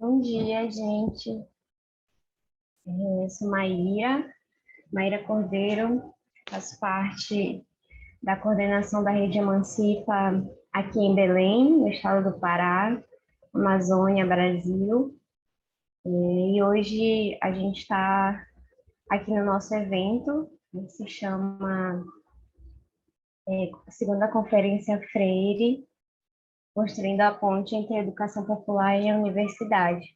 Bom dia, gente. Eu sou Maíra Cordeiro, faço parte da coordenação da Rede Emancipa aqui em Belém, no estado do Pará, Amazônia, Brasil. E hoje a gente está aqui no nosso evento, que se chama Segunda Conferência Freire, construindo a ponte entre a educação popular e a universidade.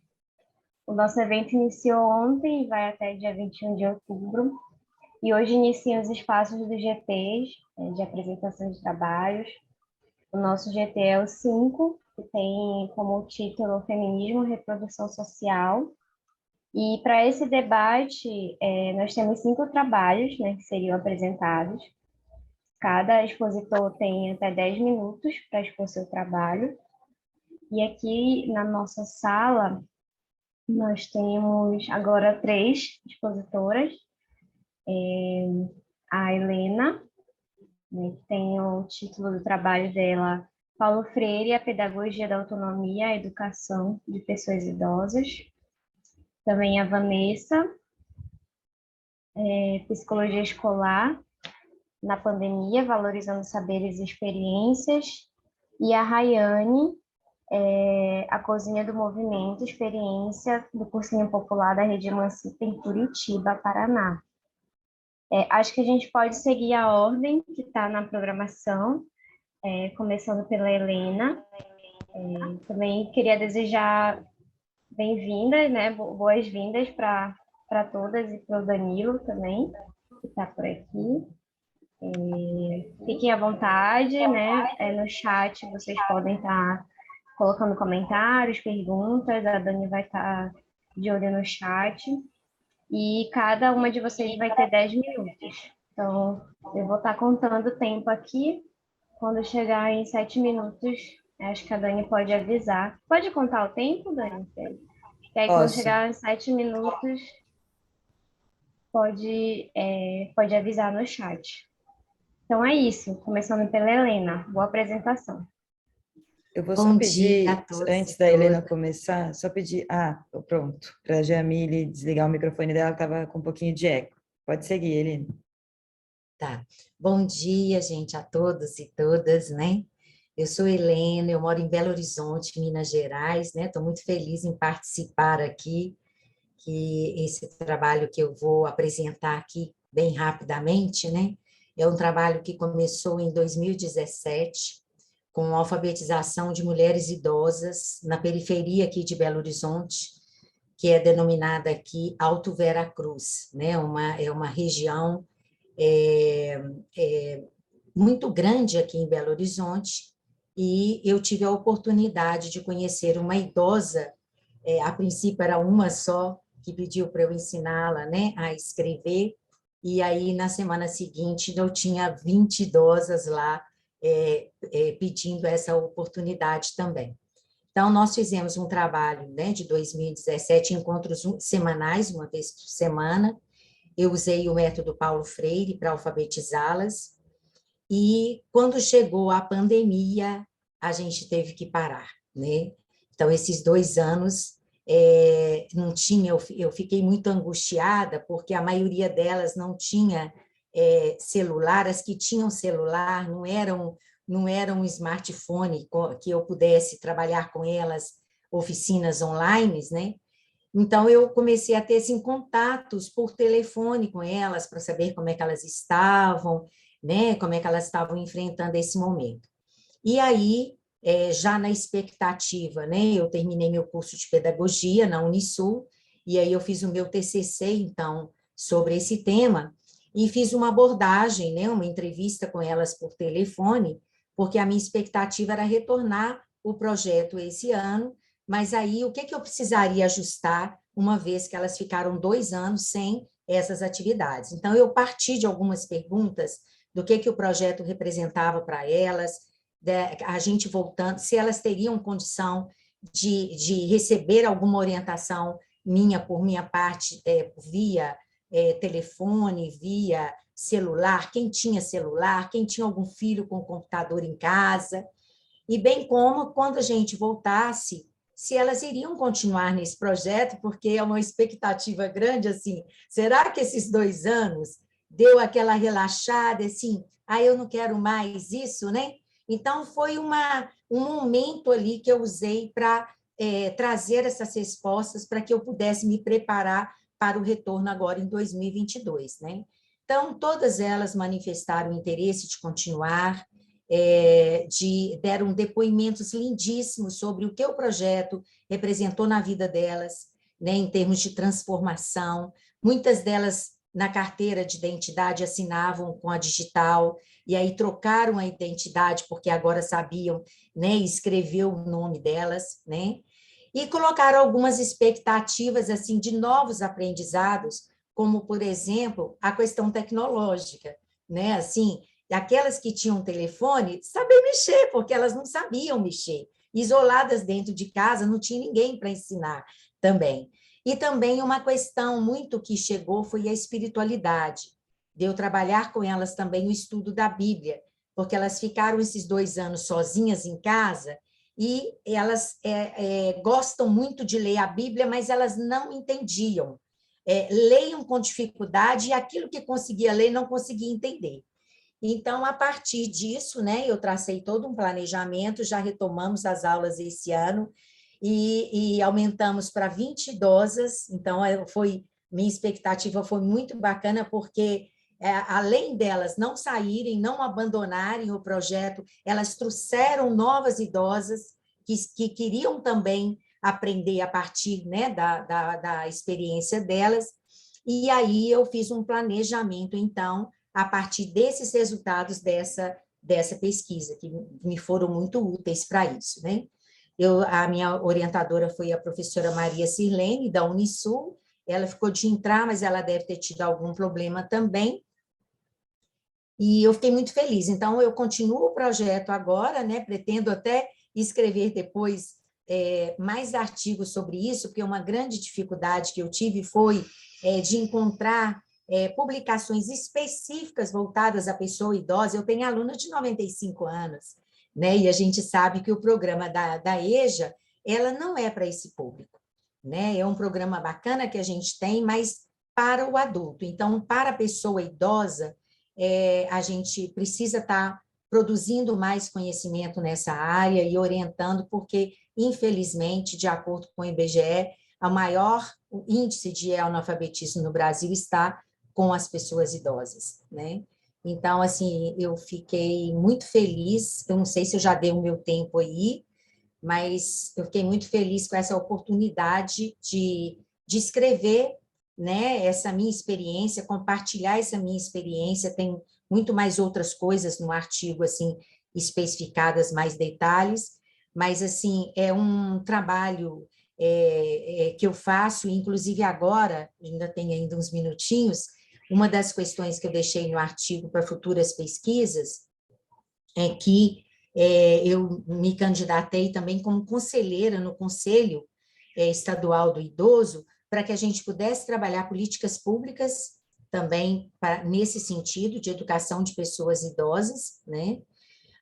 O nosso evento iniciou ontem e vai até dia 21 de outubro. E hoje iniciam os espaços dos GTs, de apresentação de trabalhos. O nosso GT é o 5, que tem como título Feminismo e Reprodução Social. E para esse debate, nós temos 5 trabalhos, né, que seriam apresentados. Cada expositor tem até 10 minutos para expor seu trabalho. E aqui na nossa sala, nós temos agora 3 expositoras. A Helena, né, que tem o título do trabalho dela, Paulo Freire, a Pedagogia da Autonomia, a Educação de Pessoas Idosas. Também a Vanessa, Psicologia Escolar na Pandemia, Valorizando Saberes e Experiências. E a Rayane, A Cozinha do Movimento, experiência do cursinho popular da Rede Emancipa em Curitiba, Paraná. Acho que a gente pode seguir a ordem que está na programação, começando pela Helena. Também queria desejar bem-vindas, né? Boas-vindas para todas e para o Danilo também, que está por aqui. Fiquem à vontade, né? No chat vocês podem estar colocando comentários, perguntas, a Dani vai estar de olho no chat. E cada uma de vocês vai ter 10 minutos. Então, eu vou estar contando o tempo aqui. Quando chegar em 7 minutos, acho que a Dani pode avisar. Pode contar o tempo, Dani? E aí, quando Posso. chegar em 7 minutos, pode avisar no chat. Então, é isso. Começando pela Helena. Boa apresentação. Eu vou só Bom dia a pedir, todos antes e da Helena todas. começar, só pedir, pronto, para a Jamile desligar o microfone dela, estava com um pouquinho de eco. Pode seguir, Helena. Tá. Bom dia, gente, a todos e todas, né? Eu sou Helena, eu moro em Belo Horizonte, Minas Gerais, né? Estou muito feliz em participar aqui, que esse trabalho que eu vou apresentar aqui bem rapidamente, né? É um trabalho que começou em 2017, com alfabetização de mulheres idosas na periferia aqui de Belo Horizonte, que é denominada aqui Alto Vera Cruz, né? É uma região é, é, muito grande aqui em Belo Horizonte, e eu tive a oportunidade de conhecer uma idosa, a princípio era uma só, que pediu para eu ensiná-la, né, a escrever, e aí na semana seguinte eu tinha 20 idosas lá pedindo essa oportunidade também. Então, nós fizemos um trabalho, né, de 2017, encontros semanais, uma vez por semana. Eu usei o método Paulo Freire para alfabetizá-las, e quando chegou a pandemia, a gente teve que parar, né? Então, esses 2 anos, não tinha, eu fiquei muito angustiada, porque a maioria delas não tinha celular, as que tinham celular não eram um smartphone que eu pudesse trabalhar com elas, oficinas online, né? Então, eu comecei a ter assim, contatos por telefone com elas, para saber como é que elas estavam, né? Como é que elas estavam enfrentando esse momento. E aí, já na expectativa, né? Eu terminei meu curso de pedagogia na Unisul, e aí eu fiz o meu TCC, então, sobre esse tema, e fiz uma abordagem, né? Uma entrevista com elas por telefone, porque a minha expectativa era retornar o projeto esse ano, mas aí o que eu precisaria ajustar, uma vez que elas ficaram 2 anos sem essas atividades. Então, eu parti de algumas perguntas do que o projeto representava para elas, a gente voltando, se elas teriam condição de receber alguma orientação minha, por minha parte, via telefone, via celular, quem tinha celular, quem tinha algum filho com computador em casa, e bem como, quando a gente voltasse, se elas iriam continuar nesse projeto, porque é uma expectativa grande, assim, será que esses 2 anos deu aquela relaxada, assim, eu não quero mais isso, né? Então, foi um momento ali que eu usei para trazer essas respostas para que eu pudesse me preparar para o retorno agora em 2022, né? Então, todas elas manifestaram interesse de continuar, deram depoimentos lindíssimos sobre o que o projeto representou na vida delas, né, em termos de transformação. Muitas delas, na carteira de identidade, assinavam com a digital, e aí trocaram a identidade, porque agora sabiam, né, escrever o nome delas, né? E colocaram algumas expectativas assim de novos aprendizados, como, por exemplo, a questão tecnológica, né? Assim, aquelas que tinham telefone, saber mexer, porque elas não sabiam mexer. Isoladas dentro de casa, não tinha ninguém para ensinar também. E também uma questão muito que chegou foi a espiritualidade, de eu trabalhar com elas também o estudo da Bíblia, porque elas ficaram esses 2 anos sozinhas em casa e elas gostam muito de ler a Bíblia, mas elas não entendiam. Leiam com dificuldade e aquilo que conseguia ler não conseguia entender. Então, a partir disso, né, eu tracei todo um planejamento, já retomamos as aulas esse ano e aumentamos para 20 idosas, então minha expectativa foi muito bacana, porque além delas não saírem, não abandonarem o projeto, elas trouxeram novas idosas que queriam também aprender a partir, né, da experiência delas, e aí eu fiz um planejamento, então, a partir desses resultados dessa pesquisa, que me foram muito úteis para isso, né? A minha orientadora foi a professora Maria Sirlene, da Unisul, ela ficou de entrar, mas ela deve ter tido algum problema também, e eu fiquei muito feliz. Então, eu continuo o projeto agora, né? Pretendo até escrever depois mais artigos sobre isso, porque uma grande dificuldade que eu tive foi de encontrar publicações específicas voltadas à pessoa idosa. Eu tenho aluna de 95 anos, né? E a gente sabe que o programa da EJA, ela não é para esse público, né? É um programa bacana que a gente tem, mas para o adulto. Então, para a pessoa idosa, a gente precisa estar produzindo mais conhecimento nessa área e orientando, porque, infelizmente, de acordo com o IBGE, o maior índice de analfabetismo no Brasil está com as pessoas idosas, né? Então, assim, eu fiquei muito feliz, eu não sei se eu já dei o meu tempo aí, mas eu fiquei muito feliz com essa oportunidade de escrever, né, essa minha experiência, compartilhar essa minha experiência. Tem muito mais outras coisas no artigo, assim, especificadas, mais detalhes, mas, assim, é um trabalho que eu faço, inclusive agora, ainda tem ainda uns minutinhos, uma das questões que eu deixei no artigo para futuras pesquisas é que eu me candidatei também como conselheira no Conselho Estadual do Idoso, para que a gente pudesse trabalhar políticas públicas também nesse sentido de educação de pessoas idosas, né?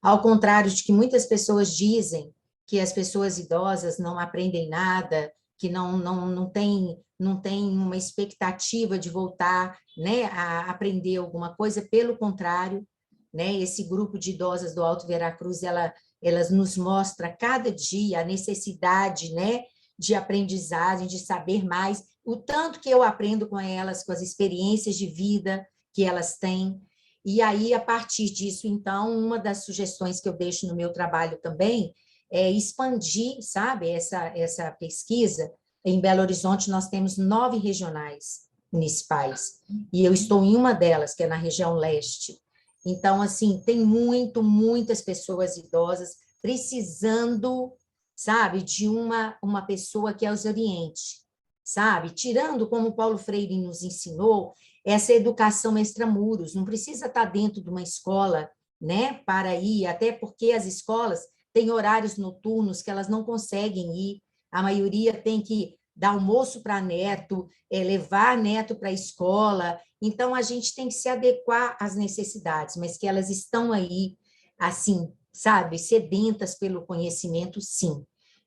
Ao contrário de que muitas pessoas dizem que as pessoas idosas não aprendem nada, que não tem uma expectativa de voltar, né, a aprender alguma coisa, pelo contrário, né, esse grupo de idosas do Alto Veracruz, elas nos mostra cada dia a necessidade, né, de aprendizagem, de saber mais, o tanto que eu aprendo com elas, com as experiências de vida que elas têm. E aí, a partir disso, então, uma das sugestões que eu deixo no meu trabalho também é expandir, sabe, essa pesquisa. Em Belo Horizonte, nós temos 9 regionais municipais, e eu estou em uma delas, que é na região leste. Então, assim, tem muitas pessoas idosas precisando, sabe, de uma pessoa que as oriente, sabe? Tirando, como o Paulo Freire nos ensinou, essa educação extramuros, não precisa estar dentro de uma escola, né, para ir, até porque as escolas têm horários noturnos que elas não conseguem ir, a maioria tem que dar almoço para neto, levar neto para a escola, então a gente tem que se adequar às necessidades, mas que elas estão aí, assim, sabe, sedentas pelo conhecimento, sim.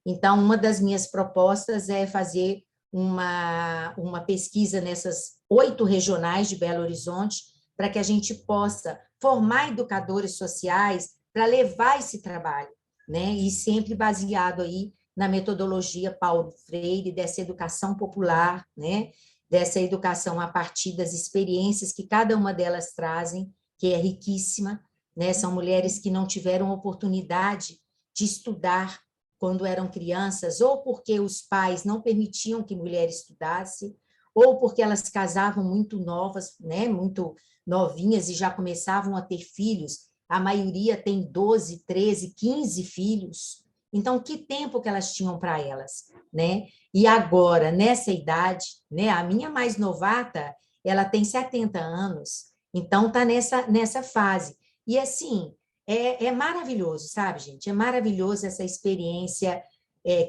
Então, uma das minhas propostas é fazer uma pesquisa nessas 8 regionais de Belo Horizonte, para que a gente possa formar educadores sociais para levar esse trabalho, né? E sempre baseado aí na metodologia Paulo Freire, dessa educação popular, né? Dessa educação a partir das experiências que cada uma delas trazem, que é riquíssima, né? São mulheres que não tiveram oportunidade de estudar quando eram crianças, ou porque os pais não permitiam que mulher estudasse, ou porque elas casavam muito novas, né? Muito novinhas e já começavam a ter filhos. A maioria tem 12, 13, 15 filhos. Então, que tempo que elas tinham para elas, né? E agora, nessa idade, né? A minha mais novata, ela tem 70 anos, então está nessa fase. E assim, é maravilhoso, sabe, gente? É maravilhoso essa experiência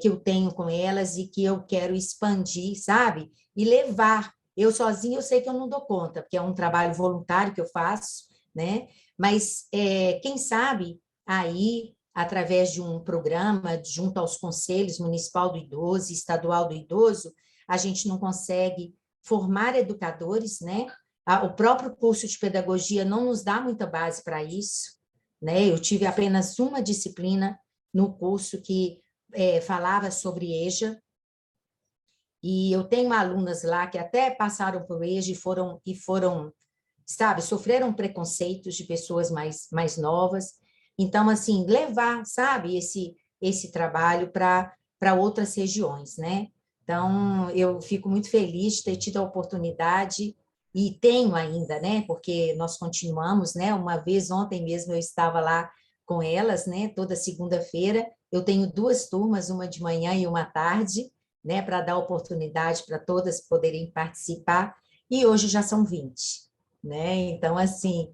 que eu tenho com elas e que eu quero expandir, sabe? E levar. Eu sozinha, eu sei que eu não dou conta, porque é um trabalho voluntário que eu faço, né? Mas quem sabe aí, através de um programa junto aos conselhos municipal do idoso e estadual do idoso, a gente não consegue formar educadores, né? O próprio curso de pedagogia não nos dá muita base para isso, né? Eu tive apenas uma disciplina no curso que falava sobre EJA, e eu tenho alunas lá que até passaram por EJA e foram, sabe, sofreram preconceitos de pessoas mais novas. Então, assim, levar, sabe, esse trabalho para outras regiões, né? Então, eu fico muito feliz de ter tido a oportunidade e tenho ainda, né? Porque nós continuamos, né? Uma vez, ontem mesmo, eu estava lá com elas, né? Toda segunda-feira. Eu tenho 2 turmas, uma de manhã e uma à tarde, né? Para dar oportunidade para todas poderem participar. E hoje já são 20, né? Então, assim,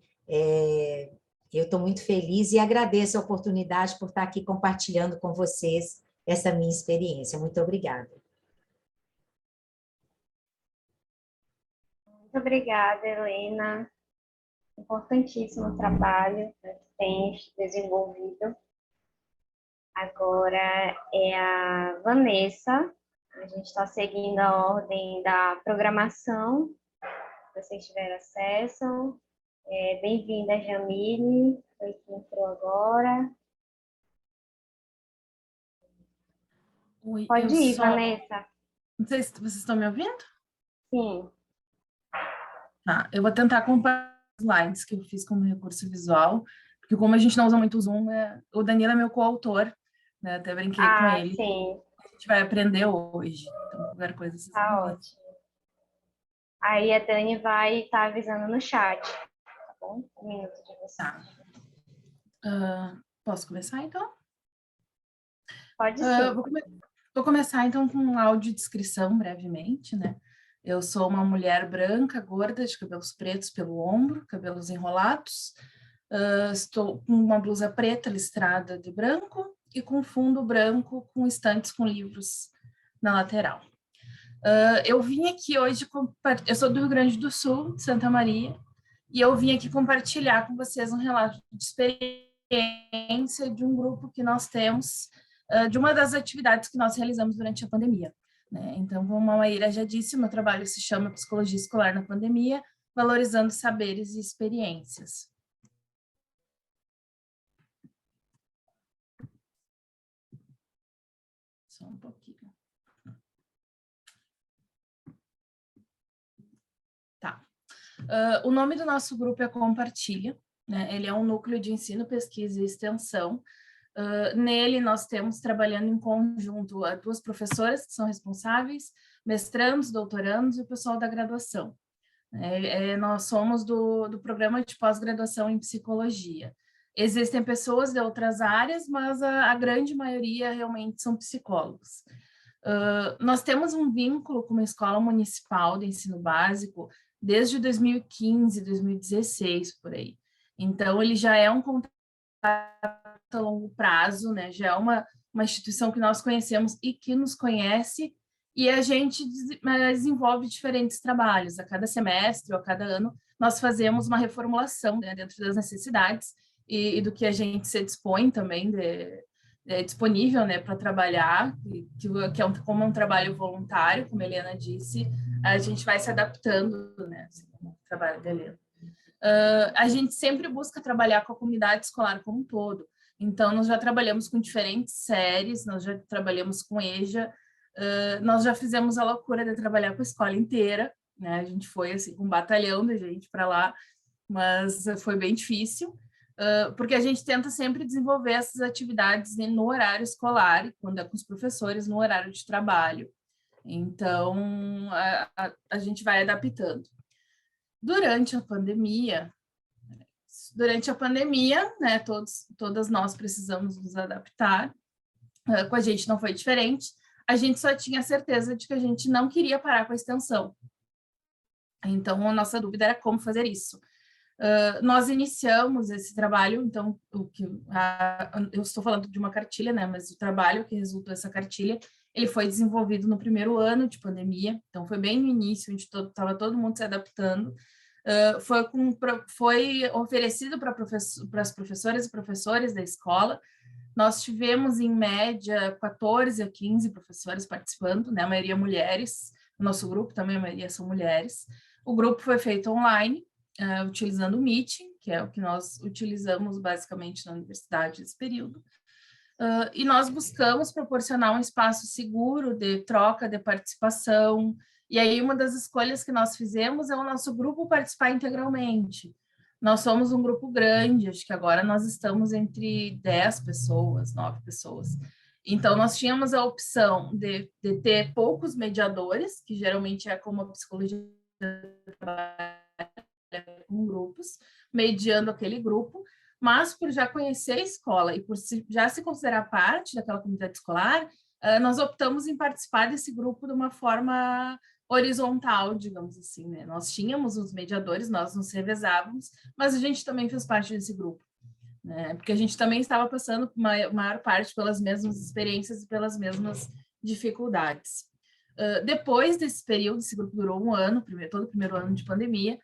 eu estou muito feliz e agradeço a oportunidade por estar aqui compartilhando com vocês essa minha experiência. Muito obrigada. Muito obrigada, Helena. Importantíssimo o trabalho, né, que tens desenvolvido. Agora é a Vanessa. A gente está seguindo a ordem da programação. Se vocês tiverem acesso. Bem-vinda, Jamile, foi que entrou agora. Oi, Pode ir, Vanessa. Não sei se vocês estão me ouvindo. Sim. Tá, eu vou tentar compartilhar os slides que eu fiz como recurso visual, porque como a gente não usa muito o Zoom, o Danilo é meu coautor, né? Até brinquei com Ah, ele. sim. A gente vai aprender hoje, então qualquer coisa vocês Tá vão ver. ótimo. Aí a Dani vai estar avisando no chat, tá bom? 1 minuto de você. Tá. Posso começar, então? Pode sim. Vou começar, então, com uma audiodescrição, brevemente, né? Eu sou uma mulher branca, gorda, de cabelos pretos pelo ombro, cabelos enrolados. Estou com uma blusa preta listrada de branco e com fundo branco com estantes com livros na lateral. Eu vim aqui hoje, eu sou do Rio Grande do Sul, de Santa Maria, e eu vim aqui compartilhar com vocês um relato de experiência de um grupo que nós temos, de uma das atividades que nós realizamos durante a pandemia, né? Então, como a Maíra já disse, o meu trabalho se chama Psicologia Escolar na Pandemia, valorizando saberes e experiências. Só um pouquinho. Tá. O nome do nosso grupo é Compartilha, né? Ele é um núcleo de ensino, pesquisa e extensão. Nele, nós temos, trabalhando em conjunto, 2 professoras que são responsáveis, mestrandos, doutorandos e o pessoal da graduação. Nós somos do programa de pós-graduação em psicologia. Existem pessoas de outras áreas, mas a grande maioria realmente são psicólogos. Nós temos um vínculo com uma escola municipal de ensino básico desde 2015, 2016, por aí. Então, ele já é um contato a longo prazo, né? Já é uma instituição que nós conhecemos e que nos conhece, e a gente desenvolve diferentes trabalhos. A cada semestre ou a cada ano, nós fazemos uma reformulação, né, dentro das necessidades e do que a gente se dispõe também disponível, né, para trabalhar, que é como um trabalho voluntário, como a Helena disse, a gente vai se adaptando, né, assim, como o trabalho da Helena. A gente sempre busca trabalhar com a comunidade escolar como um todo. Então, nós já trabalhamos com diferentes séries, nós já trabalhamos com EJA, nós já fizemos a loucura de trabalhar com a escola inteira, né? A gente foi assim, com um batalhão de gente para lá, mas foi bem difícil, porque a gente tenta sempre desenvolver essas atividades no horário escolar, quando é com os professores, no horário de trabalho. Então, a gente vai adaptando. Durante a pandemia, né, todas nós precisamos nos adaptar, com a gente não foi diferente, a gente só tinha certeza de que a gente não queria parar com a extensão. Então, a nossa dúvida era como fazer isso. Nós iniciamos esse trabalho, então, eu estou falando de uma cartilha, né, mas o trabalho que resultou dessa cartilha, ele foi desenvolvido no primeiro ano de pandemia, então foi bem no início, onde estava todo mundo se adaptando. Foi oferecido para as professoras e professores da escola. Nós tivemos, em média, 14 a 15 professores participando, né, a maioria mulheres, o nosso grupo também, a maioria são mulheres. O grupo foi feito online, utilizando o Meeting, que é o que nós utilizamos basicamente na universidade nesse período. E nós buscamos proporcionar um espaço seguro de troca, de participação. E aí uma das escolhas que nós fizemos é o nosso grupo participar integralmente. Nós somos um grupo grande, acho que agora nós estamos entre 10 pessoas, 9 pessoas. Então, nós tínhamos a opção de ter poucos mediadores, que geralmente é como a psicologia trabalha com grupos, mediando aquele grupo, mas por já conhecer a escola e por já se considerar parte daquela comunidade escolar, nós optamos em participar desse grupo de uma forma horizontal, digamos assim, né? Nós tínhamos os mediadores, nós nos revezávamos, mas a gente também fez parte desse grupo, né? Porque a gente também estava passando maior parte pelas mesmas experiências e pelas mesmas dificuldades. Depois desse período, esse grupo durou um ano, todo o primeiro ano de pandemia,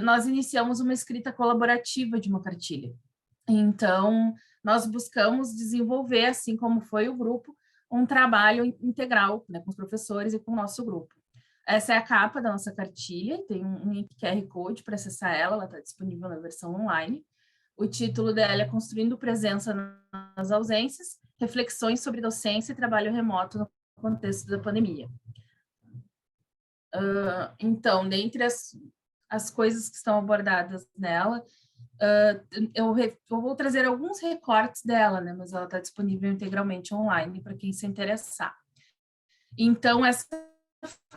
nós iniciamos uma escrita colaborativa de uma cartilha. Então, nós buscamos desenvolver, assim como foi o grupo, um trabalho integral, né, com os professores e com o nosso grupo. Essa é a capa da nossa cartilha, tem um QR Code para acessar ela está disponível na versão online. O título dela é Construindo Presença nas Ausências, Reflexões sobre Docência e Trabalho Remoto no Contexto da Pandemia. Então, dentre as coisas que estão abordadas nela, eu vou trazer alguns recortes dela, né, mas ela está disponível integralmente online para quem se interessar. Então, essa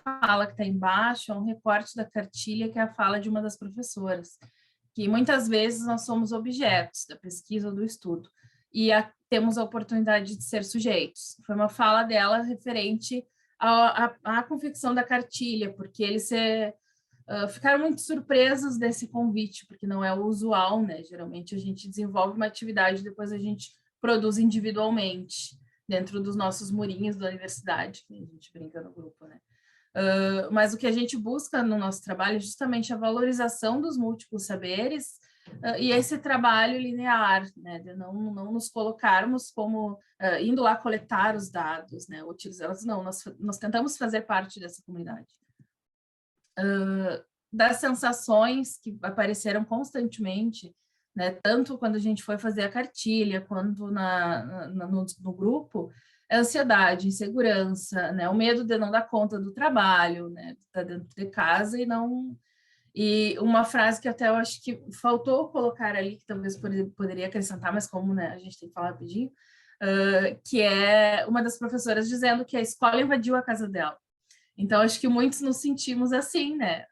fala que está embaixo é um recorte da cartilha, que é a fala de uma das professoras, que muitas vezes nós somos objetos da pesquisa ou do estudo, e temos a oportunidade de ser sujeitos. Foi uma fala dela referente à confecção da cartilha, porque eles ficaram muito surpresos desse convite, porque não é o usual, né? Geralmente a gente desenvolve uma atividade e depois a gente produz individualmente, dentro dos nossos murinhos da universidade, que a gente brinca no grupo, né? Mas o que a gente busca no nosso trabalho é justamente a valorização dos múltiplos saberes e esse trabalho linear, né, de não nos colocarmos como indo lá coletar os dados, né, utilizá-los, não, nós tentamos fazer parte dessa comunidade. Das sensações que apareceram constantemente, né, tanto quando a gente foi fazer a cartilha, quanto no grupo, a ansiedade, insegurança, né, o medo de não dar conta do trabalho, né, de estar dentro de casa e não... E uma frase que até eu acho que faltou colocar ali, que talvez poderia acrescentar, mas como, né, a gente tem que falar rapidinho, que é uma das professoras dizendo que a escola invadiu a casa dela. Então, acho que muitos nos sentimos assim, né?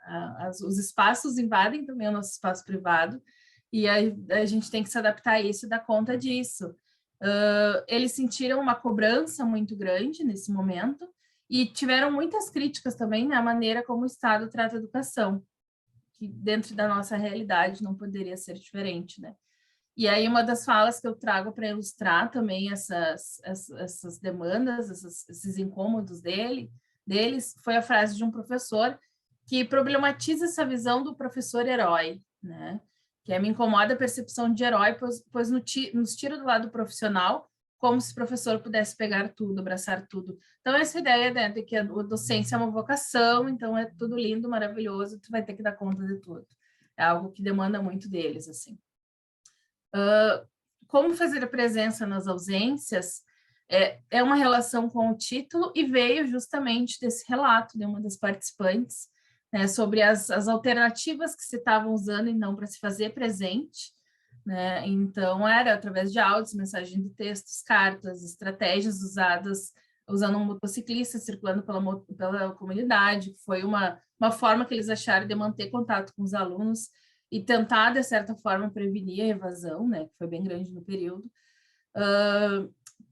Os espaços invadem também o nosso espaço privado, e a gente tem que se adaptar a isso e dar conta disso. Eles sentiram uma cobrança muito grande nesse momento e tiveram muitas críticas também na maneira como o Estado trata a educação, que dentro da nossa realidade não poderia ser diferente, né? E aí uma das falas que eu trago para ilustrar também essas demandas, esses incômodos deles, foi a frase de um professor que problematiza essa visão do professor herói, né? Que me incomoda a percepção de herói, pois nos tira do lado profissional como se o professor pudesse pegar tudo, abraçar tudo. Então, essa ideia, né, de que a docência é uma vocação, então é tudo lindo, maravilhoso, tu vai ter que dar conta de tudo. É algo que demanda muito deles, assim. Como fazer a presença nas ausências é uma relação com o título e veio justamente desse relato de uma das participantes, né, sobre as alternativas que se estavam usando então para se fazer presente, né? Então era através de áudios, mensagem de textos, cartas, estratégias usadas usando um motociclista circulando pela comunidade, que foi uma forma que eles acharam de manter contato com os alunos e tentar, de certa forma, prevenir a evasão, né, que foi bem grande no período,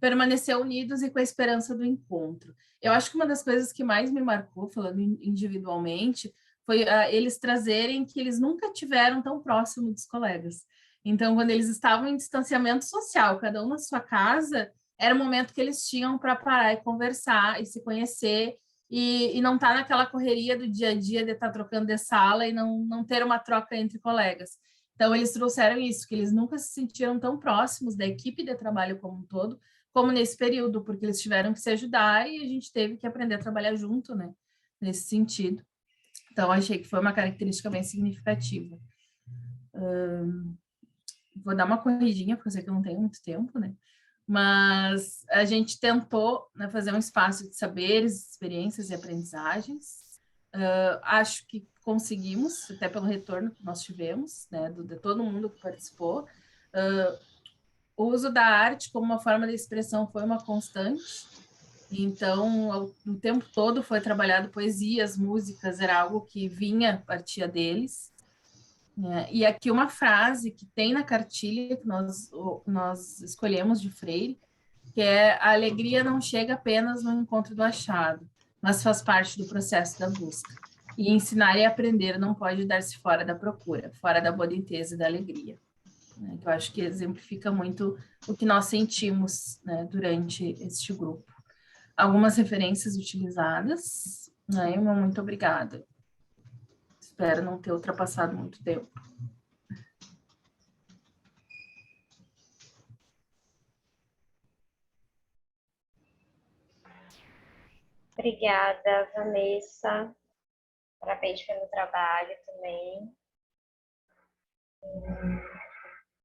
permanecer unidos e com a esperança do encontro. Eu acho que uma das coisas que mais me marcou, falando individualmente, foi eles trazerem que eles nunca tiveram tão próximo dos colegas. Então, quando eles estavam em distanciamento social, cada um na sua casa, era o momento que eles tinham para parar e conversar e se conhecer e não estar naquela correria do dia a dia de estar trocando de sala e não ter uma troca entre colegas. Então, eles trouxeram isso, que eles nunca se sentiram tão próximos da equipe de trabalho como um todo, como nesse período, porque eles tiveram que se ajudar e a gente teve que aprender a trabalhar junto, né, nesse sentido. Então, achei que foi uma característica bem significativa. Vou dar uma corridinha, porque eu sei que eu não tenho muito tempo, né? Mas a gente tentou, né, fazer um espaço de saberes, experiências e aprendizagens. Acho que conseguimos, até pelo retorno que nós tivemos, né, de todo mundo que participou. O uso da arte como uma forma de expressão foi uma constante. Então, o tempo todo foi trabalhado poesias, músicas, era algo que vinha, partia deles. E aqui uma frase que tem na cartilha que nós escolhemos de Freire, que é: a alegria não chega apenas no encontro do achado, mas faz parte do processo da busca. E ensinar e aprender não pode dar-se fora da procura, fora da boniteza e da alegria. Que eu acho que exemplifica muito o que nós sentimos, né, durante este grupo. Algumas referências utilizadas, né, muito obrigada. Espero não ter ultrapassado muito tempo. Obrigada, Vanessa. Parabéns pelo trabalho também.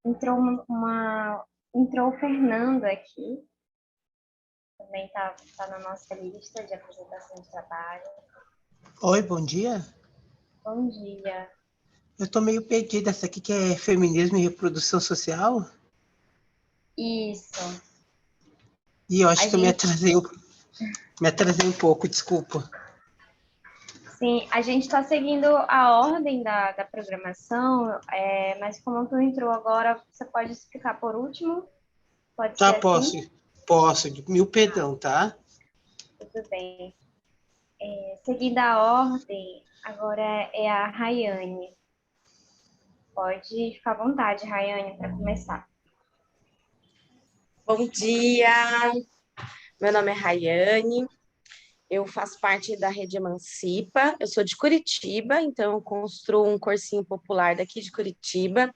Entrou o Fernando aqui. Também está na nossa lista de apresentação de trabalho. Oi, bom dia. Bom dia. Eu estou meio perdida. Essa aqui que é feminismo e reprodução social? Isso. E eu acho que eu me atrasei um pouco, desculpa. Sim, a gente está seguindo a ordem da programação, mas como tu entrou agora, você pode explicar por último? Pode Tá, ser assim? posso. Mil perdão, tá? Tudo bem. Seguindo a ordem, agora é a Rayane. Pode ficar à vontade, Rayane, para começar. Bom dia, meu nome é Rayane, eu faço parte da Rede Emancipa, eu sou de Curitiba, então eu construo um cursinho popular daqui de Curitiba.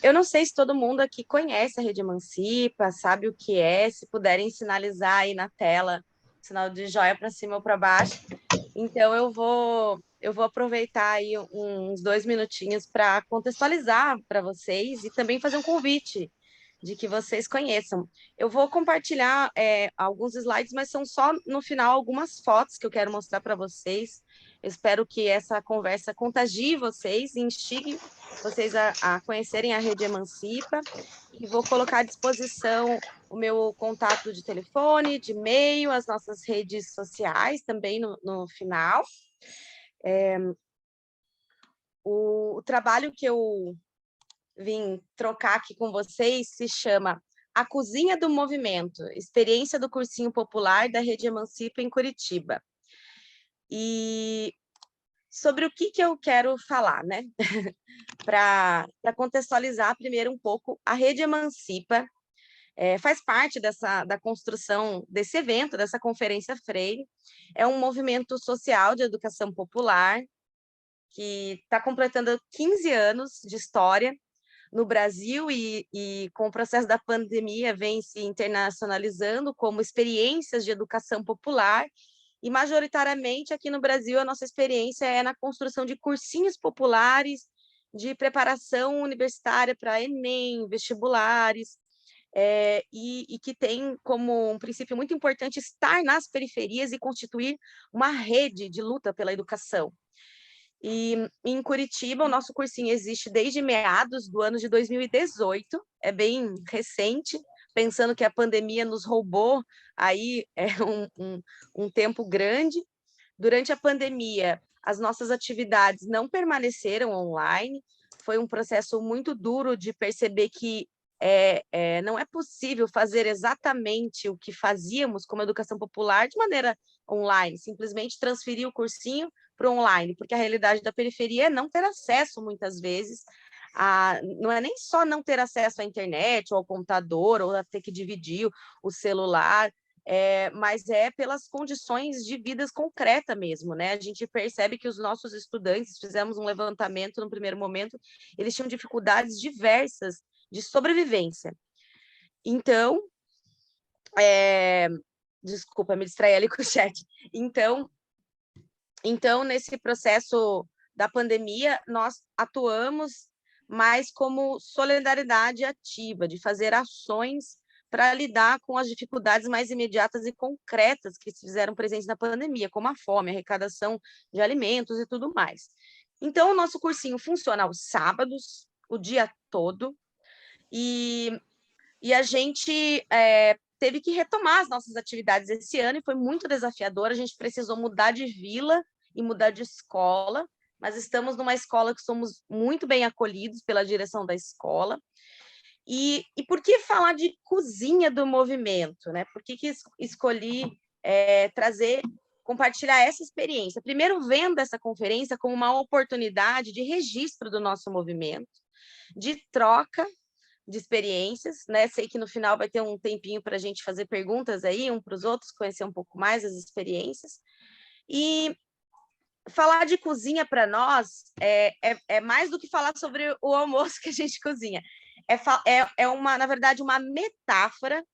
Eu não sei se todo mundo aqui conhece a Rede Emancipa, sabe o que é, se puderem sinalizar aí na tela, sinal de joia para cima ou para baixo. Então eu vou aproveitar aí uns 2 minutinhos para contextualizar para vocês e também fazer um convite de que vocês conheçam. Eu vou compartilhar alguns slides, mas são só no final algumas fotos que eu quero mostrar para vocês. Eu espero que essa conversa contagie vocês e instigue vocês a conhecerem a Rede Emancipa. E vou colocar à disposição o meu contato de telefone, de e-mail, as nossas redes sociais também no final. O trabalho que eu vim trocar aqui com vocês se chama A Cozinha do Movimento, experiência do cursinho popular da Rede Emancipa em Curitiba. E sobre o que eu quero falar, né? Para contextualizar primeiro um pouco, a Rede Emancipa faz parte da construção desse evento, dessa Conferência Freire. É um movimento social de educação popular que está completando 15 anos de história. no Brasil e com o processo da pandemia vem se internacionalizando como experiências de educação popular, e majoritariamente aqui no Brasil a nossa experiência é na construção de cursinhos populares de preparação universitária para Enem, vestibulares, e que tem como um princípio muito importante estar nas periferias e constituir uma rede de luta pela educação. E em Curitiba, o nosso cursinho existe desde meados do ano de 2018, é bem recente, pensando que a pandemia nos roubou aí um tempo grande. Durante a pandemia, as nossas atividades não permaneceram online, foi um processo muito duro de perceber que não é possível fazer exatamente o que fazíamos como educação popular de maneira online, simplesmente transferir o cursinho para o online, porque a realidade da periferia é não ter acesso, muitas vezes, não é nem só não ter acesso à internet, ou ao computador, ou a ter que dividir o celular, mas é pelas condições de vidas concreta mesmo, né? A gente percebe que os nossos estudantes, fizemos um levantamento no primeiro momento, eles tinham dificuldades diversas de sobrevivência. Então, desculpa, me distraí ali com o chat. Então, nesse processo da pandemia, nós atuamos mais como solidariedade ativa, de fazer ações para lidar com as dificuldades mais imediatas e concretas que se fizeram presentes na pandemia, como a fome, a arrecadação de alimentos e tudo mais. Então, o nosso cursinho funciona aos sábados, o dia todo, e a gente teve que retomar as nossas atividades esse ano, e foi muito desafiador, a gente precisou mudar de vila e mudar de escola, mas estamos numa escola que somos muito bem acolhidos pela direção da escola. E por que falar de cozinha do movimento, né? Por que escolhi compartilhar essa experiência? Primeiro, vendo essa conferência como uma oportunidade de registro do nosso movimento, de troca de experiências, né? Sei que no final vai ter um tempinho para a gente fazer perguntas aí, um para os outros, conhecer um pouco mais as experiências. E falar de cozinha para nós é mais do que falar sobre o almoço que a gente cozinha. Na verdade, uma metáfora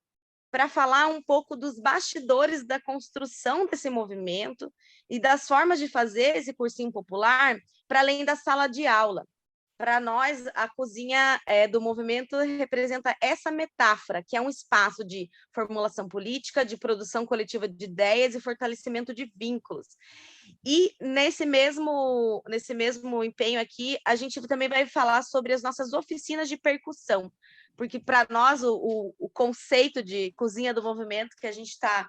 para falar um pouco dos bastidores da construção desse movimento e das formas de fazer esse cursinho popular para além da sala de aula. Para nós, a cozinha do movimento representa essa metáfora, que é um espaço de formulação política, de produção coletiva de ideias e fortalecimento de vínculos. E nesse mesmo empenho aqui, a gente também vai falar sobre as nossas oficinas de percussão, porque para nós o conceito de cozinha do movimento que a gente está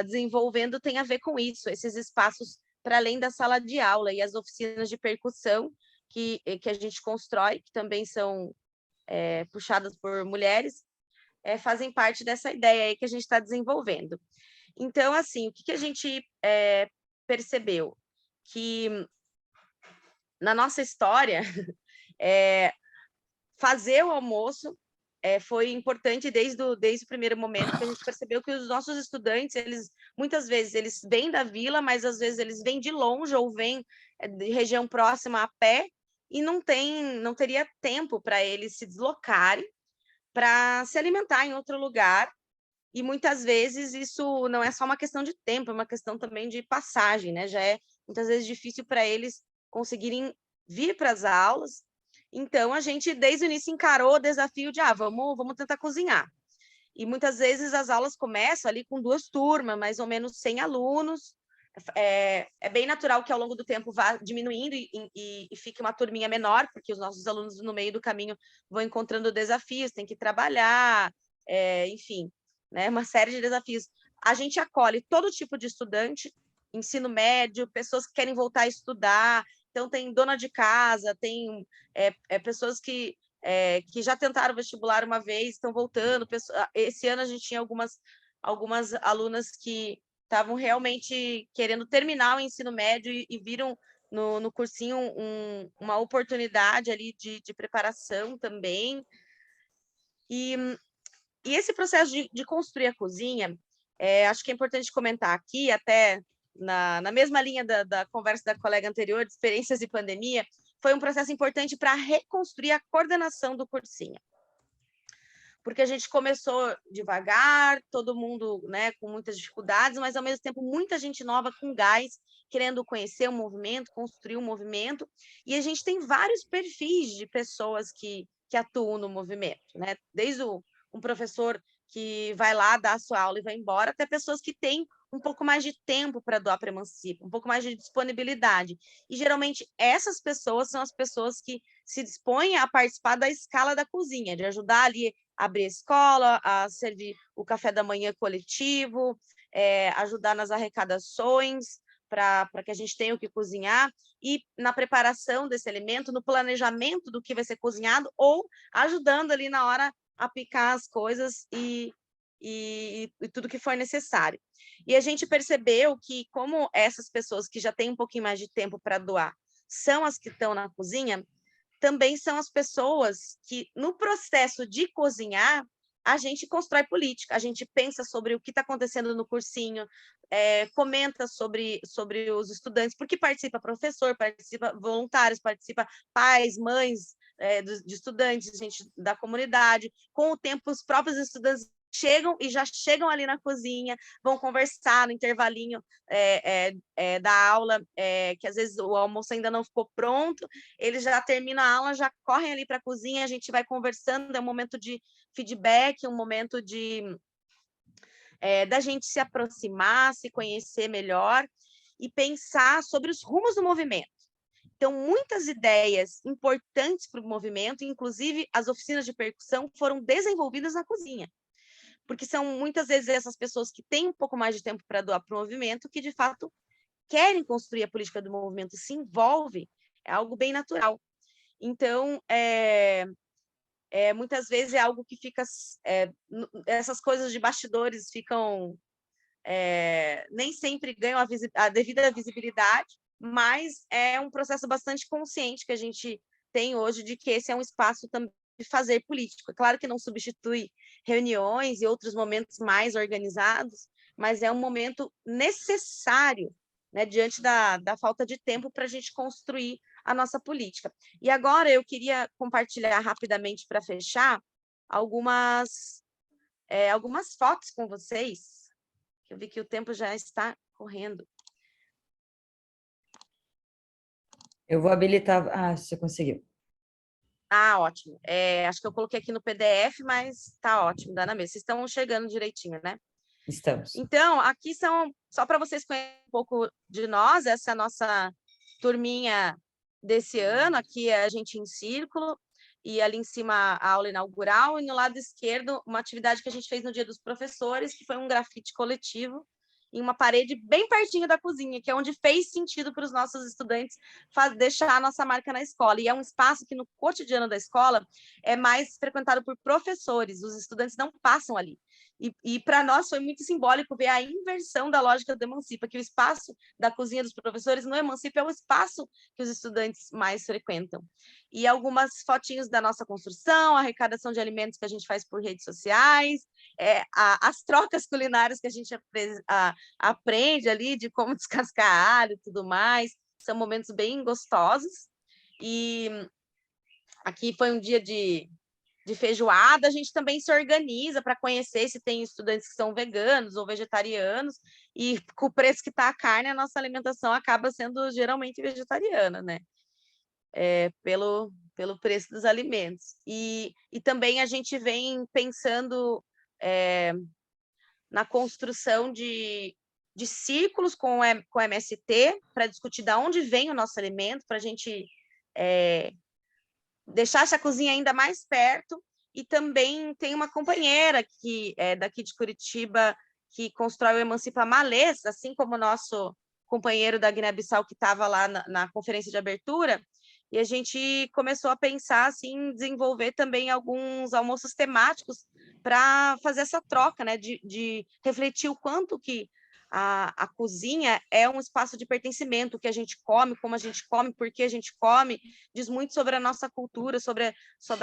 desenvolvendo tem a ver com isso, esses espaços para além da sala de aula, e as oficinas de percussão que a gente constrói, que também são puxadas por mulheres, fazem parte dessa ideia aí que a gente está desenvolvendo. Então, assim, o que a gente percebeu? Que na nossa história, fazer o almoço foi importante desde o primeiro momento, que a gente percebeu que os nossos estudantes, muitas vezes, eles vêm da vila, mas às vezes eles vêm de longe ou vêm de região próxima a pé, e não teria tempo para eles se deslocarem para se alimentar em outro lugar. E muitas vezes isso não é só uma questão de tempo, é uma questão também de passagem, né? Já é muitas vezes difícil para eles conseguirem vir para as aulas. Então, a gente, desde o início, encarou o desafio de vamos tentar cozinhar. E muitas vezes as aulas começam ali com 2 turmas, mais ou menos 100 alunos. É bem natural que ao longo do tempo vá diminuindo e fique uma turminha menor, porque os nossos alunos no meio do caminho vão encontrando desafios, tem que trabalhar, enfim, né, uma série de desafios. A gente acolhe todo tipo de estudante, ensino médio, pessoas que querem voltar a estudar, então tem dona de casa, tem pessoas que já tentaram vestibular uma vez, estão voltando. Esse ano a gente tinha algumas alunas que estavam realmente querendo terminar o ensino médio e viram no cursinho uma oportunidade ali de preparação também. E esse processo de construir a cozinha, acho que é importante comentar aqui, até na mesma linha da conversa da colega anterior, de experiências de pandemia, foi um processo importante para reconstruir a coordenação do cursinho. Porque a gente começou devagar, todo mundo, né, com muitas dificuldades, mas, ao mesmo tempo, muita gente nova com gás, querendo conhecer o movimento, construir o movimento, e a gente tem vários perfis de pessoas que atuam no movimento, né? Desde um professor que vai lá dar a sua aula e vai embora, até pessoas que têm um pouco mais de tempo para doar para a Emancipa, um pouco mais de disponibilidade. E, geralmente, essas pessoas são as pessoas que se dispõem a participar da escala da cozinha, de ajudar ali a abrir a escola, a servir o café da manhã coletivo, ajudar nas arrecadações, para que a gente tenha o que cozinhar, e na preparação desse alimento, no planejamento do que vai ser cozinhado, ou ajudando ali na hora a picar as coisas e tudo que for necessário. E a gente percebeu que, como essas pessoas que já têm um pouquinho mais de tempo para doar são as que estão na cozinha, também são as pessoas que, no processo de cozinhar, a gente constrói política, a gente pensa sobre o que está acontecendo no cursinho, comenta sobre os estudantes, porque participa professor, participa voluntários, participa pais, mães de estudantes, gente da comunidade. Com o tempo, os próprios estudantes chegam ali na cozinha, vão conversar no intervalinho da aula, que às vezes o almoço ainda não ficou pronto, eles já terminam a aula, já correm ali para a cozinha, a gente vai conversando, é um momento de feedback, um momento da gente se aproximar, se conhecer melhor e pensar sobre os rumos do movimento. Então, muitas ideias importantes para o movimento, inclusive as oficinas de percussão, foram desenvolvidas na cozinha, porque são muitas vezes essas pessoas que têm um pouco mais de tempo para doar para o movimento, que de fato querem construir a política do movimento, se envolvem, é algo bem natural. Então, muitas vezes é algo que fica, essas coisas de bastidores ficam, nem sempre ganham a devida visibilidade, mas é um processo bastante consciente que a gente tem hoje de que esse é um espaço também de fazer política. Claro que não substitui reuniões e outros momentos mais organizados, mas é um momento necessário, né, diante da falta de tempo para a gente construir a nossa política. E agora eu queria compartilhar rapidamente, para fechar, algumas fotos com vocês, que eu vi que o tempo já está correndo. Eu vou habilitar... Ah, você conseguiu. Ah, ótimo. Acho que eu coloquei aqui no PDF, mas tá ótimo, dá na mesa. Vocês estão chegando direitinho, né? Estamos. Então, aqui são, só para vocês conhecerem um pouco de nós, essa é a nossa turminha desse ano, aqui é a gente em círculo, e ali em cima a aula inaugural, e no lado esquerdo uma atividade que a gente fez no Dia dos Professores, que foi um grafite coletivo, em uma parede bem pertinho da cozinha, que é onde fez sentido para os nossos estudantes deixar a nossa marca na escola. E é um espaço que, no cotidiano da escola, é mais frequentado por professores, os estudantes não passam ali. E para nós foi muito simbólico ver a inversão da lógica do Emancipa, que o espaço da cozinha dos professores no Emancipa é o espaço que os estudantes mais frequentam. E algumas fotinhos da nossa construção, a arrecadação de alimentos que a gente faz por redes sociais, as trocas culinárias que a gente aprende ali, de como descascar alho e tudo mais, são momentos bem gostosos. E aqui foi um dia de feijoada, a gente também se organiza para conhecer se tem estudantes que são veganos ou vegetarianos, e com o preço que está a carne, a nossa alimentação acaba sendo geralmente vegetariana, né? Pelo preço dos alimentos. E também a gente vem pensando na construção de círculos com o MST, para discutir de onde vem o nosso alimento, para a gente deixar essa cozinha ainda mais perto. E também tem uma companheira que é daqui de Curitiba, que constrói o Emancipa Malês, assim como o nosso companheiro da Guiné-Bissau, que estava lá na conferência de abertura, e a gente começou a pensar assim, em desenvolver também alguns almoços temáticos para fazer essa troca, né, de refletir o quanto que a cozinha é um espaço de pertencimento, o que a gente come, como a gente come, por que a gente come, diz muito sobre a nossa cultura, sobre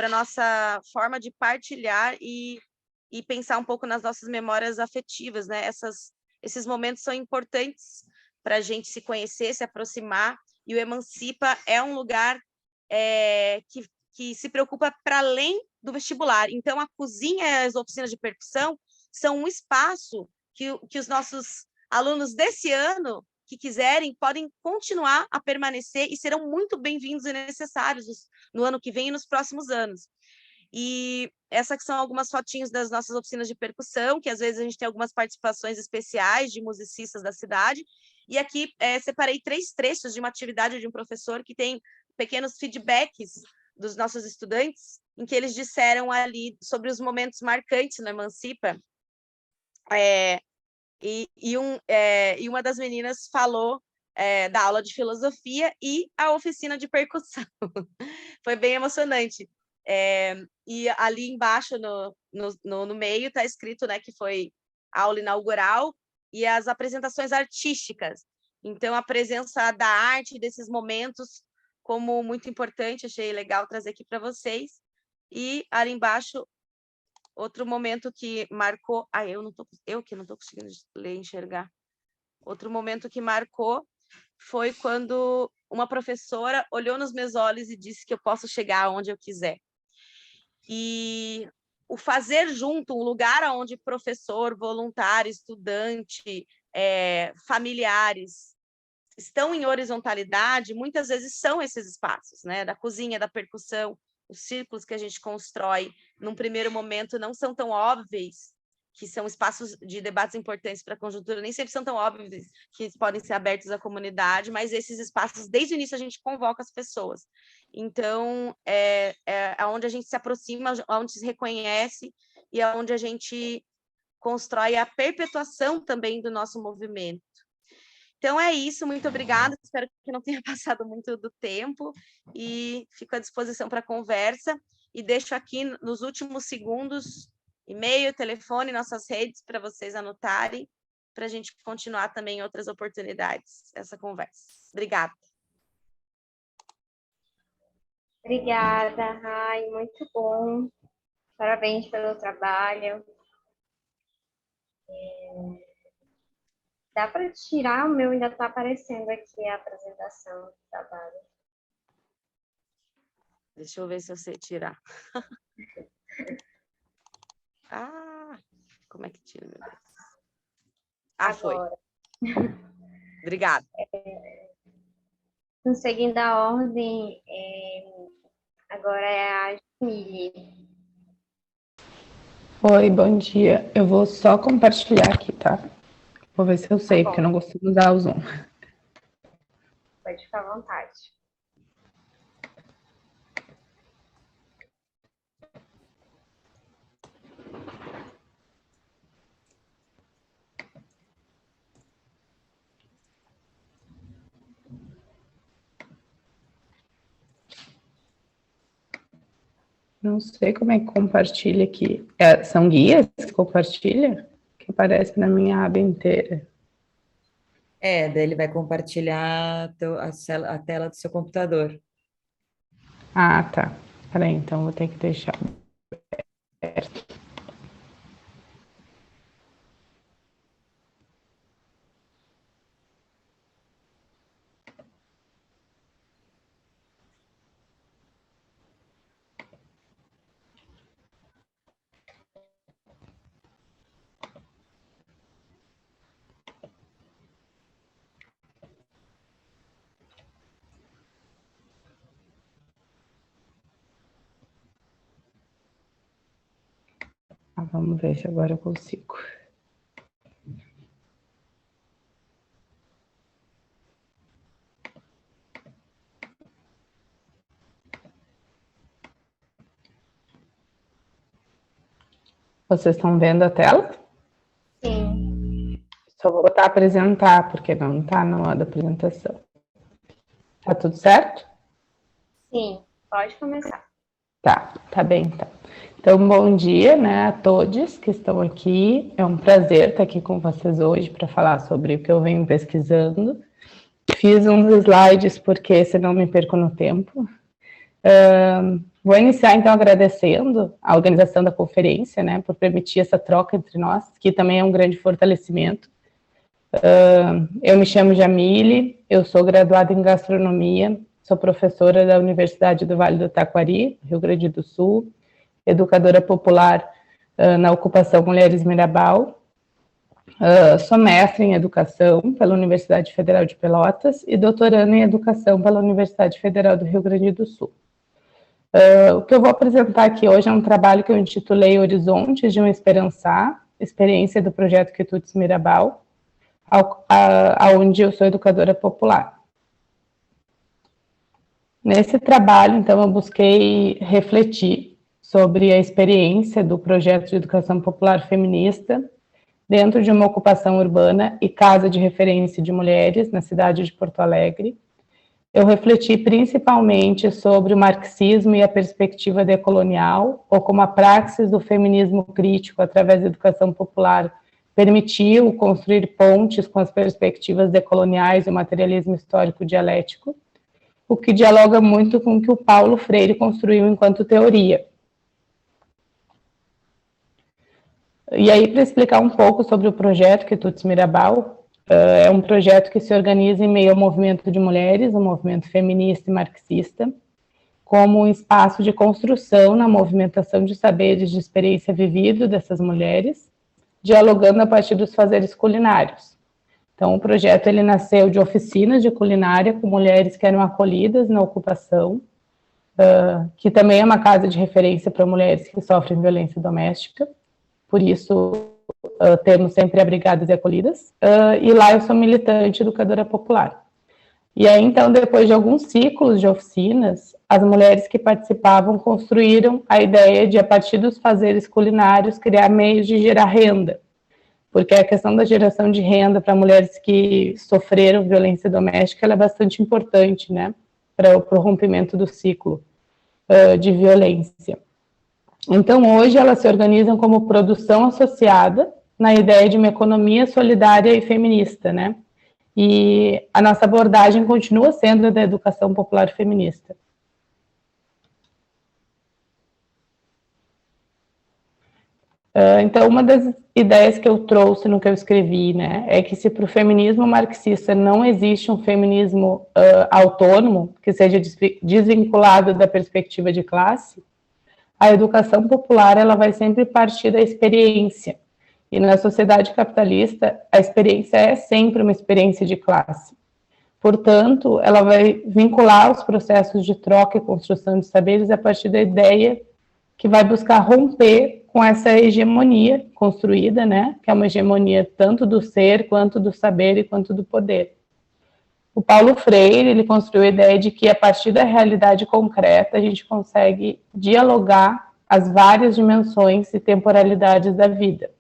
a nossa forma de partilhar e pensar um pouco nas nossas memórias afetivas, né? Esses momentos são importantes para a gente se conhecer, se aproximar, e o Emancipa é um lugar que se preocupa para além do vestibular. Então, a cozinha e as oficinas de percussão são um espaço que os nossos alunos desse ano, que quiserem, podem continuar a permanecer e serão muito bem-vindos e necessários no ano que vem e nos próximos anos. E essas são algumas fotinhos das nossas oficinas de percussão, que às vezes a gente tem algumas participações especiais de musicistas da cidade. E aqui separei 3 trechos de uma atividade de um professor que tem pequenos feedbacks dos nossos estudantes, em que eles disseram ali sobre os momentos marcantes no Emancipa. E uma das meninas falou da aula de filosofia e a oficina de percussão. Foi bem emocionante. E ali embaixo, no meio, está escrito, né, que foi a aula inaugural e as apresentações artísticas. Então, a presença da arte, desses momentos, como muito importante, achei legal trazer aqui para vocês. E ali embaixo, outro momento que marcou... eu que não estou conseguindo ler e enxergar. Outro momento que marcou foi quando uma professora olhou nos meus olhos e disse que eu posso chegar onde eu quiser. E o fazer junto, um lugar onde professor, voluntário, estudante, familiares estão em horizontalidade, muitas vezes são esses espaços, né? Da cozinha, da percussão, os círculos que a gente constrói, num primeiro momento, não são tão óbvios, que são espaços de debates importantes para a conjuntura, nem sempre são tão óbvios que podem ser abertos à comunidade, mas esses espaços, desde o início, a gente convoca as pessoas. Então, é onde a gente se aproxima, onde se reconhece e é onde a gente constrói a perpetuação também do nosso movimento. Então, é isso. Muito obrigada. Espero que não tenha passado muito do tempo e fico à disposição para a conversa. E deixo aqui, nos últimos segundos, e-mail, telefone, nossas redes, para vocês anotarem, para a gente continuar também em outras oportunidades, essa conversa. Obrigada. Obrigada, Rai, muito bom. Parabéns pelo trabalho. Dá para tirar? O meu ainda está aparecendo aqui a apresentação do trabalho. Deixa eu ver se eu sei tirar. Como é que tira, meu Deus? Agora. Foi. Obrigada. Então, seguindo a ordem, agora é a Jamile. Oi, bom dia. Eu vou só compartilhar aqui, tá? Vou ver se eu sei, porque eu não consigo usar o Zoom. Pode ficar à vontade. Não sei como é que compartilha aqui. São guias que compartilha? Que aparece na minha aba inteira. Daí ele vai compartilhar a tela do seu computador. Ah, tá. Peraí, então vou ter que deixar aberto. Vamos ver se agora eu consigo. Vocês estão vendo a tela? Sim. Só vou botar apresentar, porque não está na hora da apresentação. Tá tudo certo? Sim, pode começar. Tá bem, tá. Então, bom dia, né, a todos que estão aqui. É um prazer estar aqui com vocês hoje para falar sobre o que eu venho pesquisando. Fiz uns slides porque senão me perco no tempo. Vou iniciar, então, agradecendo a organização da conferência, né, por permitir essa troca entre nós, que também é um grande fortalecimento. Eu me chamo Jamile, eu sou graduada em gastronomia, sou professora da Universidade do Vale do Taquari, Rio Grande do Sul, educadora popular na ocupação Mulheres Mirabal, sou mestre em educação pela Universidade Federal de Pelotas e doutoranda em educação pela Universidade Federal do Rio Grande do Sul. O que eu vou apresentar aqui hoje é um trabalho que eu intitulei Horizontes de um Esperançar, experiência do projeto Quitutes Mirabal, onde eu sou educadora popular. Nesse trabalho, então, eu busquei refletir sobre a experiência do projeto de educação popular feminista dentro de uma ocupação urbana e casa de referência de mulheres na cidade de Porto Alegre. Eu refleti principalmente sobre o marxismo e a perspectiva decolonial, ou como a praxis do feminismo crítico através da educação popular permitiu construir pontes com as perspectivas decoloniais e o materialismo histórico dialético, o que dialoga muito com o que o Paulo Freire construiu enquanto teoria. E aí, para explicar um pouco sobre o projeto Quitutes Mirabal, é um projeto que se organiza em meio ao movimento de mulheres, um movimento feminista e marxista, como um espaço de construção na movimentação de saberes de experiência vivido dessas mulheres, dialogando a partir dos fazeres culinários. Então, o projeto ele nasceu de oficinas de culinária com mulheres que eram acolhidas na ocupação, que também é uma casa de referência para mulheres que sofrem violência doméstica, por isso temos sempre abrigadas e acolhidas, e lá eu sou militante educadora popular. E aí, então, depois de alguns ciclos de oficinas, as mulheres que participavam construíram a ideia de, a partir dos fazeres culinários, criar meios de gerar renda, porque a questão da geração de renda para mulheres que sofreram violência doméstica ela é bastante importante, né, para o rompimento do ciclo de violência. Então, hoje elas se organizam como produção associada na ideia de uma economia solidária e feminista, né? E a nossa abordagem continua sendo a da educação popular feminista. Então, uma das ideias que eu trouxe no que eu escrevi, né, é que se para o feminismo marxista não existe um feminismo autônomo, que seja desvinculado da perspectiva de classe, a educação popular ela vai sempre partir da experiência. E na sociedade capitalista, a experiência é sempre uma experiência de classe. Portanto, ela vai vincular os processos de troca e construção de saberes a partir da ideia que vai buscar romper com essa hegemonia construída, né? Que é uma hegemonia tanto do ser, quanto do saber e quanto do poder. O Paulo Freire, ele construiu a ideia de que a partir da realidade concreta a gente consegue dialogar as várias dimensões e temporalidades da vida.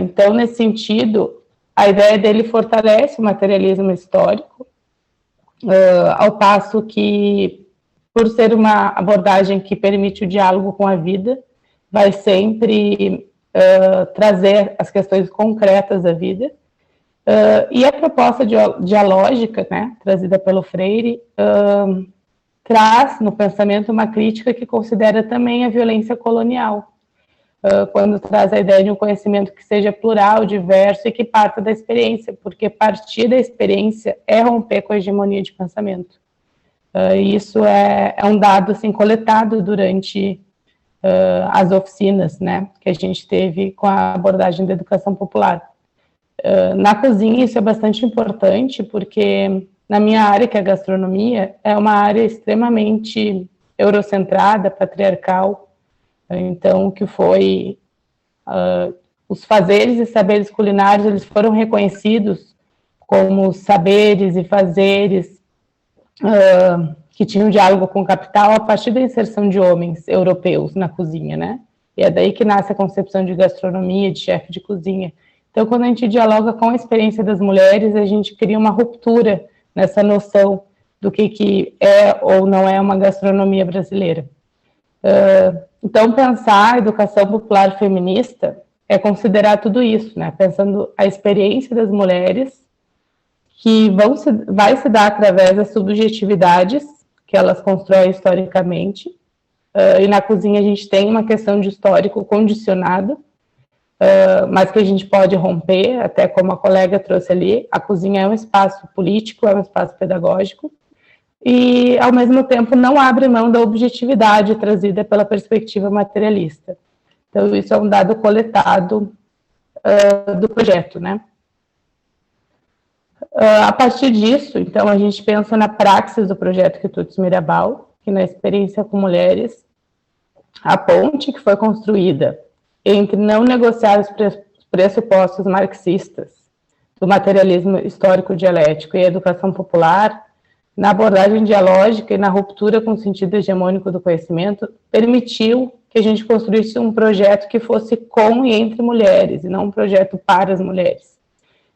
Então, nesse sentido, a ideia dele fortalece o materialismo histórico, ao passo que, por ser uma abordagem que permite o diálogo com a vida, vai sempre trazer as questões concretas da vida. E a proposta dialógica, né, trazida pelo Freire, traz no pensamento uma crítica que considera também a violência colonial, quando traz a ideia de um conhecimento que seja plural, diverso e que parta da experiência, porque partir da experiência é romper com a hegemonia de pensamento. E isso é um dado assim, coletado durante as oficinas, né, que a gente teve com a abordagem da educação popular. Na cozinha isso é bastante importante, porque na minha área, que é a gastronomia, é uma área extremamente eurocentrada, patriarcal. Então, o que foi os fazeres e saberes culinários, eles foram reconhecidos como saberes e fazeres que tinham diálogo com o capital a partir da inserção de homens europeus na cozinha, né? E é daí que nasce a concepção de gastronomia, de chefe de cozinha. Então, quando a gente dialoga com a experiência das mulheres, a gente cria uma ruptura nessa noção do que é ou não é uma gastronomia brasileira. Então, pensar a educação popular feminista é considerar tudo isso, né? Pensando a experiência das mulheres, que vai se dar através das subjetividades que elas constroem historicamente. E na cozinha a gente tem uma questão de histórico condicionado, mas que a gente pode romper, até como a colega trouxe ali, a cozinha é um espaço político, é um espaço pedagógico, e, ao mesmo tempo, não abre mão da objetividade trazida pela perspectiva materialista. Então, isso é um dado coletado do projeto, né? A partir disso, então, a gente pensa na praxis do projeto Quitutes Mirabal, que na experiência com mulheres, a ponte que foi construída entre não negociar os pressupostos marxistas do materialismo histórico dialético e a educação popular, na abordagem dialógica e na ruptura com o sentido hegemônico do conhecimento, permitiu que a gente construísse um projeto que fosse com e entre mulheres, e não um projeto para as mulheres.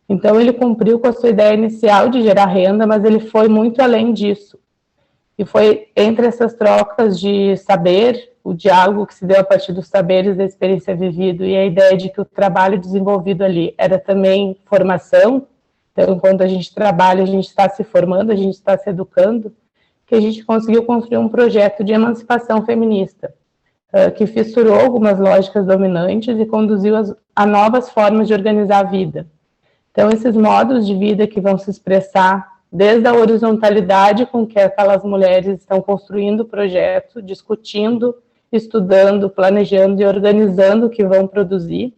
Então, ele cumpriu com a sua ideia inicial de gerar renda, mas ele foi muito além disso. E foi entre essas trocas de saber, o diálogo que se deu a partir dos saberes da experiência vivida e a ideia de que o trabalho desenvolvido ali era também formação. Então, enquanto a gente trabalha, a gente está se formando, a gente está se educando, que a gente conseguiu construir um projeto de emancipação feminista, que fissurou algumas lógicas dominantes e conduziu a novas formas de organizar a vida. Então, esses modos de vida que vão se expressar desde a horizontalidade com que aquelas mulheres estão construindo o projeto, discutindo, estudando, planejando e organizando o que vão produzir,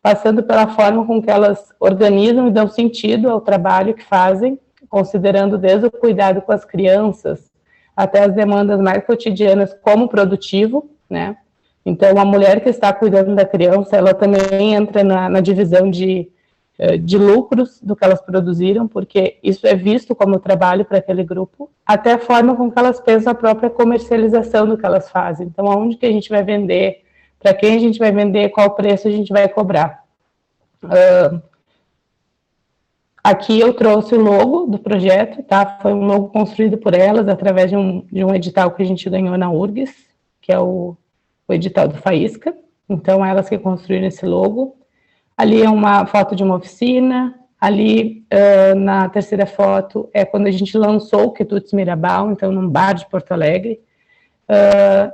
passando pela forma com que elas organizam e dão sentido ao trabalho que fazem, considerando desde o cuidado com as crianças até as demandas mais cotidianas como produtivo, né? Então, a mulher que está cuidando da criança, ela também entra na divisão de lucros do que elas produziram, porque isso é visto como trabalho para aquele grupo, até a forma com que elas pensam a própria comercialização do que elas fazem. Então, aonde que a gente vai vender, para quem a gente vai vender, qual preço a gente vai cobrar. Aqui eu trouxe o logo do projeto, tá? Foi um logo construído por elas, através de um edital que a gente ganhou na URGS, que é o edital do Faísca. Então, elas que construíram esse logo. Ali é uma foto de uma oficina, ali na terceira foto é quando a gente lançou o Quitutes Mirabal, então num bar de Porto Alegre,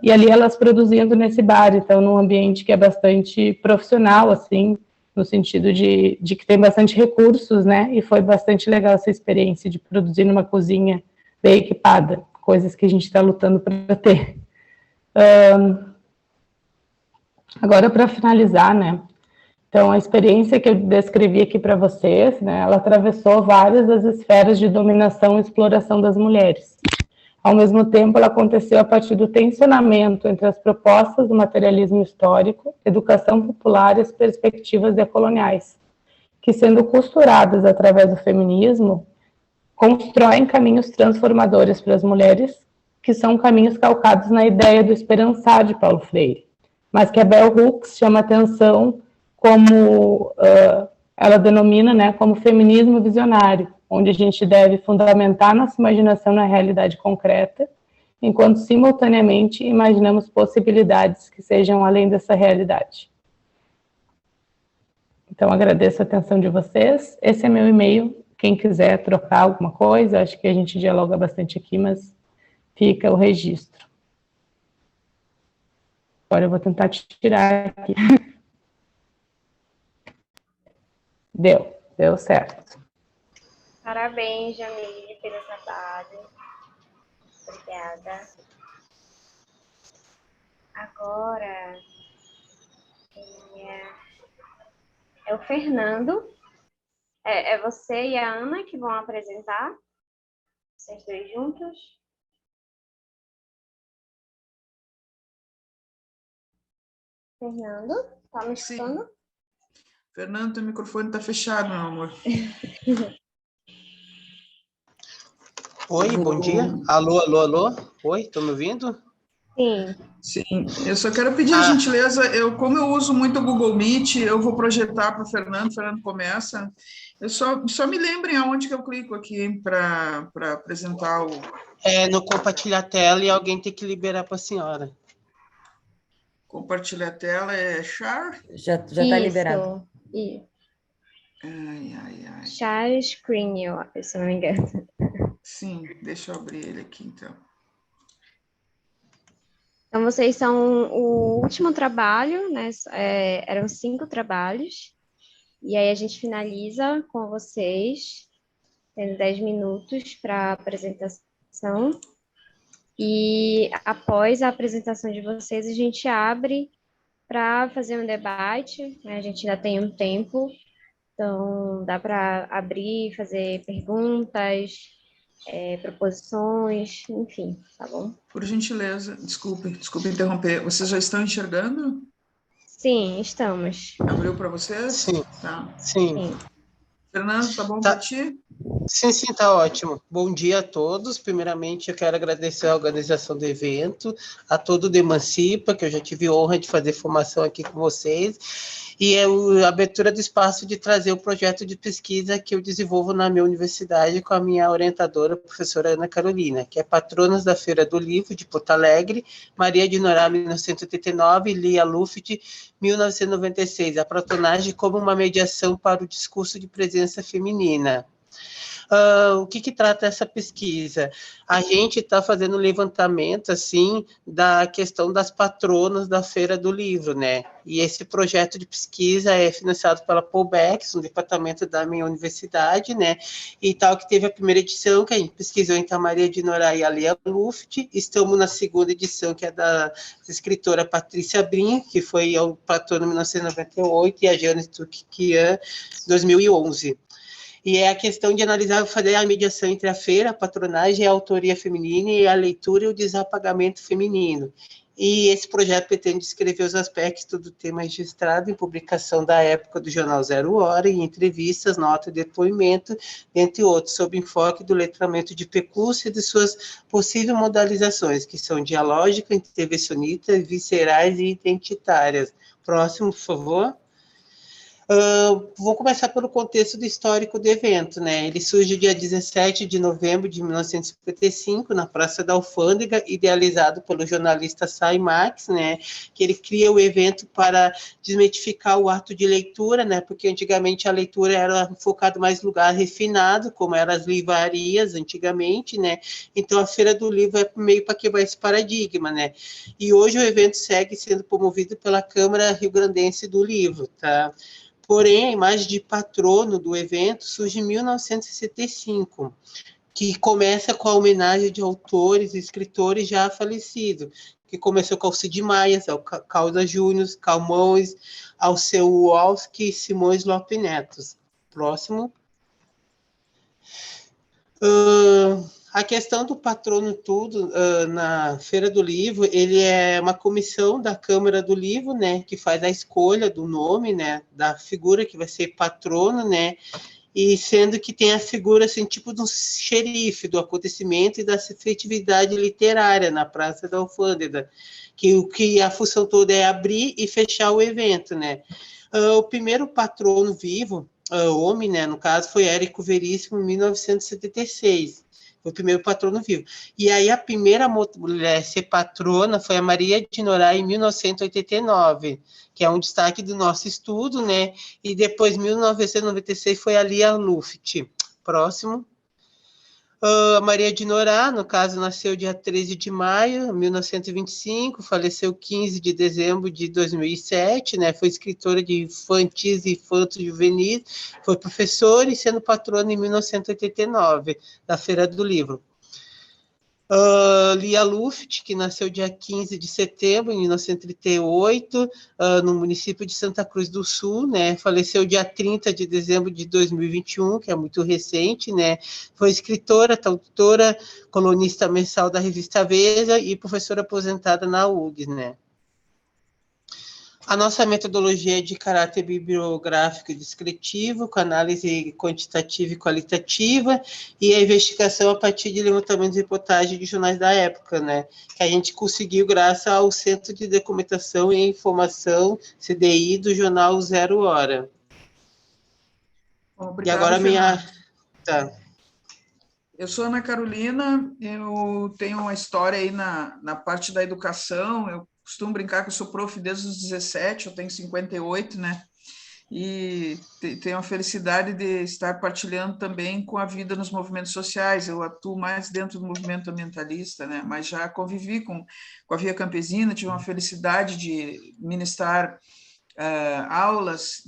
e ali elas produzindo nesse bar, então num ambiente que é bastante profissional, assim, no sentido de que tem bastante recursos, né, e foi bastante legal essa experiência de produzir numa cozinha bem equipada, coisas que a gente está lutando para ter. Agora, para finalizar, né, então, a experiência que eu descrevi aqui para vocês, né, ela atravessou várias das esferas de dominação e exploração das mulheres. Ao mesmo tempo, ela aconteceu a partir do tensionamento entre as propostas do materialismo histórico, educação popular e as perspectivas decoloniais, que, sendo costuradas através do feminismo, constroem caminhos transformadores para as mulheres, que são caminhos calcados na ideia do esperançar de Paulo Freire, mas que a Bell Hooks chama atenção como ela denomina, né, como feminismo visionário, onde a gente deve fundamentar nossa imaginação na realidade concreta, enquanto simultaneamente imaginamos possibilidades que sejam além dessa realidade. Então, agradeço a atenção de vocês. Esse é meu e-mail. Quem quiser trocar alguma coisa, acho que a gente dialoga bastante aqui, mas fica o registro. Agora eu vou tentar tirar aqui. Deu certo. Parabéns, Jamile, pelo trabalho. Obrigada. Agora é o Fernando. É você e a Ana que vão apresentar? Vocês dois juntos? Fernando, tá me escutando? Sim. Fernando, teu microfone está fechado, meu amor. Oi, bom dia. Alô, alô, alô. Oi, estão me ouvindo? Sim. Sim, eu só quero pedir a gentileza, como eu uso muito o Google Meet, eu vou projetar para o Fernando começa. Eu só me lembrem aonde que eu clico aqui para apresentar o... No compartilhar tela e alguém tem que liberar para a senhora. Compartilhar a tela é share? Já está liberado. Isso. Ai. Share screen, se não me engano. Sim, deixa eu abrir ele aqui, então. Então, vocês são o último trabalho, né? Eram 5 trabalhos. E aí a gente finaliza com vocês, tendo 10 minutos para apresentação apresentação. E após a apresentação de vocês, a gente abre para fazer um debate, né? A gente ainda tem um tempo, então dá para abrir, fazer perguntas, proposições, enfim, tá bom? Por gentileza, desculpe interromper. Vocês já estão enxergando? Sim, estamos. Abriu para vocês? Sim, Tá. sim. Sim. Fernando, tá bom Tá. para ti? Sim, tá ótimo. Bom dia a todos. Primeiramente, eu quero agradecer a organização do evento, a todo o Demancipa, que eu já tive a honra de fazer formação aqui com vocês, e a abertura do espaço de trazer o projeto de pesquisa que eu desenvolvo na minha universidade com a minha orientadora, a professora Ana Carolina, que é patronas da Feira do Livro de Porto Alegre, Maria de Norá, 1989, e Lia Luft, 1996, a patronagem como uma mediação para o discurso de presença feminina. O que trata essa pesquisa? A gente está fazendo um levantamento, assim, da questão das patronas da Feira do Livro, né? E esse projeto de pesquisa é financiado pela Poubex, um departamento da minha universidade, né? E tal, que teve a primeira edição, que a gente pesquisou entre a Maria de Norá e a Lia Luft. Estamos na segunda edição, que é da escritora Patrícia Brin, que foi o patrono em 1998, e a Jane Tukikian, 2011. E é a questão de analisar, fazer a mediação entre a feira, a patronagem, a autoria feminina e a leitura e o desapagamento feminino. E esse projeto pretende descrever os aspectos do tema registrado em publicação da época do jornal Zero Hora, em entrevistas, nota de depoimento, entre outros, sob enfoque do letramento de precurso e de suas possíveis modalizações, que são dialógica, intervencionista, viscerais e identitárias. Próximo, por favor. Vou começar pelo contexto do histórico do evento, né? Ele surge dia 17 de novembro de 1955, na Praça da Alfândega, idealizado pelo jornalista Sai Marx, né? Que ele cria o evento para desmitificar o ato de leitura, né? Porque antigamente a leitura era focada mais em lugar refinado, como eram as livrarias antigamente, né? Então a Feira do Livro é meio para quebrar esse paradigma, né? E hoje o evento segue sendo promovido pela Câmara Rio-Grandense do Livro, tá? Porém, a imagem de patrono do evento surge em 1965, que começa com a homenagem de autores e escritores já falecidos, que começou com Alcide Maias, ao Caldas Júnior, Calmões, Alceu Walski e Simões Lopes Netos. Próximo. A questão do patrono tudo na Feira do Livro, ele é uma comissão da Câmara do Livro, né, que faz a escolha do nome, né, da figura que vai ser patrono, né, e sendo que tem a figura, assim, tipo do xerife do acontecimento e da efetividade literária na Praça da Alfândega, que a função toda é abrir e fechar o evento, né. O primeiro patrono vivo, homem, né, no caso, foi Érico Veríssimo, em 1976, foi o primeiro patrono vivo. E aí a primeira mulher a ser patrona foi a Maria de Norá, em 1989, que é um destaque do nosso estudo, né, e depois, em 1996, foi a Lia Luft. Próximo. A Maria de Norá, no caso, nasceu dia 13 de maio de 1925, faleceu 15 de dezembro de 2007, né? Foi escritora de infantis e infantos juvenis, foi professora e sendo patrona em 1989, da Feira do Livro. Lia Luft, que nasceu dia 15 de setembro de 1938, no município de Santa Cruz do Sul, né? Faleceu dia 30 de dezembro de 2021, que é muito recente, né? Foi escritora, tradutora, colunista mensal da revista Veja e professora aposentada na URGS, né? A nossa metodologia é de caráter bibliográfico e descritivo, com análise quantitativa e qualitativa, e a investigação a partir de levantamentos de reportagem de jornais da época, né? Que a gente conseguiu graças ao Centro de Documentação e Informação, CDI, do jornal Zero Hora. Obrigada, e agora Fernanda. Tá. Eu sou Ana Carolina, eu tenho uma história aí na parte da educação, eu costumo brincar que eu sou prof desde os 17, eu tenho 58, né? E tenho a felicidade de estar partilhando também com a vida nos movimentos sociais. Eu atuo mais dentro do movimento ambientalista, né? Mas já convivi com a Via Campesina, tive uma felicidade de ministrar aulas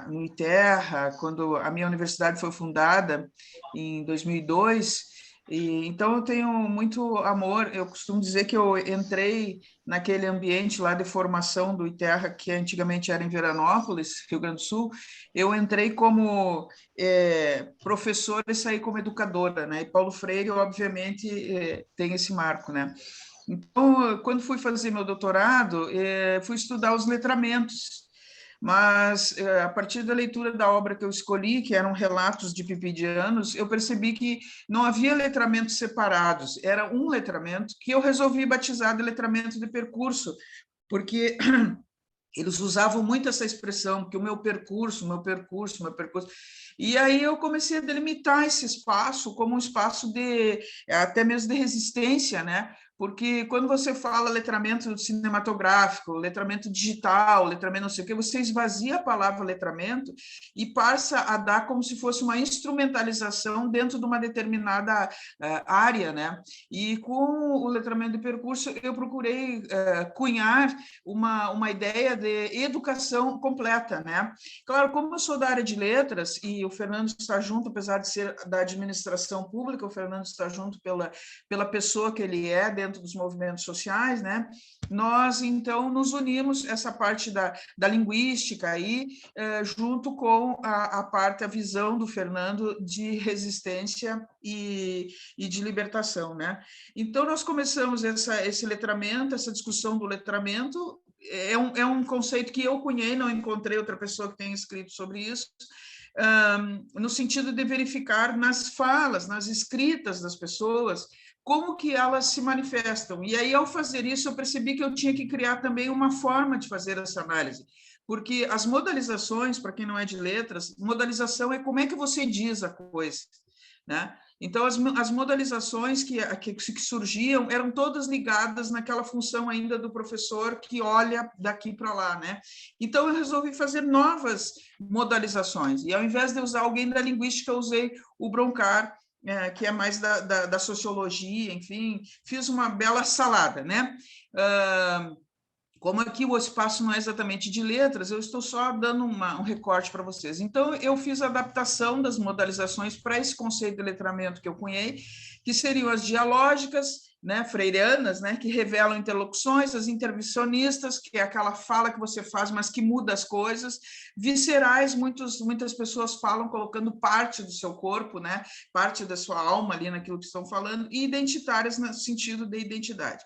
no ITERRA, quando a minha universidade foi fundada em 2002, Então, eu tenho muito amor. Eu costumo dizer que eu entrei naquele ambiente lá de formação do ITERRA, que antigamente era em Veranópolis, Rio Grande do Sul. Eu entrei como professora e saí como educadora, né? E Paulo Freire, obviamente, tem esse marco, né? Então, quando fui fazer meu doutorado, fui estudar os letramentos. Mas, a partir da leitura da obra que eu escolhi, que eram relatos de pipidianos, eu percebi que não havia letramentos separados, era um letramento que eu resolvi batizar de letramento de percurso, porque eles usavam muito essa expressão, que o meu percurso, meu percurso, meu percurso. E aí eu comecei a delimitar esse espaço como um espaço de, até mesmo de resistência, né? Porque quando você fala letramento cinematográfico, letramento digital, letramento não sei o quê, você esvazia a palavra letramento e passa a dar como se fosse uma instrumentalização dentro de uma determinada área, né? E com o letramento de percurso, eu procurei cunhar uma ideia de educação completa, né? Claro, como eu sou da área de letras e o Fernando está junto, apesar de ser da administração pública, o Fernando está junto pela pessoa que ele é dentro dos movimentos sociais, né? Nós, então, nos unimos essa parte da linguística aí, junto com a visão do Fernando de resistência e de libertação, né? Então, nós começamos esse letramento, essa discussão do letramento. É um conceito que eu cunhei, não encontrei outra pessoa que tenha escrito sobre isso, no sentido de verificar nas falas, nas escritas das pessoas, como que elas se manifestam. E aí, ao fazer isso, eu percebi que eu tinha que criar também uma forma de fazer essa análise, porque as modalizações, para quem não é de letras, modalização é como é que você diz a coisa, né? Então, as modalizações que surgiam eram todas ligadas naquela função ainda do professor que olha daqui para lá, né? Então, eu resolvi fazer novas modalizações, e ao invés de usar alguém da linguística, eu usei o Broncar, que é mais da sociologia, enfim, fiz uma bela salada, né? Como aqui o espaço não é exatamente de letras, eu estou só dando um recorte para vocês. Então, eu fiz a adaptação das modalizações para esse conceito de letramento que eu cunhei, que seriam as dialógicas, né, freireanas, né, que revelam interlocuções, as intervencionistas, que é aquela fala que você faz, mas que muda as coisas, viscerais, muitas pessoas falam colocando parte do seu corpo, né, parte da sua alma ali naquilo que estão falando, e identitárias no sentido de identidade.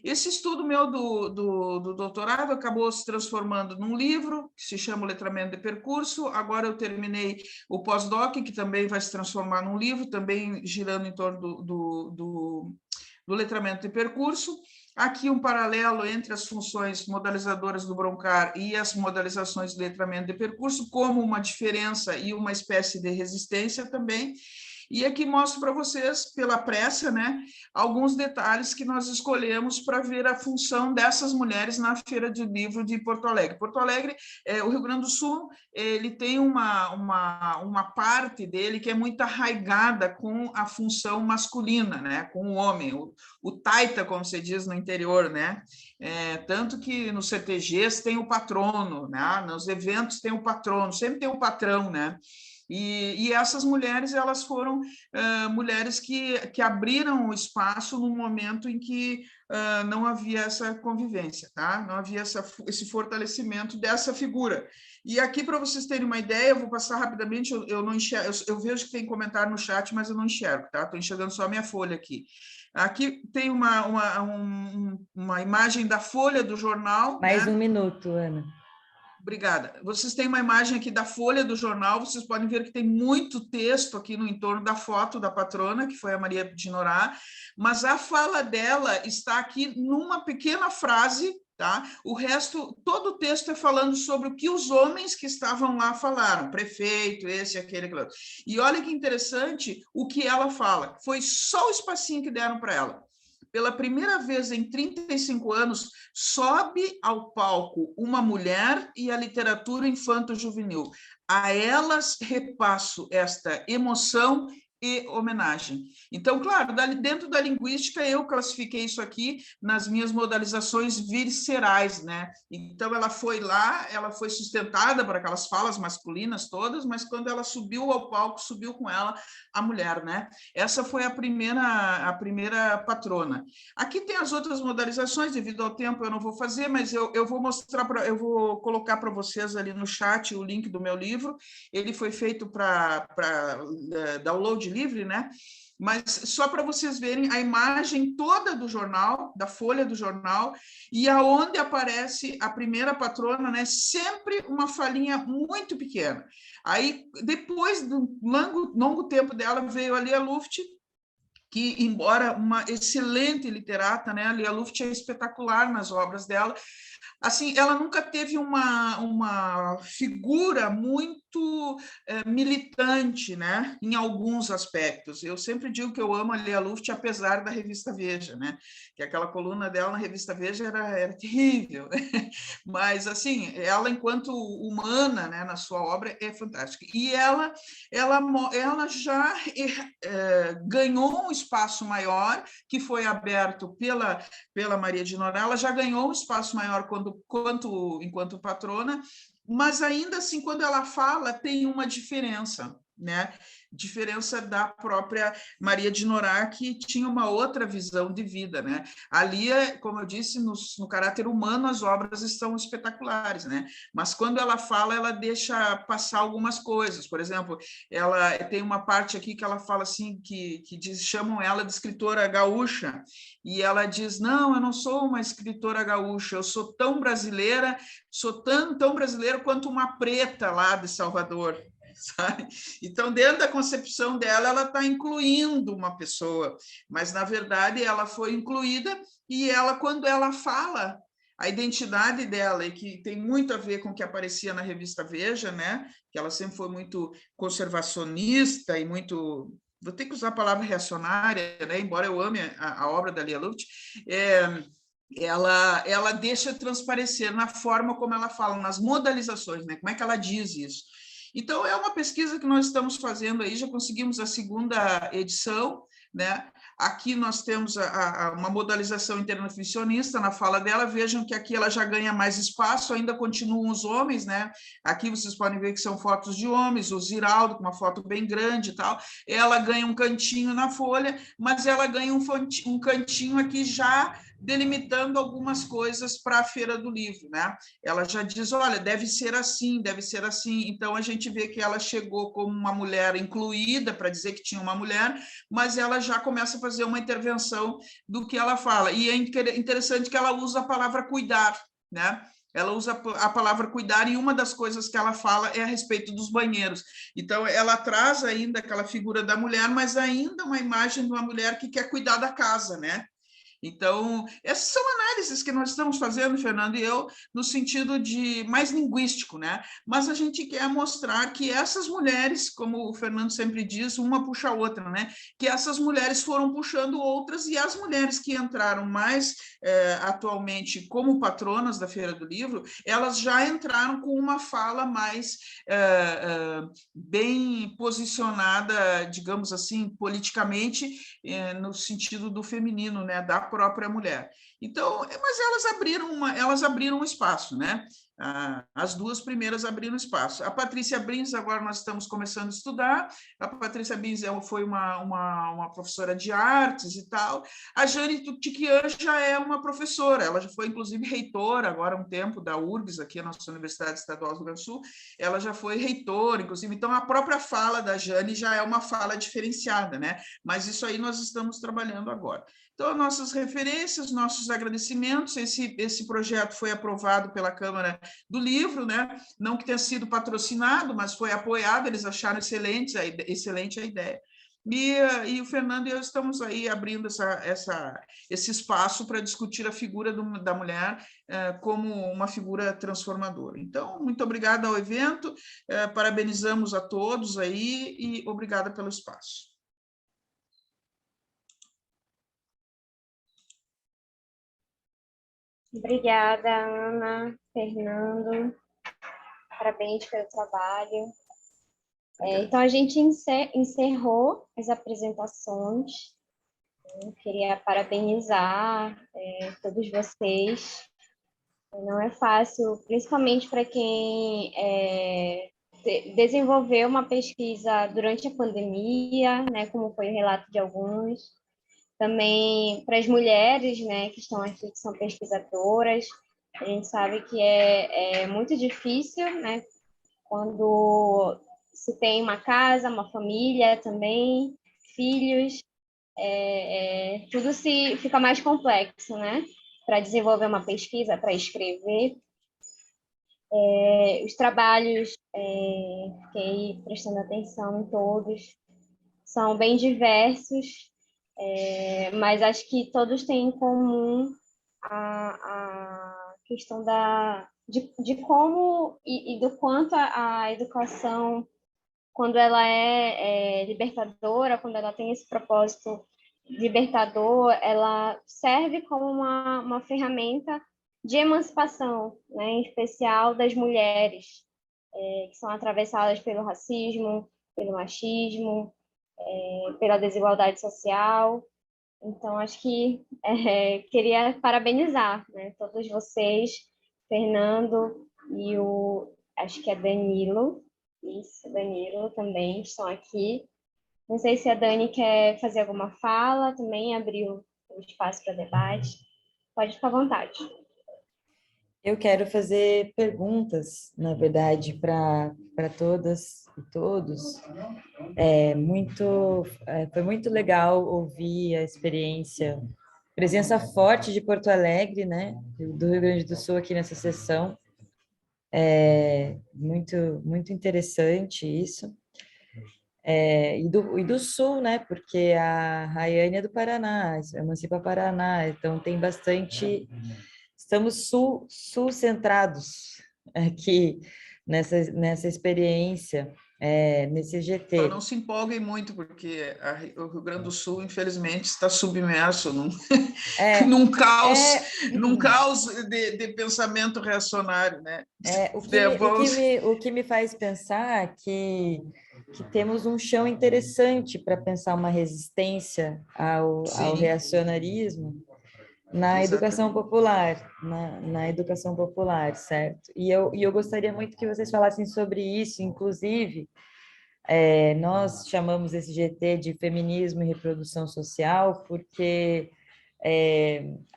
Esse estudo meu do doutorado acabou se transformando num livro, que se chama O Letramento de Percurso. Agora eu terminei o pós-doc, que também vai se transformar num livro, também girando em torno do letramento de percurso. Aqui um paralelo entre as funções modalizadoras do Broncar e as modalizações de letramento de percurso, como uma diferença e uma espécie de resistência também. E aqui mostro para vocês, pela pressa, né, alguns detalhes que nós escolhemos para ver a função dessas mulheres na Feira de Livro de Porto Alegre. Porto Alegre, o Rio Grande do Sul, ele tem uma parte dele que é muito arraigada com a função masculina, né, com o homem, o taita, como se diz no interior, né? Tanto que nos CTGs tem o patrono, né? Nos eventos tem o patrono, sempre tem o patrão, né? E essas mulheres, elas foram mulheres que abriram o espaço no momento em que não havia essa convivência, tá? Não havia esse fortalecimento dessa figura. E aqui, para vocês terem uma ideia, eu vou passar rapidamente, eu não enxergo, eu vejo que tem comentário no chat, mas eu não enxergo, tá? Estou enxergando só a minha folha aqui. Aqui tem uma imagem da folha do jornal. Mais né? um minuto, Ana. Obrigada. Vocês têm uma imagem aqui da folha do jornal, vocês podem ver que tem muito texto aqui no entorno da foto da patrona, que foi a Maria de Norá, mas a fala dela está aqui numa pequena frase, tá? O resto, todo o texto é falando sobre o que os homens que estavam lá falaram, prefeito, esse, aquele, aquele outro. E olha que interessante o que ela fala, foi só o espacinho que deram para ela. Pela primeira vez em 35 anos, sobe ao palco uma mulher e a literatura infanto-juvenil. A elas repasso esta emoção e homenagem. Então, claro, dentro da linguística, eu classifiquei isso aqui nas minhas modalizações viscerais, né? Então, ela foi lá, ela foi sustentada por aquelas falas masculinas todas, mas quando ela subiu ao palco, subiu com ela a mulher, né? Essa foi a primeira patrona. Aqui tem as outras modalizações, devido ao tempo eu não vou fazer, mas eu vou mostrar, eu vou colocar para vocês ali no chat o link do meu livro. Ele foi feito para download livre, né? Mas só para vocês verem a imagem toda do jornal, da folha do jornal, e aonde aparece a primeira patrona, né? Sempre uma falinha muito pequena. Aí, depois do longo tempo dela, veio a Lia Luft, que, embora uma excelente literata, né? A Lia Luft é espetacular nas obras dela. Assim, ela nunca teve uma figura muito militante, né? Em alguns aspectos. Eu sempre digo que eu amo a Lia Luft, apesar da revista Veja, né? Que aquela coluna dela na revista Veja era terrível. Mas, assim, ela, enquanto humana, né, na sua obra, é fantástica. E ela já ganhou um espaço maior, que foi aberto pela Maria de Norá. Ela já ganhou um espaço maior enquanto patrona, mas ainda assim, quando ela fala, tem uma diferença, né? Diferença da própria Maria de Norá, que tinha uma outra visão de vida, né? Ali, como eu disse, no caráter humano, as obras estão espetaculares, né? Mas quando ela fala, ela deixa passar algumas coisas. Por exemplo, ela tem uma parte aqui que ela fala assim, chamam ela de escritora gaúcha, e ela diz, não, eu não sou uma escritora gaúcha, eu sou tão brasileira, sou tão brasileira quanto uma preta lá de Salvador, sabe? Então, dentro da concepção dela, ela está incluindo uma pessoa, mas, na verdade, ela foi incluída, e ela, quando ela fala a identidade dela, e que tem muito a ver com o que aparecia na revista Veja, né? Que ela sempre foi muito conservacionista e muito... Vou ter que usar a palavra reacionária, né? Embora eu ame a obra da Lia Luft, ela deixa transparecer na forma como ela fala, nas modalizações, né? Como é que ela diz isso. Então, é uma pesquisa que nós estamos fazendo aí, já conseguimos a 2ª edição, né? Aqui nós temos uma modalização intervencionista na fala dela. Vejam que aqui ela já ganha mais espaço, ainda continuam os homens, né? Aqui vocês podem ver que são fotos de homens, o Ziraldo com uma foto bem grande e tal. Ela ganha um cantinho na folha, mas ela ganha um cantinho aqui já delimitando algumas coisas para a Feira do Livro, né? Ela já diz, olha, deve ser assim, deve ser assim. Então, a gente vê que ela chegou como uma mulher incluída, para dizer que tinha uma mulher, mas ela já começa a fazer uma intervenção do que ela fala. E é interessante que ela usa a palavra cuidar, né? Ela usa a palavra cuidar, e uma das coisas que ela fala é a respeito dos banheiros. Então, ela traz ainda aquela figura da mulher, mas ainda uma imagem de uma mulher que quer cuidar da casa, né? Então, essas são análises que nós estamos fazendo, Fernando e eu, no sentido de mais linguístico, né? Mas a gente quer mostrar que essas mulheres, como o Fernando sempre diz, uma puxa a outra, né? Que essas mulheres foram puxando outras, e as mulheres que entraram mais atualmente como patronas da Feira do Livro, elas já entraram com uma fala mais bem posicionada, digamos assim, politicamente, no sentido do feminino, né? Da própria mulher. Então, mas elas abriram um espaço, né? As 2 primeiras abriram espaço. A Patrícia Brins, agora nós estamos começando a estudar. A Patrícia Brins foi uma professora de artes e tal. A Jane Tutiquian já é uma professora, ela já foi, inclusive, reitora, agora há um tempo, da URGS, aqui na nossa Universidade Estadual do Rio Grande do Sul. Ela já foi reitora, inclusive. Então, a própria fala da Jane já é uma fala diferenciada, né? Mas isso aí nós estamos trabalhando agora. Então, nossas referências, nossos agradecimentos. Esse projeto foi aprovado pela Câmara do Livro, né? Não que tenha sido patrocinado, mas foi apoiado, eles acharam excelente a ideia. E o Fernando e eu estamos aí abrindo esse espaço para discutir a figura da mulher como uma figura transformadora. Então, muito obrigada ao evento, parabenizamos a todos aí e obrigada pelo espaço. Obrigada, Ana, Fernando. Parabéns pelo trabalho. Então, a gente encerrou as apresentações. Eu queria parabenizar todos vocês. Não é fácil, principalmente para quem desenvolveu uma pesquisa durante a pandemia, né, como foi o relato de alguns. Também para as mulheres, né, que estão aqui, que são pesquisadoras. A gente sabe que é muito difícil, né, quando se tem uma casa, uma família também, filhos, tudo fica mais complexo, né? Para desenvolver uma pesquisa, para escrever. Os trabalhos, fiquei prestando atenção em todos, são bem diversos, mas acho que todos têm em comum a questão de como e do quanto a educação, quando ela é libertadora, quando ela tem esse propósito libertador, ela serve como uma ferramenta de emancipação, né, em especial das mulheres, que são atravessadas pelo racismo, pelo machismo, pela desigualdade social. Então, acho que queria parabenizar, né, todos vocês, Fernando e acho que é Danilo, isso, Danilo também estão aqui. Não sei se a Dani quer fazer alguma fala, também abriu o espaço para debate. Pode ficar à vontade. Eu quero fazer perguntas, na verdade, para todas e todos. Foi muito legal ouvir a experiência, presença forte de Porto Alegre, né, do Rio Grande do Sul aqui nessa sessão. Muito interessante isso. E do Sul, né, porque a Rayane é do Paraná, Emancipa Paraná, então tem bastante... Estamos sul-centrados aqui nessa experiência, nesse GT. Só não se empolguem muito, porque o Rio Grande do Sul, infelizmente, está submerso num caos de pensamento reacionário, né? O que me faz pensar que temos um chão interessante para pensar uma resistência ao reacionarismo, na educação popular, na educação popular, certo? E eu gostaria muito que vocês falassem sobre isso, inclusive, nós chamamos esse GT de feminismo e reprodução social, porque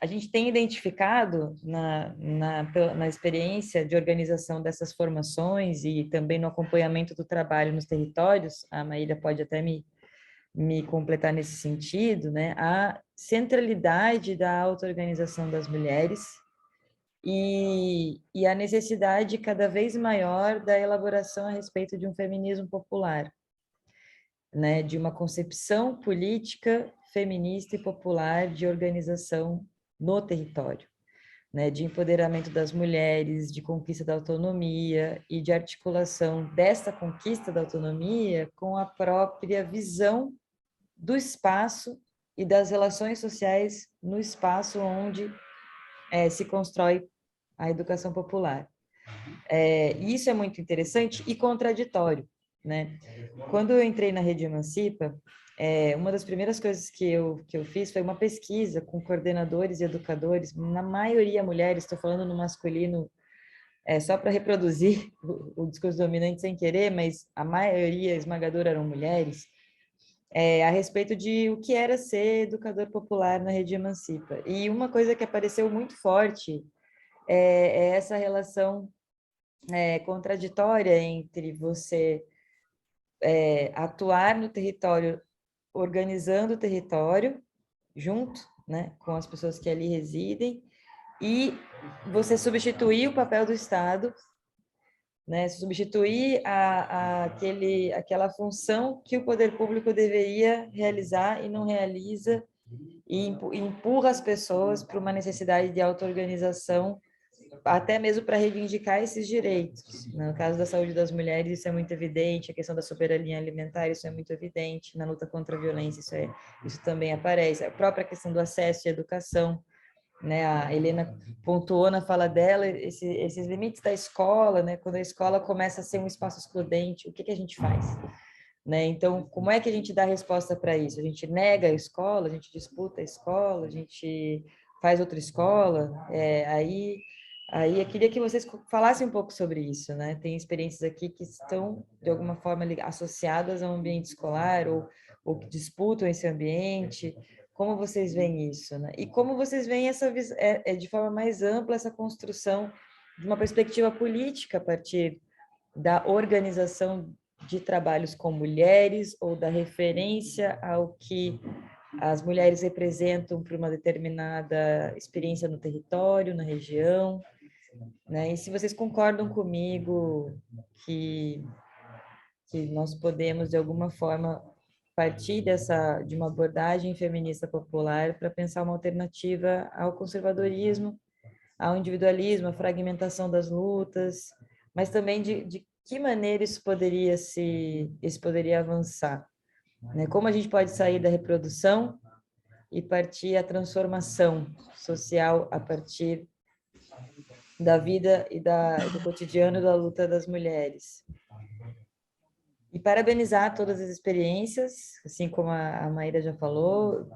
a gente tem identificado na experiência de organização dessas formações e também no acompanhamento do trabalho nos territórios, a Maíra pode até me completar nesse sentido, né, a centralidade da auto-organização das mulheres e a necessidade cada vez maior da elaboração a respeito de um feminismo popular, né, de uma concepção política feminista e popular de organização no território, né, de empoderamento das mulheres, de conquista da autonomia e de articulação desta conquista da autonomia com a própria visão do espaço e das relações sociais no espaço onde se constrói a educação popular. Isso é muito interessante e contraditório, né? Quando eu entrei na Rede Emancipa, uma das primeiras coisas que eu fiz foi uma pesquisa com coordenadores e educadores, na maioria mulheres, estou falando no masculino, só para reproduzir o discurso dominante sem querer, mas a maioria esmagadora eram mulheres, a respeito de o que era ser educador popular na Rede Emancipa. E uma coisa que apareceu muito forte é essa relação contraditória entre você atuar no território, organizando o território, junto, né, com as pessoas que ali residem, e você substituir o papel do Estado, né, substituir aquela função que o poder público deveria realizar e não realiza, e empurra as pessoas para uma necessidade de auto-organização, até mesmo para reivindicar esses direitos. No caso da saúde das mulheres, isso é muito evidente, a questão da soberania alimentar, isso é muito evidente, na luta contra a violência, isso também aparece, a própria questão do acesso à educação, né? A Helena pontuou na fala dela esses limites da escola, né? Quando a escola começa a ser um espaço excludente, o que que a gente faz? Né? Então, como é que a gente dá resposta para isso? A gente nega a escola, a gente disputa a escola, a gente faz outra escola? Aí eu queria que vocês falassem um pouco sobre isso, né? Tem experiências aqui que estão, de alguma forma, associadas ao ambiente escolar ou que disputam esse ambiente. Como vocês veem isso, né? E como vocês veem de forma mais ampla essa construção de uma perspectiva política a partir da organização de trabalhos com mulheres ou da referência ao que as mulheres representam para uma determinada experiência no território, na região, né? E se vocês concordam comigo que nós podemos, de alguma forma, partir de uma abordagem feminista popular para pensar uma alternativa ao conservadorismo, ao individualismo, à fragmentação das lutas, mas também de que maneira isso poderia avançar, né? Como a gente pode sair da reprodução e partir à transformação social a partir da vida e do cotidiano da luta das mulheres. E parabenizar todas as experiências, assim como a Maíra já falou,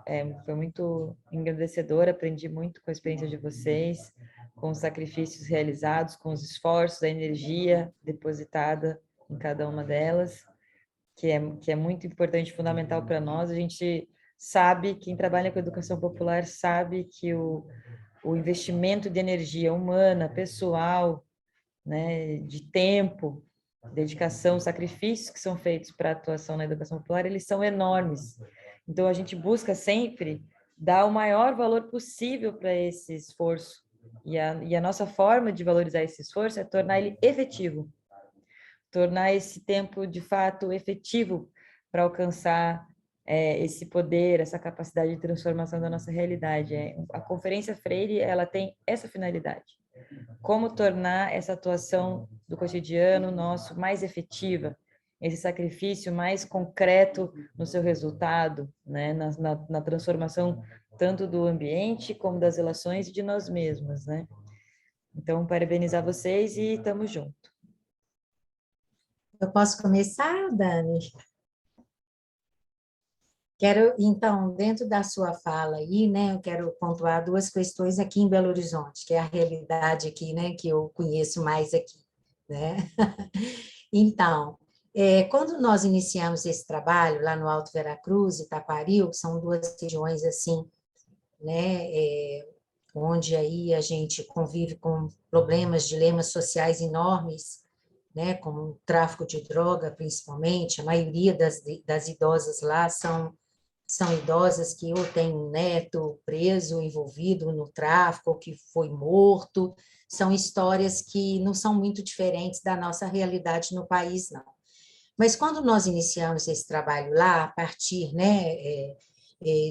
foi muito engrandecedor, aprendi muito com a experiência de vocês, com os sacrifícios realizados, com os esforços, a energia depositada em cada uma delas, que é muito importante, fundamental para nós. A gente sabe, quem trabalha com educação popular sabe que o investimento de energia humana, pessoal, né, de tempo, dedicação, sacrifícios que são feitos para a atuação na educação popular, eles são enormes. Então, a gente busca sempre dar o maior valor possível para esse esforço. E a nossa forma de valorizar esse esforço é tornar ele efetivo. Tornar esse tempo, de fato, efetivo para alcançar esse poder, essa capacidade de transformação da nossa realidade. A Conferência Freire, ela tem essa finalidade. Como tornar essa atuação do cotidiano nosso mais efetiva, esse sacrifício mais concreto no seu resultado, né? na transformação tanto do ambiente como das relações e de nós mesmos, né? Então, parabenizar vocês e estamos juntos. Eu posso começar, Dani? Quero, então, dentro da sua fala aí, né, eu quero pontuar duas questões aqui em Belo Horizonte, que é a realidade aqui, né, que eu conheço mais aqui, né? Então, quando nós iniciamos esse trabalho lá no Alto Veracruz e Taquaril, que são duas regiões assim, né, onde aí a gente convive com problemas, dilemas sociais enormes, né, como o tráfico de droga, principalmente. A maioria das idosas lá são idosas que ou têm um neto preso, envolvido no tráfico, ou que foi morto. São histórias que não são muito diferentes da nossa realidade no país, não. Mas quando nós iniciamos esse trabalho lá, a partir, né,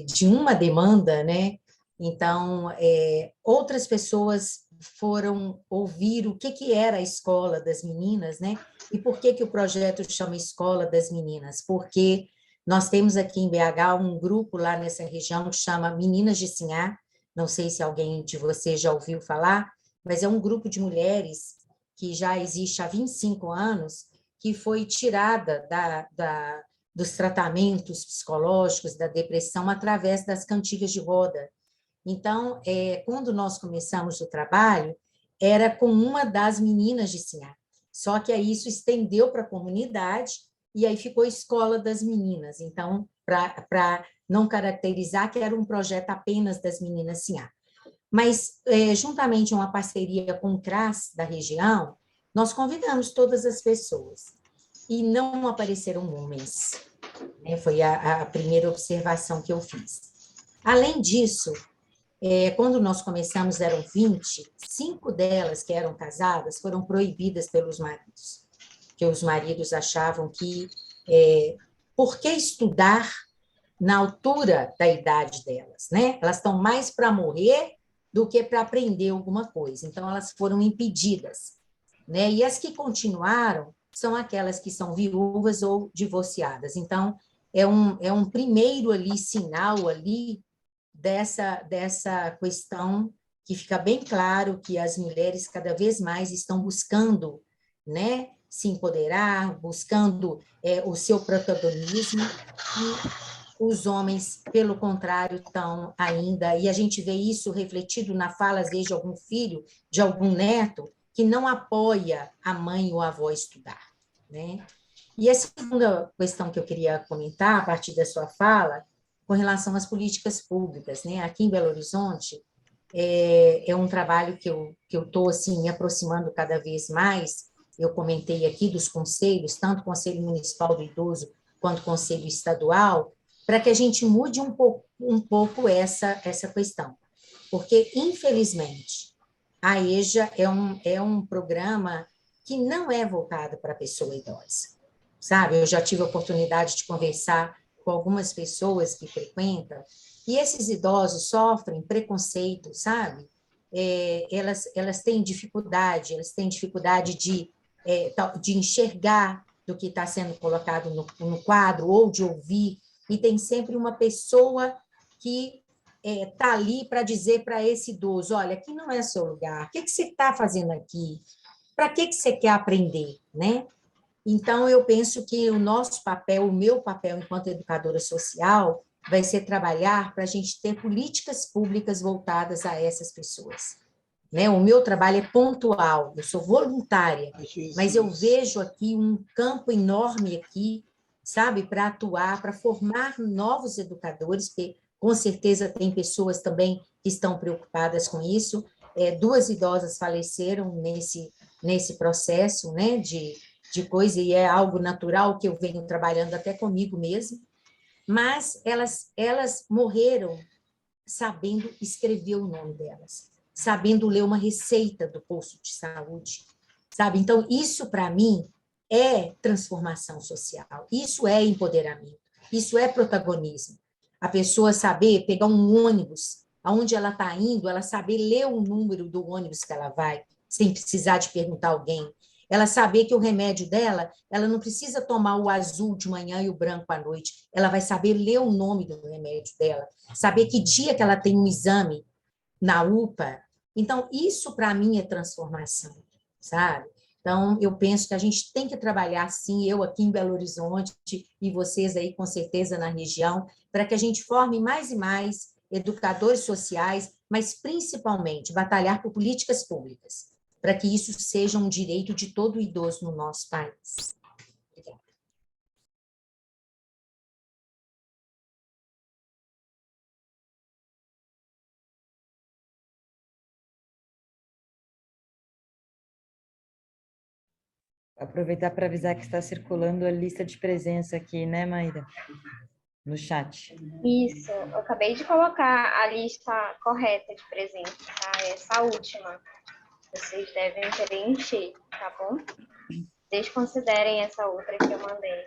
de uma demanda, né, então, outras pessoas foram ouvir o que era a Escola das Meninas, né, e por que o projeto chama Escola das Meninas? Porque nós temos aqui em BH um grupo lá nessa região que chama Meninas de Sinhá, não sei se alguém de vocês já ouviu falar, mas é um grupo de mulheres que já existe há 25 anos, que foi tirada dos tratamentos psicológicos, da depressão, através das cantigas de roda. Então, quando nós começamos o trabalho, era com uma das meninas de Sinhá, só que aí isso estendeu para a comunidade, e aí ficou Escola das Meninas, então, para não caracterizar que era um projeto apenas das meninas Sinhá. Mas, juntamente uma parceria com o CRAS da região, nós convidamos todas as pessoas, e não apareceram homens, né? Foi a primeira observação que eu fiz. Além disso, quando nós começamos, eram 20, 5 delas que eram casadas foram proibidas pelos maridos, que os maridos achavam que por que estudar na altura da idade delas, né? Elas estão mais para morrer do que para aprender alguma coisa. Então, elas foram impedidas, né? E as que continuaram são aquelas que são viúvas ou divorciadas. Então, é um primeiro ali sinal ali dessa questão que fica bem claro que as mulheres cada vez mais estão buscando, né, se empoderar, buscando o seu protagonismo, e os homens, pelo contrário, estão ainda, e a gente vê isso refletido na fala, às vezes, de algum filho, de algum neto, que não apoia a mãe ou a avó a estudar, né? E a segunda questão que eu queria comentar, a partir da sua fala, com relação às políticas públicas, né? Aqui em Belo Horizonte, é um trabalho que eu estou assim, me aproximando cada vez mais. Eu comentei aqui dos conselhos, tanto o Conselho Municipal do Idoso quanto o Conselho Estadual, para que a gente mude um pouco essa questão. Porque, infelizmente, a EJA é um programa que não é voltado para a pessoa idosa, sabe? Eu já tive a oportunidade de conversar com algumas pessoas que frequentam, e esses idosos sofrem preconceito, sabe? Elas têm dificuldade de enxergar do que está sendo colocado no quadro, ou de ouvir, e tem sempre uma pessoa que está ali para dizer para esse idoso, olha, aqui não é seu lugar, o que você está fazendo aqui? Para que você quer aprender, né? Então, eu penso que o nosso papel, o meu papel enquanto educadora social, vai ser trabalhar para a gente ter políticas públicas voltadas a essas pessoas. Né? O meu trabalho é pontual, eu sou voluntária, mas eu vejo aqui um campo enorme aqui, sabe, para atuar, para formar novos educadores, porque com certeza tem pessoas também que estão preocupadas com isso. 2 idosas faleceram nesse processo, né, de coisa, e é algo natural que eu venho trabalhando até comigo mesmo, mas elas morreram sabendo escrever o nome delas, sabendo ler uma receita do posto de saúde, sabe? Então, isso, para mim, é transformação social, isso é empoderamento, isso é protagonismo. A pessoa saber pegar um ônibus, aonde ela está indo, ela saber ler o número do ônibus que ela vai, sem precisar de perguntar a alguém. Ela saber que o remédio dela, ela não precisa tomar o azul de manhã e o branco à noite, ela vai saber ler o nome do remédio dela, saber que dia que ela tem um exame na UPA. Então, isso para mim é transformação, sabe? Então, eu penso que a gente tem que trabalhar, sim, eu aqui em Belo Horizonte e vocês aí, com certeza, na região, para que a gente forme mais e mais educadores sociais, mas, principalmente, batalhar por políticas públicas, para que isso seja um direito de todo idoso no nosso país. Obrigada. Aproveitar para avisar que está circulando a lista de presença aqui, né, Maíra? No chat. Isso, eu acabei de colocar a lista correta de presença, tá? Essa última. Vocês devem preencher, tá bom? Desconsiderem essa outra que eu mandei.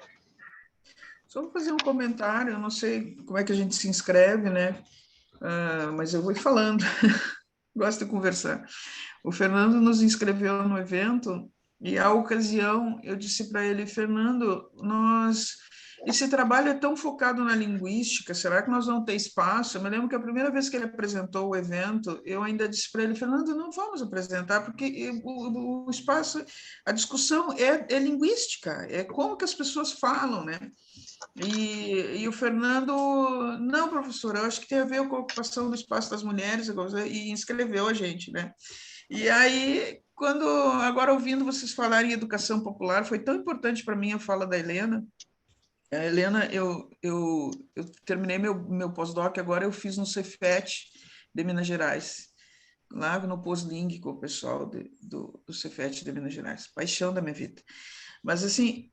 Só vou fazer um comentário, eu não sei como é que a gente se inscreve, né? Mas eu vou ir falando, gosto de conversar. O Fernando nos inscreveu no evento e, à ocasião, eu disse para ele, Fernando, esse trabalho é tão focado na linguística, será que nós vamos ter espaço? Eu me lembro que a primeira vez que ele apresentou o evento, eu ainda disse para ele, Fernando, não vamos apresentar, porque o espaço, a discussão é linguística, é como que as pessoas falam, né? E o Fernando, não, professor, eu acho que tem a ver com a ocupação do espaço das mulheres, e inscreveu a gente, né? E aí, agora ouvindo vocês falarem em educação popular, foi tão importante para mim a fala da Helena. A Helena, eu terminei meu pós-doc, agora eu fiz no Cefet de Minas Gerais, lá no Posling com o pessoal do Cefet de Minas Gerais, paixão da minha vida. Mas, assim,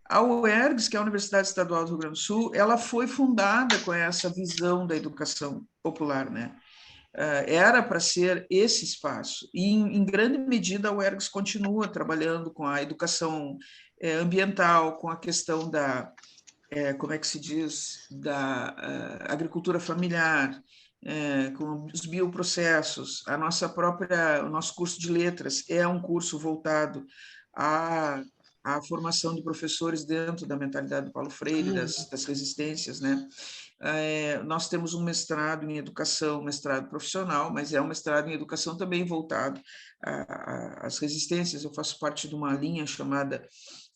a UERGS, que é a Universidade Estadual do Rio Grande do Sul, ela foi fundada com essa visão da educação popular, né? Era para ser esse espaço. E, em grande medida, a UERGS continua trabalhando com a educação ambiental, com a questão da, como é que se diz, da agricultura familiar, com os bioprocessos. O nosso curso de letras é um curso voltado à formação de professores dentro da mentalidade do Paulo Freire, das resistências, né? Nós temos um mestrado em educação, mestrado profissional, mas é um mestrado em educação também voltado às resistências. Eu faço parte de uma linha chamada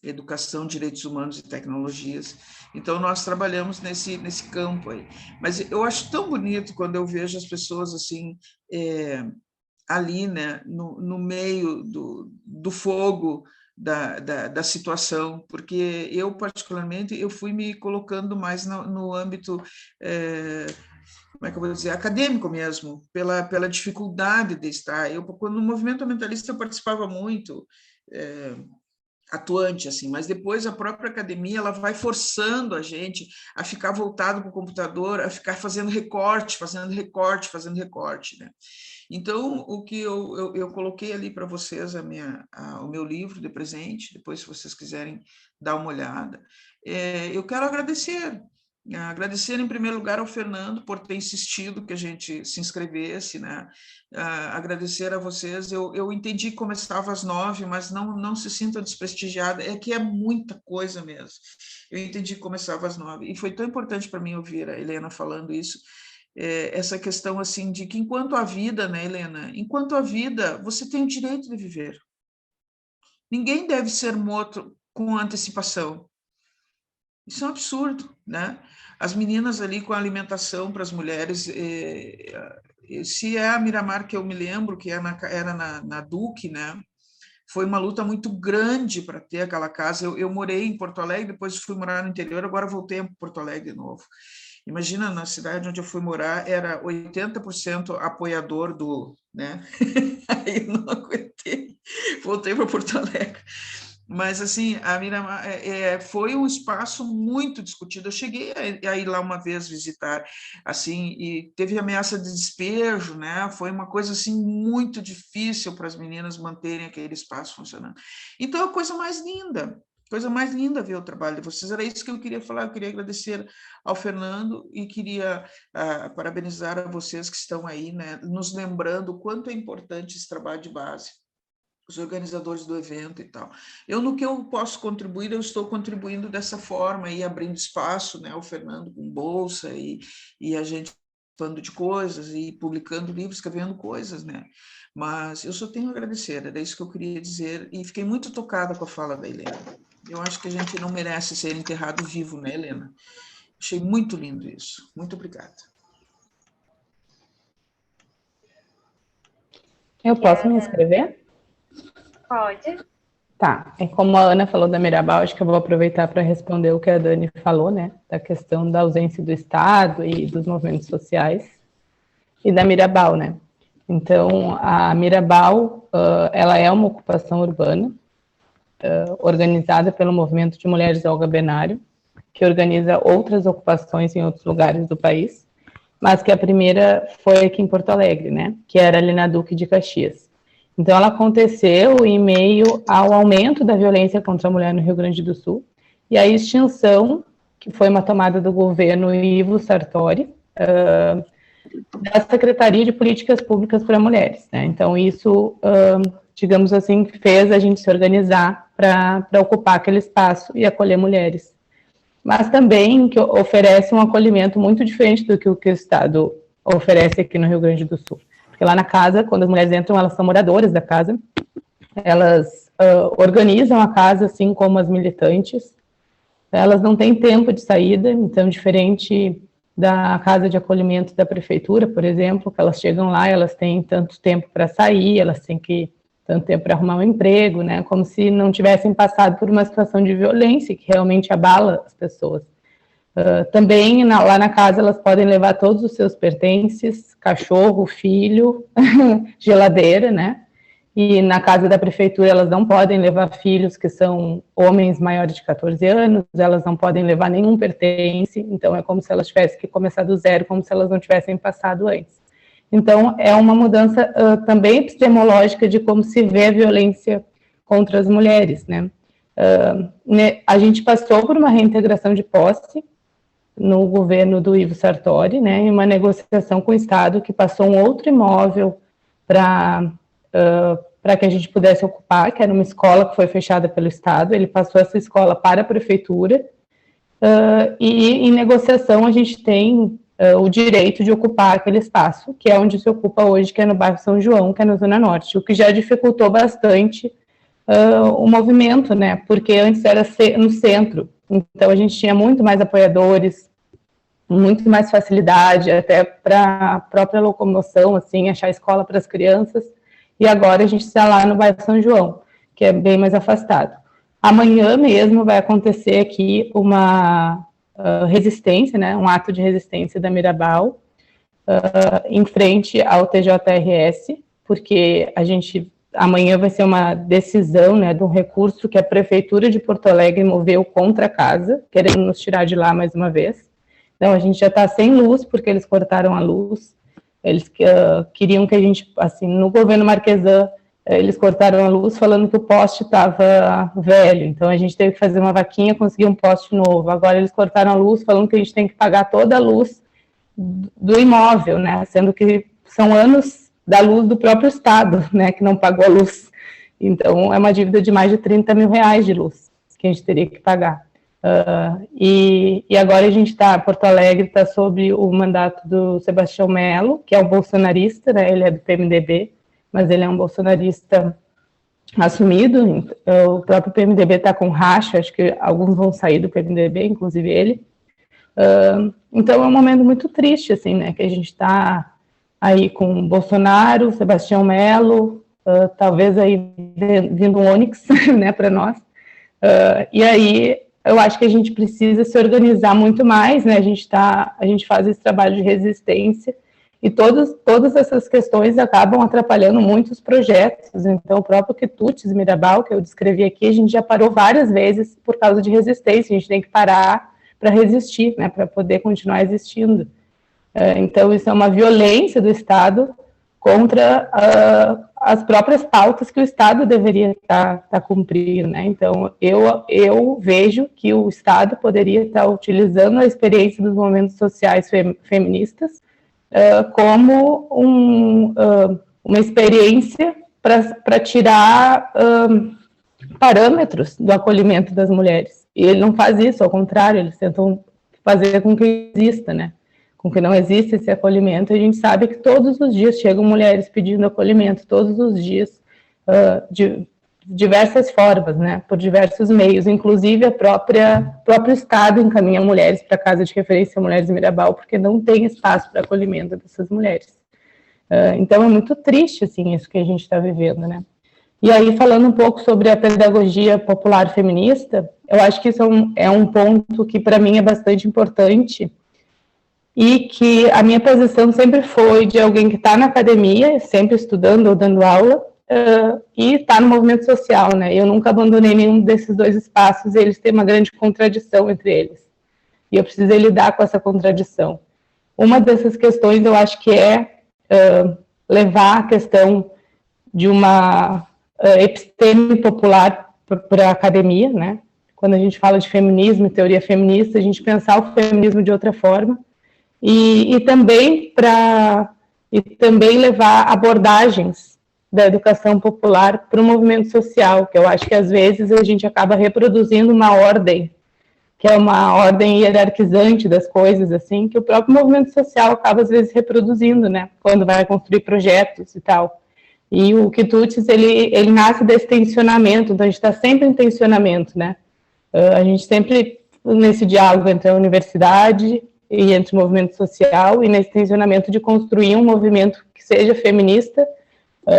Educação, Direitos Humanos e Tecnologias. Então, nós trabalhamos nesse campo aí. Mas eu acho tão bonito quando eu vejo as pessoas assim, ali, né, no meio do fogo da situação, porque eu, particularmente, eu fui me colocando mais no âmbito, como é que eu vou dizer, acadêmico mesmo, pela dificuldade de estar. Quando no movimento ambientalista eu participava muito, atuante, assim, mas depois a própria academia ela vai forçando a gente a ficar voltado para o computador, a ficar fazendo recorte, né? Então, o que eu coloquei ali para vocês, o meu livro de presente, depois se vocês quiserem dar uma olhada, eu quero agradecer em primeiro lugar ao Fernando por ter insistido que a gente se inscrevesse, né? Agradecer a vocês, eu entendi que começava às 9h, mas não se sintam desprestigiada, é que é muita coisa mesmo. Eu entendi que começava às 9h, e foi tão importante para mim ouvir a Helena falando isso, essa questão assim de que enquanto a vida, né, Helena, enquanto a vida, você tem o direito de viver. Ninguém deve ser morto com antecipação. Isso é um absurdo, né? As meninas ali com a alimentação para as mulheres, se é a Miramar que eu me lembro, que era na Duque, né? Foi uma luta muito grande para ter aquela casa. Eu morei em Porto Alegre, depois fui morar no interior, agora voltei a Porto Alegre de novo. Imagina, na cidade onde eu fui morar, era 80% apoiador né? Aí eu não aguentei, voltei para Porto Alegre. Mas, assim, a Miramar foi um espaço muito discutido. Eu cheguei a ir lá uma vez visitar, assim, e teve ameaça de despejo, né? Foi uma coisa, assim, muito difícil para as meninas manterem aquele espaço funcionando. Então, a coisa mais linda ver o trabalho de vocês. Era isso que eu queria falar. Eu queria agradecer ao Fernando e queria parabenizar a vocês que estão aí, né? Nos lembrando o quanto é importante esse trabalho de base, os organizadores do evento e tal. No que eu posso contribuir, eu estou contribuindo dessa forma, aí abrindo espaço, né, o Fernando com bolsa e a gente falando de coisas e publicando livros, escrevendo coisas, né? Mas eu só tenho a agradecer, era isso que eu queria dizer, e fiquei muito tocada com a fala da Helena. Eu acho que a gente não merece ser enterrado vivo, né, Helena? Achei muito lindo isso. Muito obrigada. Eu posso me inscrever? Pode. Tá, como a Ana falou da Mirabal, acho que eu vou aproveitar para responder o que a Dani falou, né, da questão da ausência do Estado e dos movimentos sociais, e da Mirabal, né. Então, a Mirabal, ela é uma ocupação urbana, organizada pelo Movimento de Mulheres Olga Benário, que organiza outras ocupações em outros lugares do país, mas que a primeira foi aqui em Porto Alegre, né, que era ali na Duque de Caxias. Então, ela aconteceu em meio ao aumento da violência contra a mulher no Rio Grande do Sul e a extinção, que foi uma tomada do governo Ivo Sartori, da Secretaria de Políticas Públicas para Mulheres, né? Então, isso, digamos assim, fez a gente se organizar para ocupar aquele espaço e acolher mulheres. Mas também que oferece um acolhimento muito diferente do que o Estado oferece aqui no Rio Grande do Sul. Porque lá na casa, quando as mulheres entram, elas são moradoras da casa, elas organizam a casa, assim como as militantes, elas não têm tempo de saída, então, diferente da casa de acolhimento da prefeitura, por exemplo, que elas chegam lá, elas têm tanto tempo para sair, elas têm tanto tempo para arrumar um emprego, né, como se não tivessem passado por uma situação de violência que realmente abala as pessoas. Também lá na casa elas podem levar todos os seus pertences, cachorro, filho, geladeira, né? E na casa da prefeitura elas não podem levar filhos que são homens maiores de 14 anos, elas não podem levar nenhum pertence, então é como se elas tivessem que começar do zero, como se elas não tivessem passado antes. Então é uma mudança também epistemológica de como se vê a violência contra as mulheres, né? A gente passou por uma reintegração de posse no governo do Ivo Sartori, né, em uma negociação com o Estado que passou um outro imóvel para que a gente pudesse ocupar, que era uma escola que foi fechada pelo Estado. Ele passou essa escola para a prefeitura e em negociação a gente tem o direito de ocupar aquele espaço, que é onde se ocupa hoje, que é no bairro São João, que é na Zona Norte, o que já dificultou bastante o movimento, né, porque antes era no centro, então a gente tinha muito mais apoiadores, muito mais facilidade, até para a própria locomoção, assim, achar escola para as crianças, e agora a gente está lá no bairro São João, que é bem mais afastado. Amanhã mesmo vai acontecer aqui uma resistência, né, um ato de resistência da Mirabal, em frente ao TJRS, porque amanhã vai ser uma decisão, né, de um recurso que a Prefeitura de Porto Alegre moveu contra a casa, querendo nos tirar de lá mais uma vez. Então, a gente já está sem luz, porque eles cortaram a luz, eles queriam que a gente, assim, no governo Marquesan, eles cortaram a luz falando que o poste estava velho, então a gente teve que fazer uma vaquinha, conseguir um poste novo. Agora eles cortaram a luz falando que a gente tem que pagar toda a luz do imóvel, né, sendo que são anos da luz do próprio Estado, né, que não pagou a luz. Então é uma dívida de mais de 30 mil reais de luz que a gente teria que pagar. E agora a gente Porto Alegre está sob o mandato do Sebastião Melo, que é um bolsonarista, né, ele é do PMDB, mas ele é um bolsonarista assumido. O próprio PMDB está com racha, acho que alguns vão sair do PMDB, inclusive ele. Então é um momento muito triste, assim, né, que a gente está aí com Bolsonaro, Sebastião Melo, talvez aí vindo um Onix, né, para nós. E aí eu acho que a gente precisa se organizar muito mais, né, a gente faz esse trabalho de resistência, e todas essas questões acabam atrapalhando muitos projetos. Então, o próprio Quitutes Mirabal, que eu descrevi aqui, a gente já parou várias vezes por causa de resistência, a gente tem que parar para resistir, né, para poder continuar existindo. Então, isso é uma violência do Estado contra as próprias pautas que o Estado deveria estar cumprindo, né? Então, eu vejo que o Estado poderia estar utilizando a experiência dos movimentos sociais feministas como uma experiência para tirar parâmetros do acolhimento das mulheres. E ele não faz isso, ao contrário, eles tentam fazer com que exista, né? Com que não exista esse acolhimento. A gente sabe que todos os dias chegam mulheres pedindo acolhimento, todos os dias, de diversas formas, né? Por diversos meios, inclusive o próprio Estado encaminha mulheres para a Casa de Referência Mulheres Mirabal, porque não tem espaço para acolhimento dessas mulheres. Então é muito triste, assim, isso que a gente está vivendo, né? E aí, falando um pouco sobre a pedagogia popular feminista, eu acho que isso é um ponto que para mim é bastante importante, e que a minha posição sempre foi de alguém que está na academia, sempre estudando ou dando aula, e está no movimento social, né? Eu nunca abandonei nenhum desses dois espaços, e eles têm uma grande contradição entre eles. E eu precisei lidar com essa contradição. Uma dessas questões, eu acho que é levar a questão de uma episteme popular para a academia, né? Quando a gente fala de feminismo e teoria feminista, a gente pensar o feminismo de outra forma, e também levar abordagens da educação popular para o movimento social, que eu acho que às vezes a gente acaba reproduzindo uma ordem, que é uma ordem hierarquizante das coisas, assim, que o próprio movimento social acaba às vezes reproduzindo, né, quando vai construir projetos e tal. E o Quitutes, ele nasce desse tensionamento, então a gente está sempre em tensionamento, né, a gente sempre nesse diálogo entre a universidade e entre o movimento social, e nesse tensionamento de construir um movimento que seja feminista,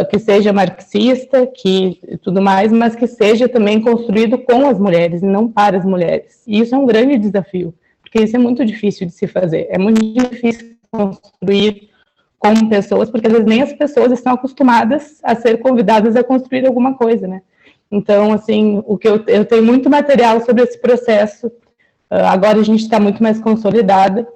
que seja marxista, que tudo mais, mas que seja também construído com as mulheres, e não para as mulheres. E isso é um grande desafio, porque isso é muito difícil de se fazer, é muito difícil construir com pessoas, porque às vezes nem as pessoas estão acostumadas a ser convidadas a construir alguma coisa, né? Então, assim, eu tenho muito material sobre esse processo. Agora a gente está muito mais consolidada,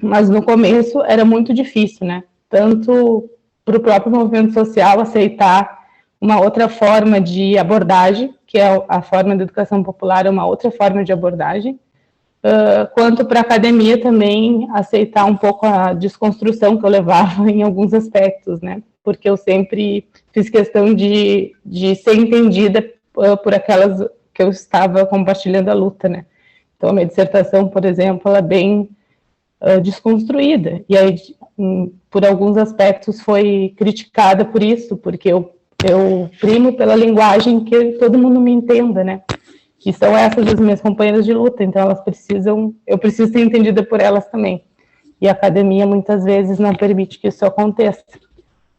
mas no começo era muito difícil, né? Tanto para o próprio movimento social aceitar uma outra forma de abordagem, que é a forma da educação popular, é uma outra forma de abordagem, quanto para a academia também aceitar um pouco a desconstrução que eu levava em alguns aspectos, né? Porque eu sempre fiz questão de ser entendida por aquelas que eu estava compartilhando a luta, né? Então, a minha dissertação, por exemplo, ela é bem desconstruída, e aí, por alguns aspectos, foi criticada por isso, porque eu primo pela linguagem que todo mundo me entenda, né? Que são essas as minhas companheiras de luta, então eu preciso ser entendida por elas também. E a academia, muitas vezes, não permite que isso aconteça.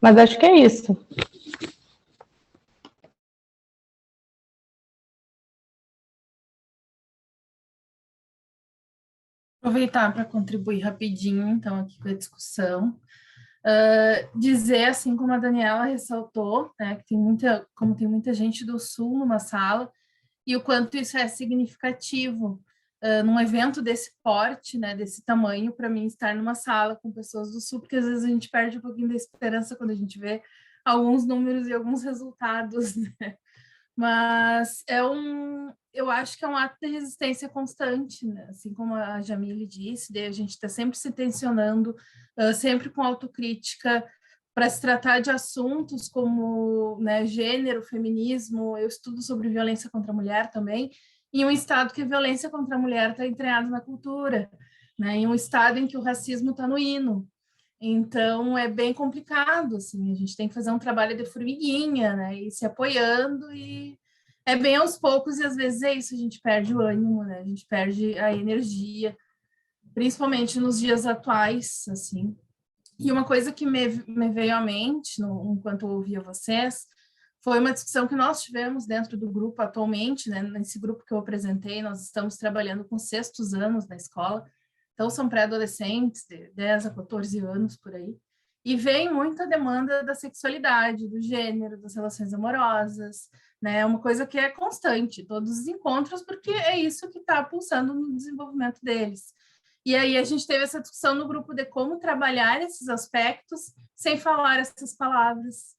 Mas acho que é isso. Aproveitar para contribuir rapidinho, então, aqui com a discussão. Dizer, assim como a Daniela ressaltou, né, que como tem muita gente do Sul numa sala, e o quanto isso é significativo num evento desse porte, né, desse tamanho, para mim, estar numa sala com pessoas do Sul, porque às vezes a gente perde um pouquinho da esperança quando a gente vê alguns números e alguns resultados, né? Mas eu acho que é um ato de resistência constante, né? Assim como a Jamile disse, a gente está sempre se tensionando, sempre com autocrítica, para se tratar de assuntos como, né, gênero, feminismo. Eu estudo sobre violência contra a mulher também, em um estado que a violência contra a mulher está entranhada na cultura, né? Em um estado em que o racismo está no hino. Então, é bem complicado, assim, a gente tem que fazer um trabalho de formiguinha, né, e se apoiando, e é bem aos poucos, e às vezes é isso, a gente perde o ânimo, né, a gente perde a energia, principalmente nos dias atuais, assim. E uma coisa que me veio à mente, enquanto eu ouvia vocês, foi uma discussão que nós tivemos dentro do grupo atualmente, né, nesse grupo que eu apresentei, nós estamos trabalhando com 6º anos na escola, então são pré-adolescentes, de 10 a 14 anos, por aí, e vem muita demanda da sexualidade, do gênero, das relações amorosas, né, uma coisa que é constante, todos os encontros, porque é isso que está pulsando no desenvolvimento deles. E aí a gente teve essa discussão no grupo de como trabalhar esses aspectos sem falar essas palavras.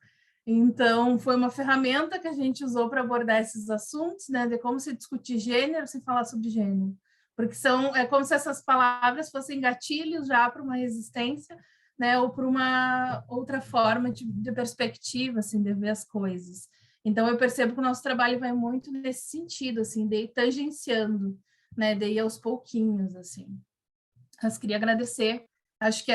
Então, foi uma ferramenta que a gente usou para abordar esses assuntos, né, de como se discutir gênero sem falar sobre gênero. Porque é como se essas palavras fossem gatilhos já para uma resistência, né, ou para uma outra forma de perspectiva, assim, de ver as coisas. Então, eu percebo que o nosso trabalho vai muito nesse sentido, assim, de ir tangenciando, né, de ir aos pouquinhos, assim. Mas queria agradecer. Acho que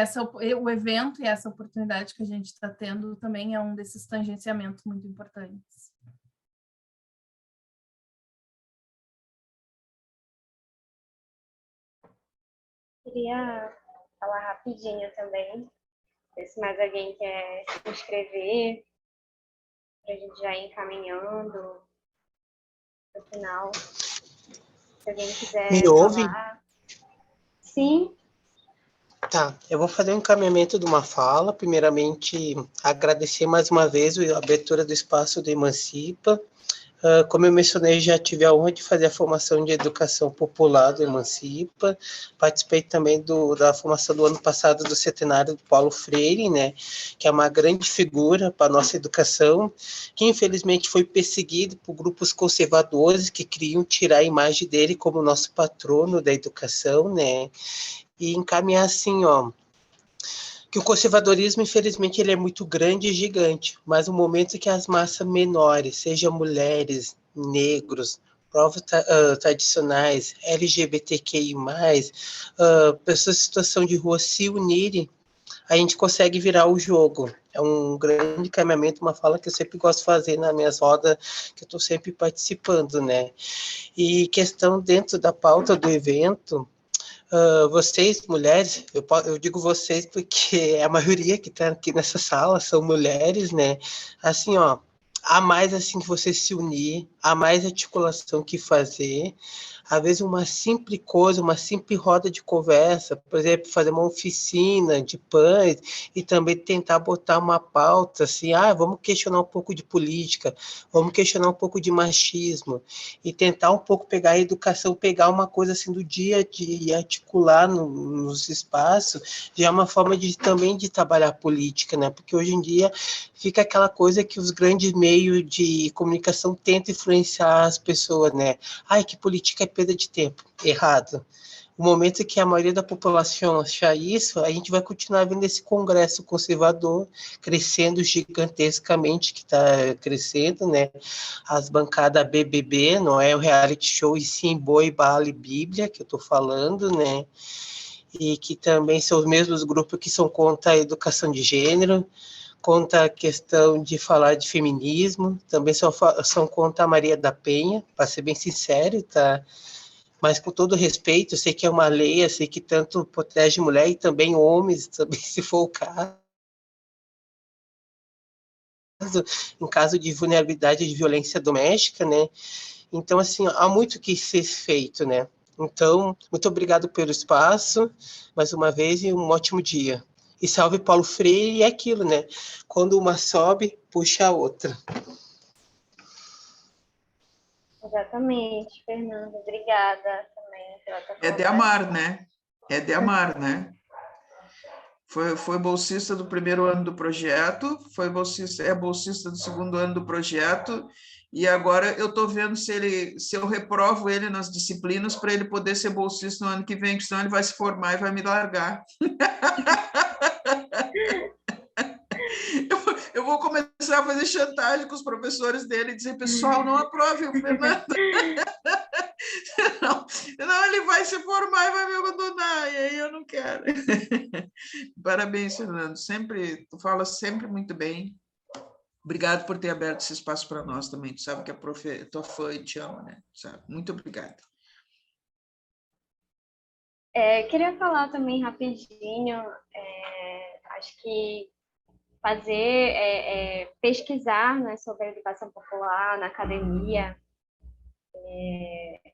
o evento e essa oportunidade que a gente está tendo também é um desses tangenciamentos muito importantes. Queria falar rapidinho também, se mais alguém quer se inscrever, para a gente já ir encaminhando para o final. Se alguém quiser Me ouve? falar. Sim. Tá, eu vou fazer um encaminhamento de uma fala. Primeiramente, agradecer mais uma vez a abertura do espaço do Emancipa. Como eu mencionei, já tive a honra de fazer a formação de educação popular do Emancipa. Participei também da formação do ano passado do centenário do Paulo Freire, né, que é uma grande figura para a nossa educação, que infelizmente foi perseguido por grupos conservadores que queriam tirar a imagem dele como nosso patrono da educação, né, e encaminhar assim, ó, que o conservadorismo, infelizmente, ele é muito grande e gigante, mas no momento que as massas menores, sejam mulheres, negros, povos tradicionais, LGBTQI+, pessoas em situação de rua se unirem, a gente consegue virar o jogo. É um grande caminhamento, uma fala que eu sempre gosto de fazer nas minhas rodas, que eu estou sempre participando, né? E questão dentro da pauta do evento, vocês, mulheres, eu digo vocês porque a maioria que está aqui nessa sala são mulheres, né? Assim, ó, há mais assim que você se unir, há mais articulação que fazer. Às vezes uma simples coisa, uma simples roda de conversa, por exemplo, fazer uma oficina de pães e também tentar botar uma pauta assim, vamos questionar um pouco de política, vamos questionar um pouco de machismo e tentar um pouco pegar a educação, pegar uma coisa assim do dia a dia e articular nos espaços, já é uma forma também de trabalhar política, né? Porque hoje em dia fica aquela coisa que os grandes meios meio de comunicação tenta influenciar as pessoas, né? Ai, que política é perda de tempo. Errado. No momento que a maioria da população achar isso, a gente vai continuar vendo esse congresso conservador crescendo gigantescamente, que está crescendo, né? As bancadas BBB, não é o reality show, e sim Boi, Bala e Bíblia, que eu estou falando, né? E que também são os mesmos grupos que são contra a educação de gênero, contra a questão de falar de feminismo, também são contra a Maria da Penha, para ser bem sincero, tá? Mas com todo respeito, eu sei que é uma lei, eu sei que tanto protege mulher e também homens, também se for o caso, em caso de vulnerabilidade de violência doméstica, né? Então, assim, há muito que ser feito, né? Então, muito obrigado pelo espaço, mais uma vez, e um ótimo dia. E salve Paulo Freire, e é aquilo, né? Quando uma sobe, puxa a outra. Exatamente, Fernando. Obrigada também pela tua É de amar, né? É de amar, né? Foi bolsista do primeiro ano do projeto, é bolsista do segundo ano do projeto, e agora eu estou vendo se eu reprovo ele nas disciplinas para ele poder ser bolsista no ano que vem, porque senão ele vai se formar e vai me largar. Eu vou começar a fazer chantagem com os professores dele e dizer, pessoal, não aprove o Fernando. Não, ele vai se formar e vai me abandonar, e aí eu não quero. Parabéns, Fernando. Tu fala sempre muito bem. Obrigado por ter aberto esse espaço para nós também. Tu sabe que a prof é tua fã e te ama, né? Sabe? Muito obrigada. Queria falar também rapidinho, acho que pesquisar, né, sobre a educação popular na academia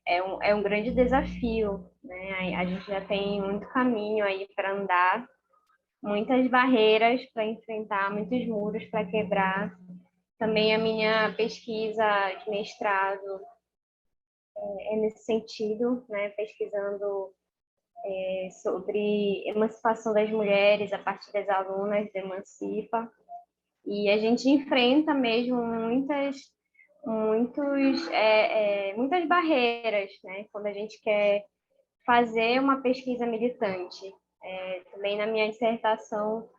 é um grande desafio, né? A gente já tem muito caminho aí para andar, muitas barreiras para enfrentar, muitos muros para quebrar. Também a minha pesquisa de mestrado é nesse sentido, né? Pesquisando sobre emancipação das mulheres a partir das alunas da Emancipa. E a gente enfrenta mesmo muitas barreiras, né? Quando a gente quer fazer uma pesquisa militante. Também na minha dissertação,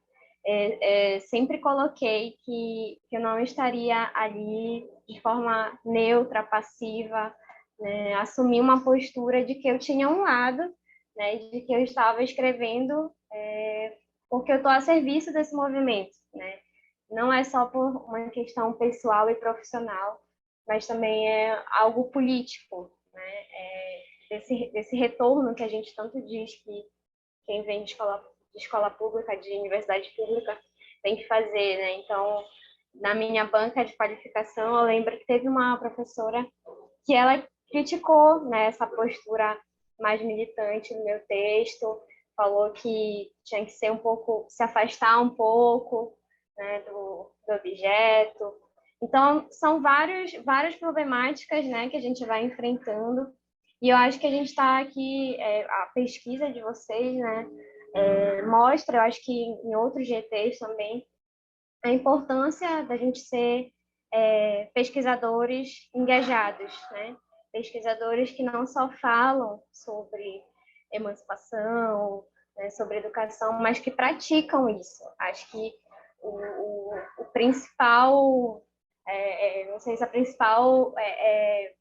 sempre coloquei que eu não estaria ali de forma neutra, passiva, né? Assumir uma postura de que eu tinha um lado, né? De que eu estava escrevendo porque eu estou a serviço desse movimento, né? Não é só por uma questão pessoal e profissional, mas também é algo político, né? Desse retorno que a gente tanto diz que quem vem de escola pública, de universidade pública, tem que fazer, né? Então, na minha banca de qualificação, eu lembro que teve uma professora que ela criticou, né, essa postura mais militante no meu texto, falou que tinha que ser se afastar um pouco, né, do objeto. Então, são várias problemáticas, né, que a gente vai enfrentando. E eu acho que a gente está aqui, a pesquisa de vocês, né, mostra, eu acho que em outros GTs também, a importância da gente ser pesquisadores engajados, né? Pesquisadores que não só falam sobre emancipação, né, sobre educação, mas que praticam isso. Acho que o principal, não sei se a principal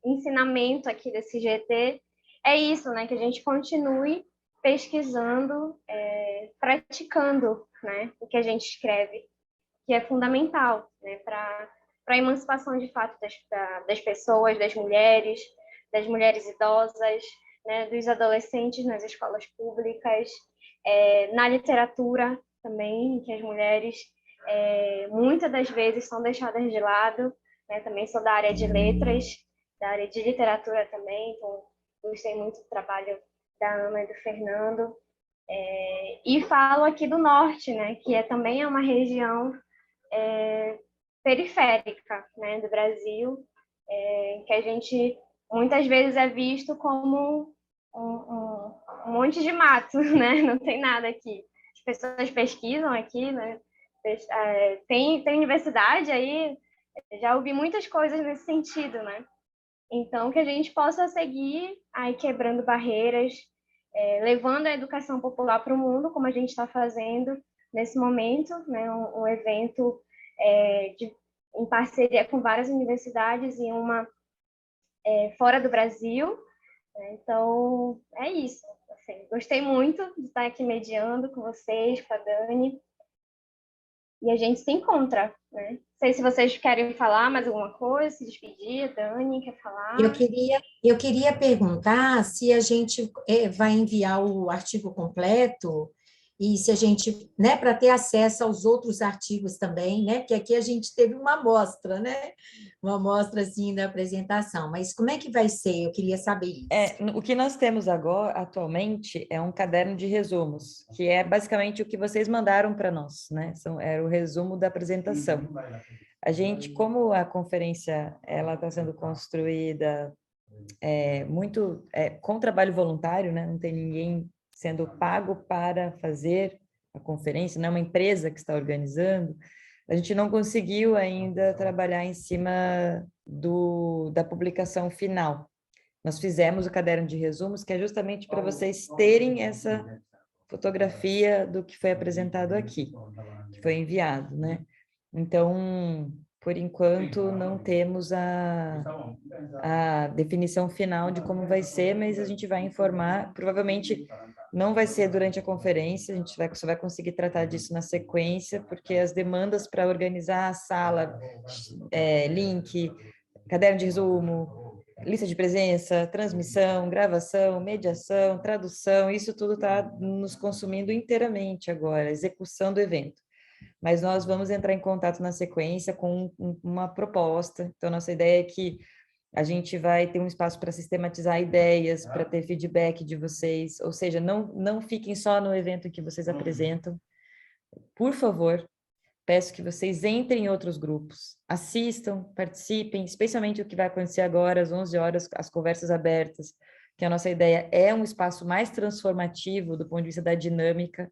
ensinamento aqui desse GT é isso, né? Que a gente continue pesquisando, praticando, né, o que a gente escreve, que é fundamental, né, para a emancipação de fato das pessoas, das mulheres idosas, né, dos adolescentes nas escolas públicas, na literatura também, que as mulheres muitas das vezes são deixadas de lado, né, também sou da área de letras, da área de literatura também, então gostei muito do trabalho da Ana e do Fernando, e falo aqui do norte, né, que também é uma região periférica, né, do Brasil, que a gente muitas vezes é visto como um monte de mato, né? Não tem nada aqui. As pessoas pesquisam aqui, né? Tem universidade aí Já ouvi muitas coisas nesse sentido, né? Então, que a gente possa seguir aí quebrando barreiras, levando a educação popular para o mundo, como a gente está fazendo nesse momento, né? Um evento em parceria com várias universidades e uma fora do Brasil. Então, é isso. Assim, gostei muito de estar aqui mediando com vocês, com a Dani. E a gente se encontra, né? Não sei se vocês querem falar mais alguma coisa, se despedir. Dani, quer falar? Eu queria perguntar se a gente vai enviar o artigo completo e se a gente, né, para ter acesso aos outros artigos também, né, porque aqui a gente teve uma amostra, né, uma amostra, assim, da apresentação, mas como é que vai ser? Eu queria saber isso. O que nós temos agora, atualmente, é um caderno de resumos, que é basicamente o que vocês mandaram para nós, né, era o resumo da apresentação. A gente, como a conferência, ela está sendo construída muito com trabalho voluntário, né, não tem ninguém sendo pago para fazer a conferência, não é uma empresa que está organizando, a gente não conseguiu ainda trabalhar em cima da publicação final. Nós fizemos o caderno de resumos, que é justamente para vocês terem essa fotografia do que foi apresentado aqui, que foi enviado, né? Então, por enquanto, não temos a definição final de como vai ser, mas a gente vai informar. Provavelmente não vai ser durante a conferência, a gente só vai conseguir tratar disso na sequência, porque as demandas para organizar a sala, link, caderno de resumo, lista de presença, transmissão, gravação, mediação, tradução, isso tudo está nos consumindo inteiramente agora, execução do evento. Mas nós vamos entrar em contato na sequência com uma proposta. Então, nossa ideia é que a gente vai ter um espaço para sistematizar ideias, para ter feedback de vocês, ou seja, não fiquem só no evento que vocês apresentam. Por favor, peço que vocês entrem em outros grupos, assistam, participem, especialmente o que vai acontecer agora, às 11 horas, as conversas abertas, que a nossa ideia é um espaço mais transformativo do ponto de vista da dinâmica,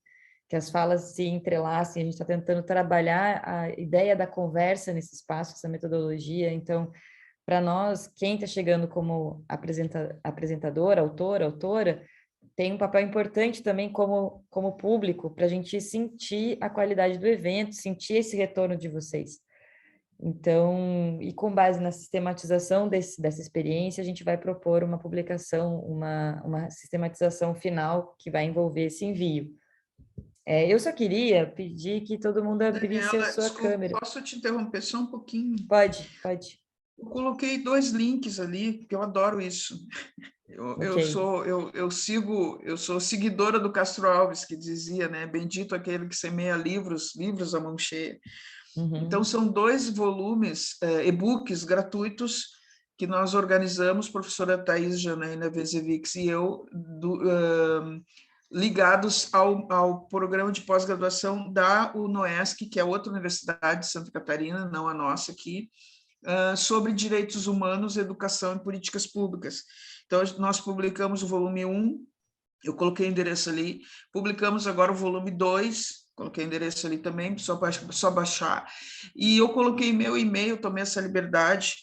que as falas se entrelacem, a gente está tentando trabalhar a ideia da conversa nesse espaço, essa metodologia. Então, para nós, quem está chegando como apresentador, autora, tem um papel importante também como público, para a gente sentir a qualidade do evento, sentir esse retorno de vocês. Então, e com base na sistematização dessa experiência, a gente vai propor uma publicação, uma sistematização final que vai envolver esse envio. Eu só queria pedir que todo mundo abrisse a sua câmera. Posso te interromper só um pouquinho? Pode. Eu coloquei 2 links ali, porque eu adoro isso. Eu sou seguidora do Castro Alves, que dizia, né, bendito aquele que semeia livros a mão cheia. Uhum. Então, são 2 volumes, e-books gratuitos, que nós organizamos, professora Thais Janaína Vezevics e eu, ligados ao programa de pós-graduação da UNOESC, que é outra universidade de Santa Catarina, não a nossa aqui, sobre direitos humanos, educação e políticas públicas. Então, nós publicamos o volume 1, eu coloquei o endereço ali, publicamos agora o volume 2, coloquei o endereço ali também, só baixar. E eu coloquei meu e-mail, tomei essa liberdade,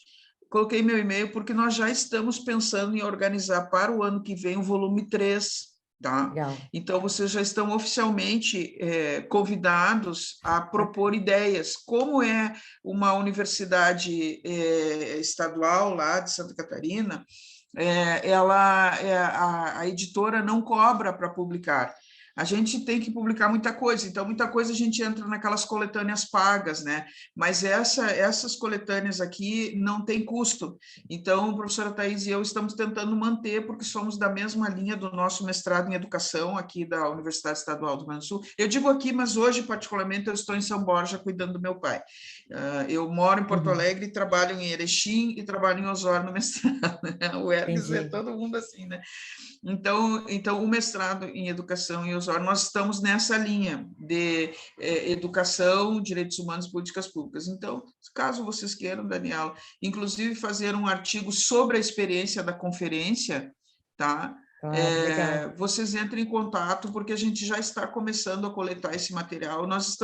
coloquei meu e-mail porque nós já estamos pensando em organizar para o ano que vem o volume 3, tá? Legal. Então, vocês já estão oficialmente convidados a propor ideias. Como é uma universidade estadual lá de Santa Catarina, a editora não cobra para publicar. A gente tem que publicar muita coisa, então muita coisa a gente entra naquelas coletâneas pagas, né? Mas essas coletâneas aqui não tem custo. Então, a professora Thais e eu estamos tentando manter, porque somos da mesma linha do nosso mestrado em educação aqui da Universidade Estadual do Rio Grande do Sul. Eu digo aqui, mas hoje, particularmente, eu estou em São Borja cuidando do meu pai. Eu moro em Porto Alegre, trabalho em Erechim e trabalho em Osório no mestrado. Né? O Ergues é todo mundo assim, né? Então, o mestrado em educação em Osório, nós estamos nessa linha de educação, direitos humanos e políticas públicas. Então, caso vocês queiram, Daniela, inclusive fazer um artigo sobre a experiência da conferência, tá? Claro, legal. Vocês entrem em contato, porque a gente já está começando a coletar esse material. Nós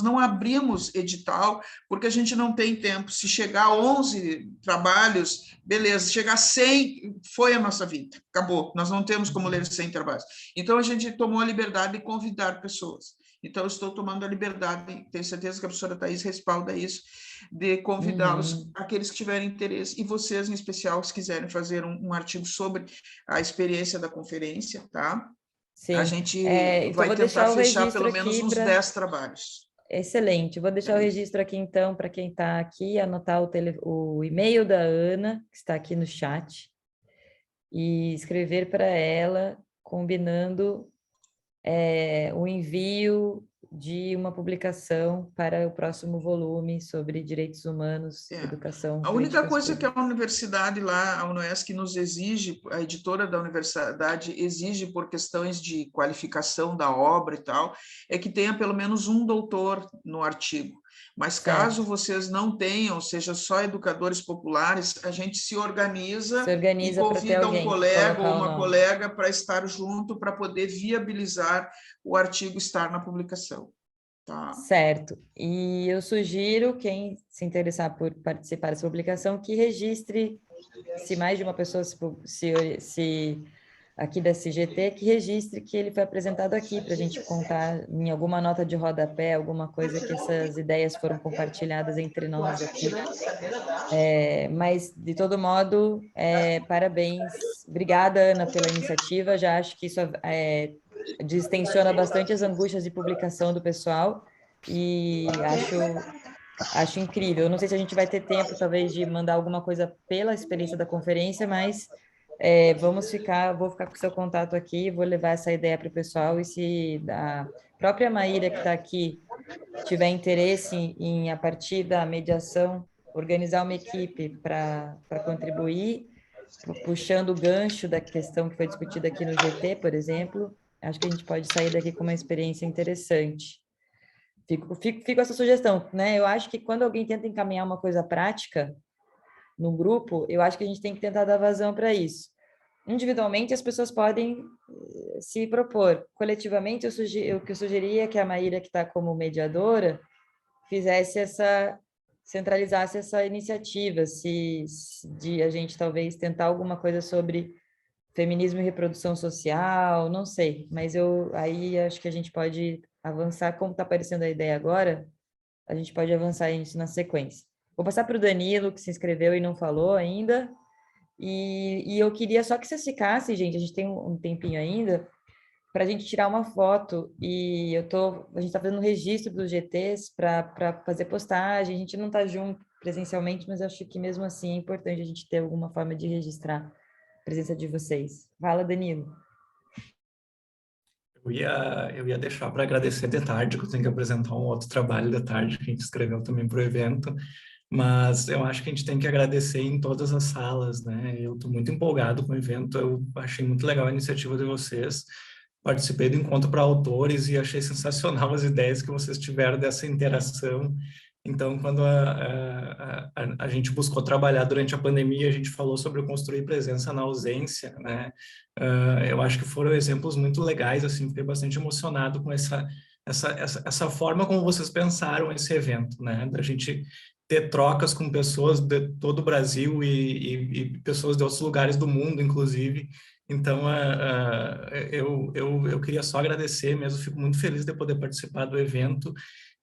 não abrimos edital, porque a gente não tem tempo. Se chegar a 11 trabalhos, beleza. Se chegar a 100, foi a nossa vida. Acabou. Nós não temos como ler 100 trabalhos. Então, a gente tomou a liberdade de convidar pessoas. Então, eu estou tomando a liberdade, tenho certeza que a professora Thais respalda isso, de convidá-los, aqueles que tiverem interesse, e vocês, em especial, se quiserem fazer um artigo sobre a experiência da conferência, tá? Sim. A gente Então vai tentar fechar pelo menos uns 10 trabalhos. Excelente. Vou deixar o registro aqui, então, para quem está aqui, anotar o e-mail da Ana, que está aqui no chat, e escrever para ela, combinando o envio de uma publicação para o próximo volume sobre direitos humanos, educação. A única coisa que a universidade lá, a UNOESC, nos exige, a editora da universidade exige por questões de qualificação da obra e tal, é que tenha pelo menos um doutor no artigo. Mas caso vocês não tenham, seja só educadores populares, a gente se organiza e convida um colega ou uma colega para estar junto, para poder viabilizar o artigo estar na publicação. Tá. Certo. E eu sugiro, quem se interessar por participar dessa publicação, que registre, se mais de uma pessoa se aqui da CGT, que registre que ele foi apresentado aqui, para a gente contar em alguma nota de rodapé, alguma coisa que essas ideias foram compartilhadas entre nós aqui. Mas, de todo modo, parabéns. Obrigada, Ana, pela iniciativa. Já acho que isso distensiona bastante as angústias de publicação do pessoal e acho incrível. Não sei se a gente vai ter tempo, talvez, de mandar alguma coisa pela experiência da conferência, mas vou ficar com o seu contato aqui, vou levar essa ideia para o pessoal, e se a própria Maíra, que está aqui, tiver interesse em, a partir da mediação, organizar uma equipe para contribuir, puxando o gancho da questão que foi discutida aqui no GT, por exemplo, acho que a gente pode sair daqui com uma experiência interessante. Fico com essa sugestão, né? Eu acho que quando alguém tenta encaminhar uma coisa prática no grupo, eu acho que a gente tem que tentar dar vazão para isso. Individualmente, as pessoas podem se propor. Coletivamente, o que eu sugeria é que a Maíra, que está como mediadora, centralizasse essa iniciativa, de a gente talvez tentar alguma coisa sobre feminismo e reprodução social, não sei, mas aí acho que a gente pode avançar, como está aparecendo a ideia agora, a gente pode avançar isso na sequência. Vou passar para o Danilo, que se inscreveu e não falou ainda, e eu queria só que vocês ficassem, gente, a gente tem um tempinho ainda, para a gente tirar uma foto, e a gente está fazendo um registro dos GTs para fazer postagem, a gente não está junto presencialmente, mas acho que mesmo assim é importante a gente ter alguma forma de registrar a presença de vocês. Fala, Danilo. Eu ia deixar para agradecer de tarde, que eu tenho que apresentar um outro trabalho de tarde, que a gente escreveu também para o evento, mas eu acho que a gente tem que agradecer em todas as salas, né? Eu estou muito empolgado com o evento, eu achei muito legal a iniciativa de vocês, participei do encontro para autores e achei sensacional as ideias que vocês tiveram dessa interação. Então, quando a gente buscou trabalhar durante a pandemia, a gente falou sobre construir presença na ausência, né? Eu acho que foram exemplos muito legais, assim, fiquei bastante emocionado com essa forma como vocês pensaram esse evento, né? Da gente ter trocas com pessoas de todo o Brasil e pessoas de outros lugares do mundo, inclusive. Então, eu queria só agradecer mesmo, fico muito feliz de poder participar do evento,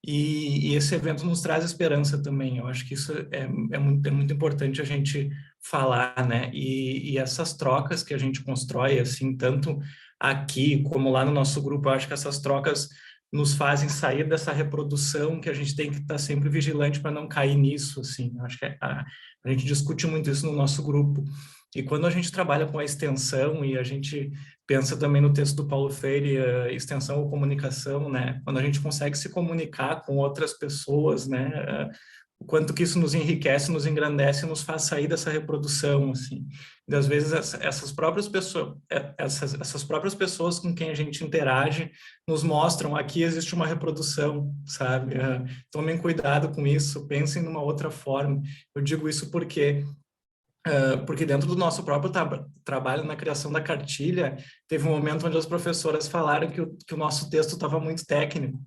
e esse evento nos traz esperança também. Eu acho que isso é muito importante a gente falar, né? E essas trocas que a gente constrói, assim, tanto aqui como lá no nosso grupo, eu acho que essas trocas nos fazem sair dessa reprodução que a gente tem que estar sempre vigilante para não cair nisso, assim. Eu acho que a gente discute muito isso no nosso grupo. E quando a gente trabalha com a extensão, e a gente pensa também no texto do Paulo Freire, extensão ou comunicação, né? Quando a gente consegue se comunicar com outras pessoas, né? O quanto que isso nos enriquece, nos engrandece, nos faz sair dessa reprodução, assim. E às vezes essas próprias pessoas com quem a gente interage nos mostram: aqui existe uma reprodução, sabe? Tomem cuidado com isso, pensem numa outra forma. Eu digo isso porque porque dentro do nosso próprio trabalho na criação da cartilha, teve um momento onde as professoras falaram que o nosso texto estava muito técnico,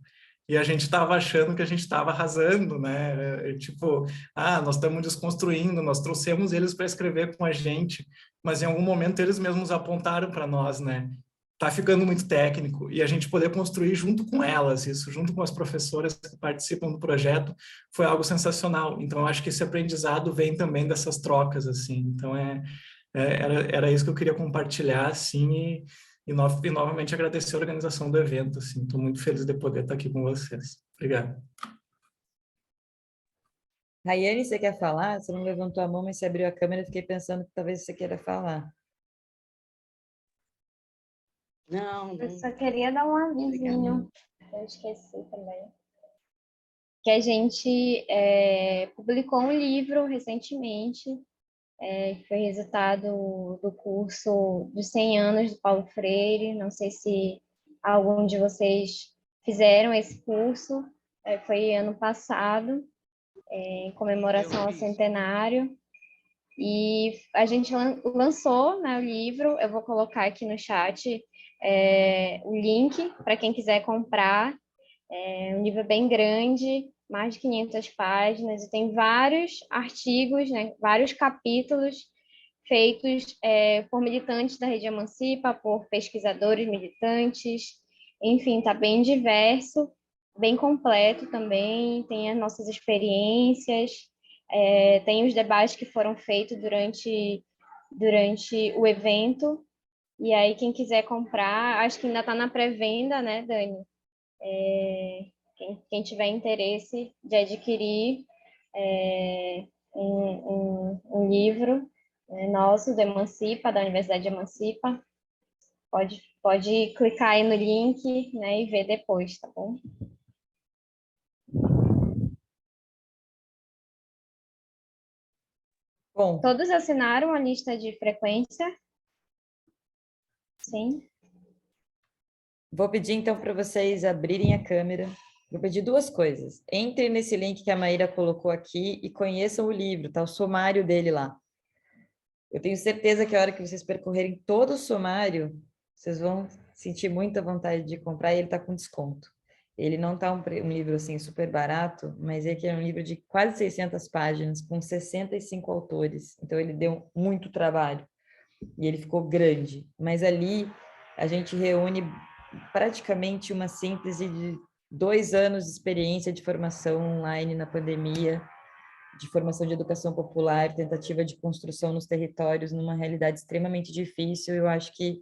e a gente estava achando que a gente estava arrasando, né? Tipo, nós estamos desconstruindo, nós trouxemos eles para escrever com a gente, mas em algum momento eles mesmos apontaram para nós, né? Tá ficando muito técnico, e a gente poder construir junto com elas, isso, junto com as professoras que participam do projeto, foi algo sensacional. Então, eu acho que esse aprendizado vem também dessas trocas, assim. Então, era isso que eu queria compartilhar, assim, e novamente agradecer a organização do evento, assim. Estou muito feliz de poder estar aqui com vocês. Obrigado. Rayane, você quer falar? Você não levantou a mão, mas você abriu a câmera, eu fiquei pensando que talvez você queira falar. Não. Eu só queria dar um avisinho, eu esqueci também, que a gente publicou um livro recentemente, que foi resultado do curso dos 100 anos do Paulo Freire. Não sei se algum de vocês fizeram esse curso, foi ano passado, em comemoração ao centenário. E a gente lançou, né, o livro. Eu vou colocar aqui no chat o link para quem quiser comprar. É um livro bem grande, mais de 500 páginas, e tem vários artigos, né, vários capítulos feitos por militantes da Rede Emancipa, por pesquisadores militantes. Enfim, está bem diverso, bem completo também, tem as nossas experiências, tem os debates que foram feitos durante o evento. E aí, quem quiser comprar, acho que ainda está na pré-venda, né, Dani? Quem tiver interesse de adquirir um livro nosso, do Emancipa, da Universidade de Emancipa, pode clicar aí no link, né, e ver depois, tá bom? Bom. Todos assinaram a lista de frequência? Sim. Vou pedir, então, para vocês abrirem a câmera. Vou pedir duas coisas. Entrem nesse link que a Maíra colocou aqui e conheçam o livro, tá? O sumário dele lá. Eu tenho certeza que a hora que vocês percorrerem todo o sumário, vocês vão sentir muita vontade de comprar, e ele está com desconto. Ele não está um livro assim super barato, mas ele é um livro de quase 600 páginas, com 65 autores. Então, ele deu muito trabalho e ele ficou grande. Mas ali a gente reúne praticamente uma síntese de 2 anos de experiência de formação online na pandemia, de formação de educação popular, tentativa de construção nos territórios, numa realidade extremamente difícil. Eu acho que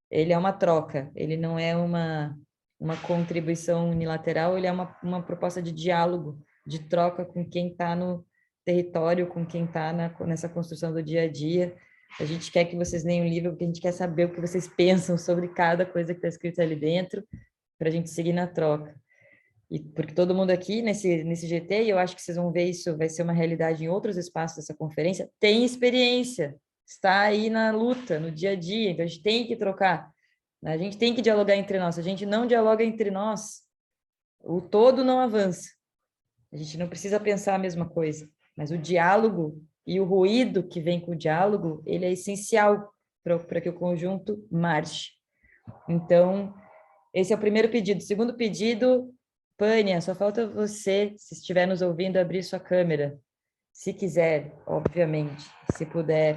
ele é uma troca, ele não é uma contribuição unilateral, ele é uma proposta de diálogo, de troca com quem está no território, com quem está nessa construção do dia a dia. A gente quer que vocês leiam o livro, porque a gente quer saber o que vocês pensam sobre cada coisa que está escrita ali dentro, para a gente seguir na troca. E porque todo mundo aqui nesse GT, e eu acho que vocês vão ver isso, vai ser uma realidade em outros espaços dessa conferência, tem experiência, está aí na luta, no dia a dia, então a gente tem que trocar, a gente tem que dialogar entre nós. Se a gente não dialoga entre nós, o todo não avança. A gente não precisa pensar a mesma coisa, mas o diálogo e o ruído que vem com o diálogo, ele é essencial para que o conjunto marche. Então, esse é o primeiro pedido. O segundo pedido, Pânia, só falta você, se estiver nos ouvindo, abrir sua câmera. Se quiser, obviamente, se puder.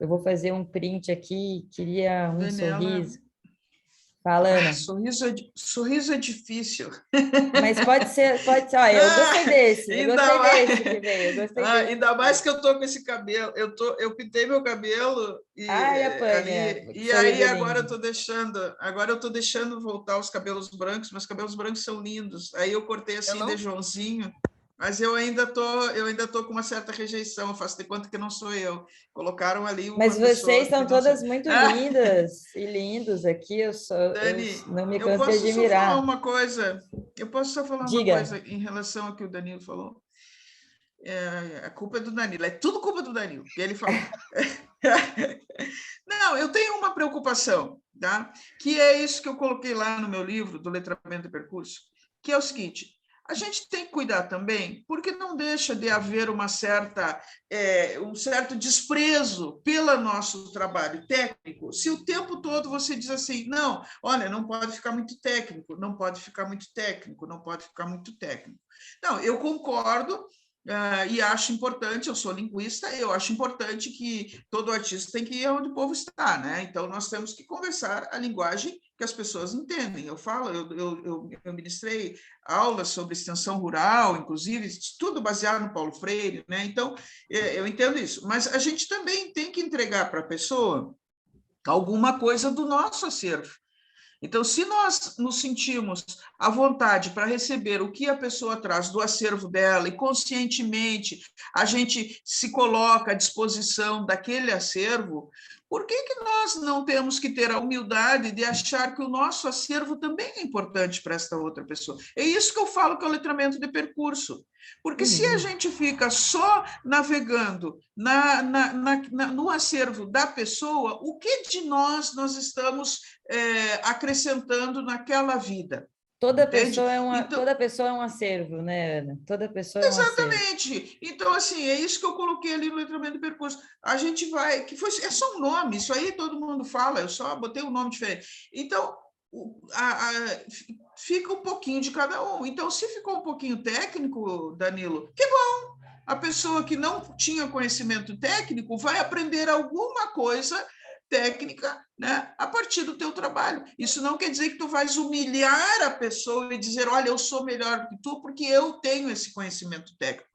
Eu vou fazer um print aqui, queria um Daniela, sorriso. Fala, Ana. Sorriso é difícil. Mas pode ser. Olha, eu gostei desse. Eu gostei desse que veio. Eu gostei desse. Ainda mais que eu tô com esse cabelo. Eu pintei meu cabelo e aí agora eu tô deixando voltar os cabelos brancos. Meus cabelos brancos são lindos. Aí eu cortei assim de Joãozinho. Mas eu ainda tô com uma certa rejeição. Eu faço de conta que não sou eu. Colocaram ali uma Mas vocês são todas sei. muito lindas e lindos aqui. Dani, eu não me canso de admirar. Eu posso só falar uma coisa em relação ao que o Danilo falou? A culpa é do Danilo. É tudo culpa do Danilo, que ele falou. Não, eu tenho uma preocupação, tá? Que é isso que eu coloquei lá no meu livro, do Letramento e Percurso, que é o seguinte: a gente tem que cuidar também, porque não deixa de haver um certo desprezo pelo nosso trabalho técnico, se o tempo todo você diz assim, não, olha, não pode ficar muito técnico, não pode ficar muito técnico, não pode ficar muito técnico. Não, eu concordo, e acho importante, eu sou linguista, eu acho importante que todo artista tem que ir onde o povo está, né? Então, nós temos que conversar a linguagem que as pessoas entendem. Eu ministrei aulas sobre extensão rural, inclusive, tudo baseado no Paulo Freire, né? Então, eu entendo isso. Mas a gente também tem que entregar para a pessoa alguma coisa do nosso acervo. Então, se nós nos sentimos à vontade para receber o que a pessoa traz do acervo dela e conscientemente a gente se coloca à disposição daquele acervo, por que nós não temos que ter a humildade de achar que o nosso acervo também é importante para esta outra pessoa? É isso que eu falo que é o letramento de percurso. Porque se a gente fica só navegando no acervo da pessoa, o que de nós estamos acrescentando naquela vida? Toda pessoa é um acervo, né, Ana? Toda pessoa é um acervo. Exatamente. Então, assim, é isso que eu coloquei ali no letramento de percurso. A gente vai... é só um nome, isso aí todo mundo fala, eu só botei um nome diferente. Então, fica um pouquinho de cada um. Então, se ficou um pouquinho técnico, Danilo, que bom! A pessoa que não tinha conhecimento técnico vai aprender alguma coisa técnica, né, a partir do teu trabalho. Isso não quer dizer que tu vais humilhar a pessoa e dizer, olha, eu sou melhor que tu porque eu tenho esse conhecimento técnico.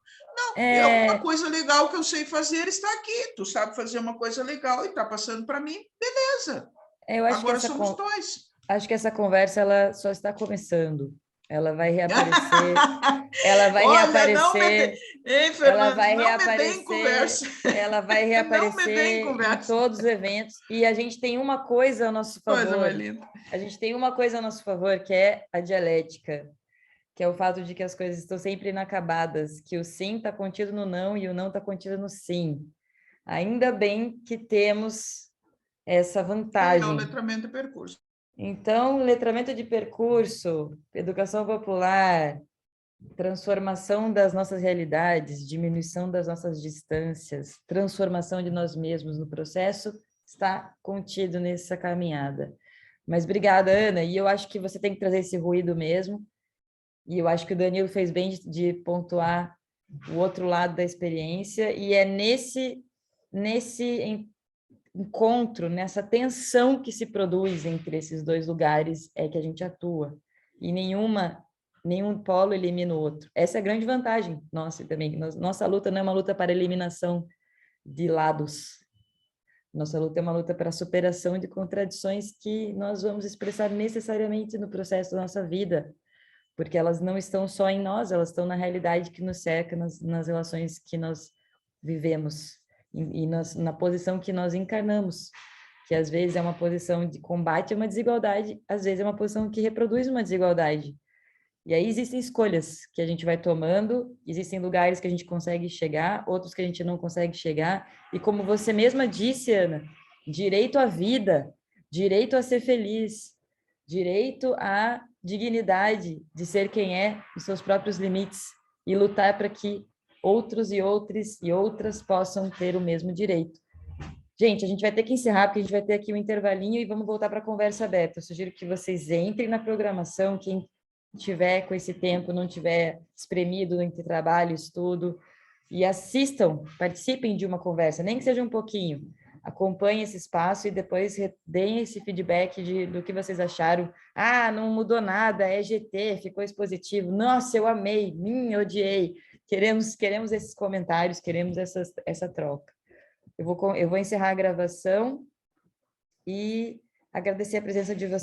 Não, uma coisa legal que eu sei fazer está aqui. Tu sabe fazer uma coisa legal e está passando para mim, beleza. Eu acho agora somos dois. Acho que essa conversa ela só está começando. Ela vai reaparecer. Ela vai reaparecer. Ei, Fernando, ela vai reaparecer. Ela vai reaparecer em todos os eventos. E a gente tem uma coisa a nosso favor. A gente tem uma coisa a nosso favor, que é a dialética, que é o fato de que as coisas estão sempre inacabadas, que o sim está contido no não e o não está contido no sim. Ainda bem que temos essa vantagem. É o letramento de percurso. Então, letramento de percurso, educação popular, transformação das nossas realidades, diminuição das nossas distâncias, transformação de nós mesmos no processo, está contido nessa caminhada. Mas obrigada, Ana, e eu acho que você tem que trazer esse ruído mesmo, e eu acho que o Danilo fez bem de pontuar o outro lado da experiência, e é nesse encontro, nessa tensão que se produz entre esses dois lugares é que a gente atua. E nenhum polo elimina o outro. Essa é a grande vantagem nossa também. Nossa luta não é uma luta para eliminação de lados. Nossa luta é uma luta para a superação de contradições que nós vamos expressar necessariamente no processo da nossa vida, porque elas não estão só em nós, elas estão na realidade que nos cerca, nas relações que nós vivemos. E na posição que nós encarnamos, que às vezes é uma posição de combate a uma desigualdade, às vezes é uma posição que reproduz uma desigualdade. E aí existem escolhas que a gente vai tomando, existem lugares que a gente consegue chegar, outros que a gente não consegue chegar, e como você mesma disse, Ana, direito à vida, direito a ser feliz, direito à dignidade de ser quem é, os seus próprios limites, e lutar para que outros e outras possam ter o mesmo direito. Gente, a gente vai ter que encerrar, porque a gente vai ter aqui um intervalinho e vamos voltar para a conversa aberta. Eu sugiro que vocês entrem na programação, quem tiver com esse tempo, não tiver espremido entre trabalho, estudo, e assistam, participem de uma conversa, nem que seja um pouquinho. Acompanhem esse espaço e depois deem esse feedback do que vocês acharam. Ah, não mudou nada, é GT, ficou expositivo. Nossa, eu amei, odiei. Queremos esses comentários, queremos essa troca. Eu vou encerrar a gravação e agradecer a presença de vocês.